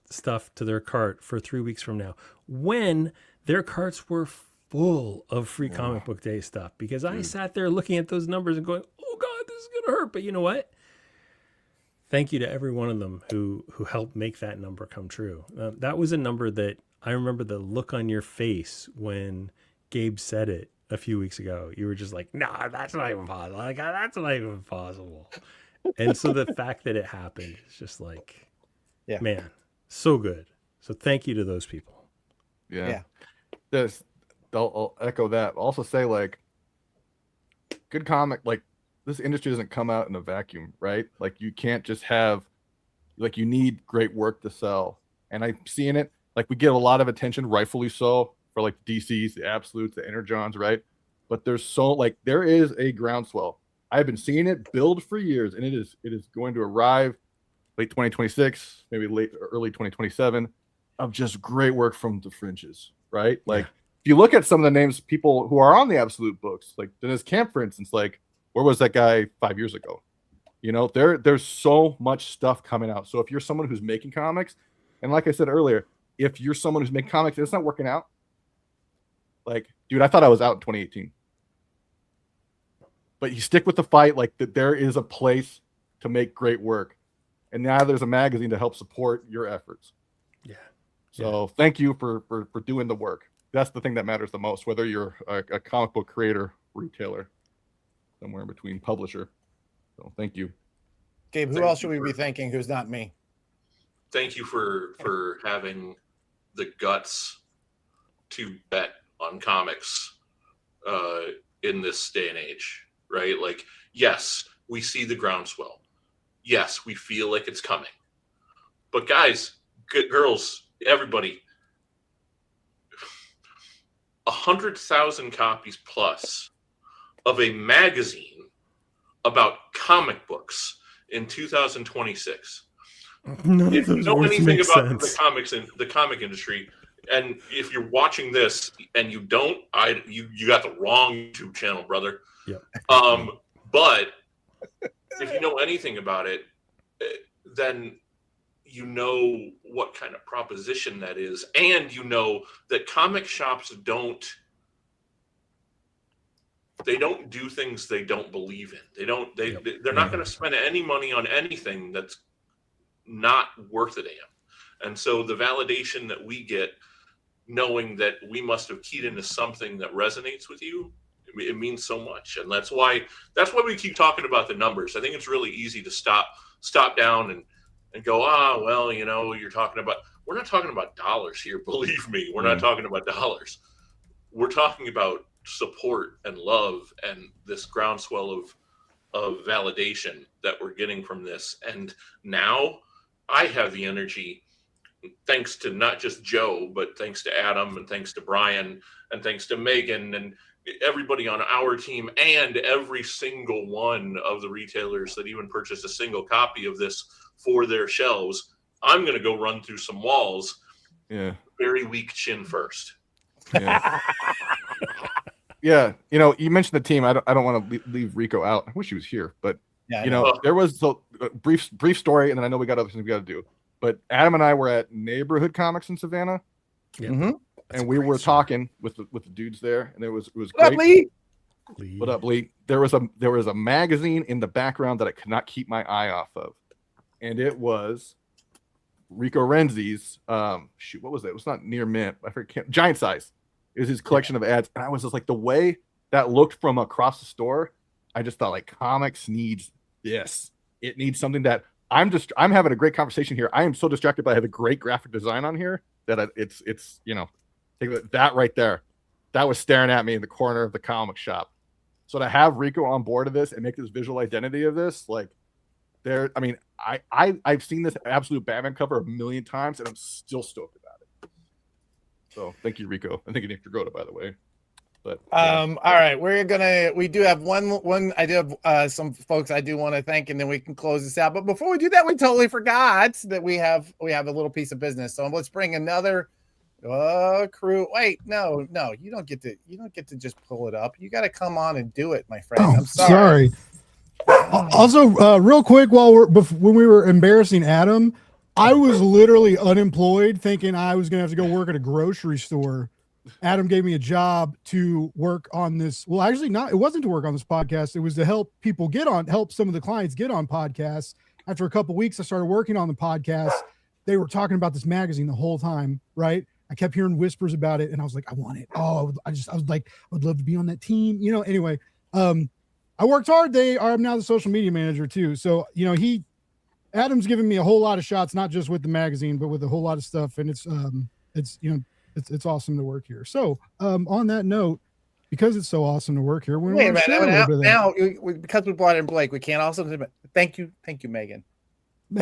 Speaker 2: stuff to their cart for 3 weeks from now, when their carts were full of free comic book day stuff, because I sat there looking at those numbers and going, oh God, this is going to hurt. But you know what? Thank you to every one of them who helped make that number come true. That was a number that I remember the look on your face when Gabe said it a few weeks ago. You were just like, nah, that's not even possible. That's not even possible. And so the fact that it happened is just like, man, so good. So thank you to those people.
Speaker 7: Yeah. I'll echo that. I'll also say, good comic, this industry doesn't come out in a vacuum, right? You can't just have, you need great work to sell. And I'm seeing it, we get a lot of attention, rightfully so, for the DCs, the Absolutes, the Energons, right? But there's there is a groundswell. I've been seeing it build for years, and it is going to arrive late 2026, maybe early 2027, of just great work from the fringes, right? If you look at some of the names, people who are on the Absolute books, like Dennis Camp, for instance, where was that guy 5 years ago? There's so much stuff coming out. So if you're someone who's making comics, and like I said earlier, if you're someone who's making comics and it's not working out, dude, I thought I was out in 2018. But you stick with the fight, that there is a place to make great work. And now there's a magazine to help support your efforts.
Speaker 2: Yeah.
Speaker 7: So thank you for doing the work. That's the thing that matters the most, whether you're a comic book creator, retailer, somewhere in between, publisher. So thank you.
Speaker 1: Gabe, who else should we be thanking who's not me?
Speaker 8: Thank you for having the guts to bet on comics in this day and age, right? Yes, we see the groundswell. Yes, we feel like it's coming. But guys, good girls, everybody, 100,000 copies plus of a magazine about comic books in 2026. If you know anything about the comic industry, and if you're watching this and you don't, you got the wrong YouTube channel, brother.
Speaker 2: Yeah.
Speaker 8: But if you know anything about it, then you know what kind of proposition that is, and you know that comic shops don't do things they don't believe in. They're not going to spend any money on anything that's not worth a damn. And so the validation that we get, knowing that we must have keyed into something that resonates with you, it means so much. And that's why we keep talking about the numbers. I think it's really easy to stop down and go, well, you're talking about, we're not talking about dollars here. Believe me, we're not talking about dollars. We're talking about support and love and this groundswell of validation that we're getting from this. And now I have the energy, thanks to not just Joe, but thanks to Adam and thanks to Brian and thanks to Megan and everybody on our team and every single one of the retailers that even purchased a single copy of this for their shelves. I'm going to go run through some walls.
Speaker 7: Yeah.
Speaker 8: Very weak chin first.
Speaker 7: Yeah. Yeah. You mentioned the team. I don't want to leave Rico out. I wish he was here, but there was a brief story, and then I know we got other things we got to do. But Adam and I were at Neighborhood Comics in Savannah.
Speaker 2: Yeah.
Speaker 1: Mm-hmm.
Speaker 7: And we were talking with the dudes there, and it was great.
Speaker 1: What up, Lee?
Speaker 7: What up, Lee? There was a magazine in the background that I could not keep my eye off of, and it was Rico Renzi's. What was it? It was not Near Mint. I forget. Giant Size. It was his collection of ads, and I was just like, the way that looked from across the store, I just thought like comics needs this. It needs something that I'm having a great conversation here. I am so distracted, but I have a great graphic design on here that it's take that right there. That was staring at me in the corner of the comic shop. So to have Rico on board of this and make this visual identity of this, like I've seen this absolute Batman cover a million times and I'm still stoked about it. So thank you, Rico. And thank you, Nick Dragotta, by the way. But
Speaker 1: all right, we do have one I do have some folks I do want to thank, and then we can close this out. But before we do that, we totally forgot that we have a little piece of business. So let's bring another crew. Wait, no, you don't get to just pull it up. You got to come on and do it, my friend. I'm sorry.
Speaker 13: Also, real quick, when we were embarrassing Adam, I was literally unemployed, thinking I was gonna have to go work at a grocery store. Adam gave me a job to work on this. Well, actually, it wasn't to work on this podcast. It was to help people help some of the clients get on podcasts. After a couple of weeks, I started working on the podcast. They were talking about this magazine the whole time, right? I kept hearing whispers about it, and I was like, I want it. Oh, I was like, I would love to be on that team. Anyway, I worked hard. I'm now the social media manager too. So, Adam's given me a whole lot of shots, not just with the magazine, but with a whole lot of stuff. And it's awesome to work here. So on that note, because it's so awesome to work here, we're
Speaker 1: now because we brought in Blake, we can't also thank you, Megan.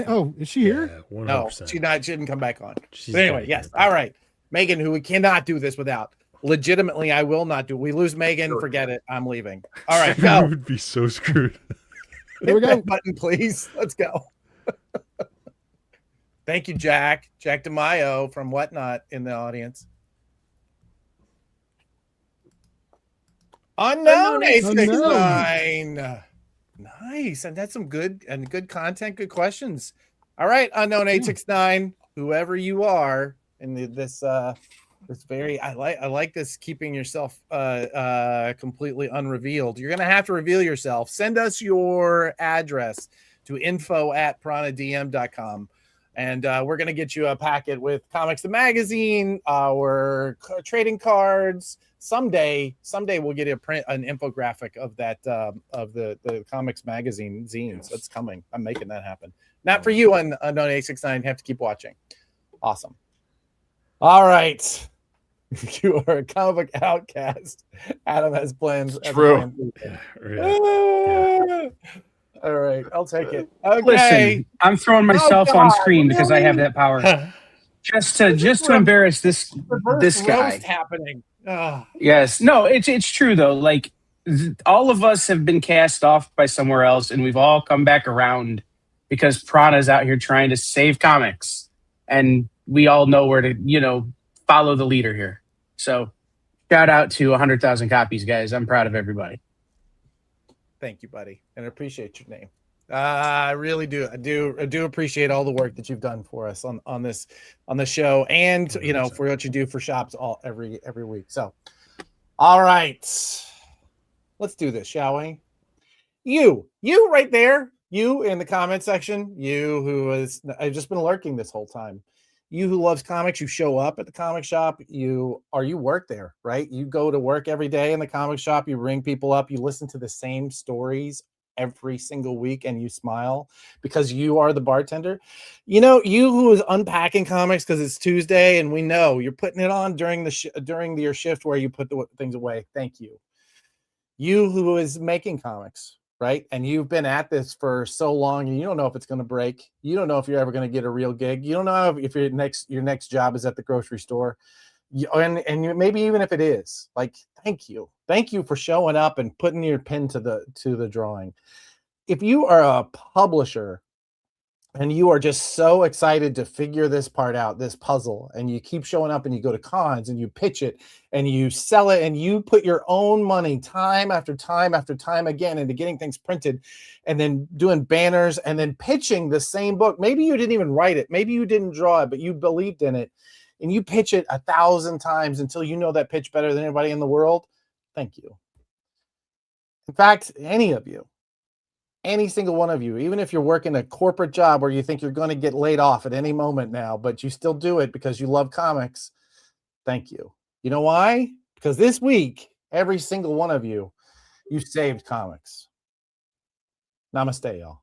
Speaker 13: Oh, is she here?
Speaker 2: Yeah, 100%.
Speaker 1: No, she didn't come back on. But anyway, yes. All right. Megan, who we cannot do this without. Legitimately, I will not do. We lose Megan, forget it. I'm leaving. All right, go.
Speaker 2: would be so screwed.
Speaker 1: Hit that button, please. Let's go. Thank you, Jack DeMaio from Whatnot in the audience. Unknown 869. Nice. And that's some good content, good questions. All right, Unknown 869, whoever you are in this I like this, keeping yourself completely unrevealed. You're gonna have to reveal yourself. Send us your address to info@piranhadm.com. And we're going to get you a packet with Comics the Magazine, our trading cards. Someday we'll get you an infographic of that, of the Comics Magazine zines. That's coming. I'm making that happen. Not for you on Unknown 869. Have to keep watching. Awesome. All right. You are a comic book outcast. Adam has plans.
Speaker 7: True.
Speaker 2: Yeah.
Speaker 1: All right, I'll take it. Okay.
Speaker 10: Listen, I'm throwing myself on screen because I have that power. just to embarrass this guy.
Speaker 1: Happening.
Speaker 10: Yes. No, it's true though. Like all of us have been cast off by somewhere else, and we've all come back around because Prana's out here trying to save comics, and we all know where to follow the leader here. So shout out to 100,000 copies, guys. I'm proud of everybody.
Speaker 1: Thank you, buddy, and I appreciate your name. I really do. I do appreciate all the work that you've done for us on this show, and for what you do for shops every week. So, all right, let's do this, shall we? You right there, you in the comment section, I've just been lurking this whole time. You who loves comics, you show up at the comic shop, you work there, right? You go to work every day in the comic shop, you ring people up, you listen to the same stories every single week, and you smile because you are the bartender. You who is unpacking comics because it's Tuesday, and we know you're putting it on during your shift where you put the things away. Thank you. You who is making comics, right? And you've been at this for so long, and you don't know if it's going to break. You don't know if you're ever going to get a real gig. You don't know if your next job is at the grocery store. And maybe even if it is, like, thank you for showing up and putting your pen to the drawing. If you are a publisher and you are just so excited to figure this part out, this puzzle, and you keep showing up and you go to cons and you pitch it and you sell it and you put your own money time after time after time again into getting things printed and then doing banners and then pitching the same book. Maybe you didn't even write it. Maybe you didn't draw it, but you believed in it, and you pitch it 1,000 times until you know that pitch better than anybody in the world. Thank you. In fact, any single one of you, even if you're working a corporate job where you think you're going to get laid off at any moment now, but you still do it because you love comics, thank you. You know why? Because this week, every single one of you saved comics. Namaste, y'all.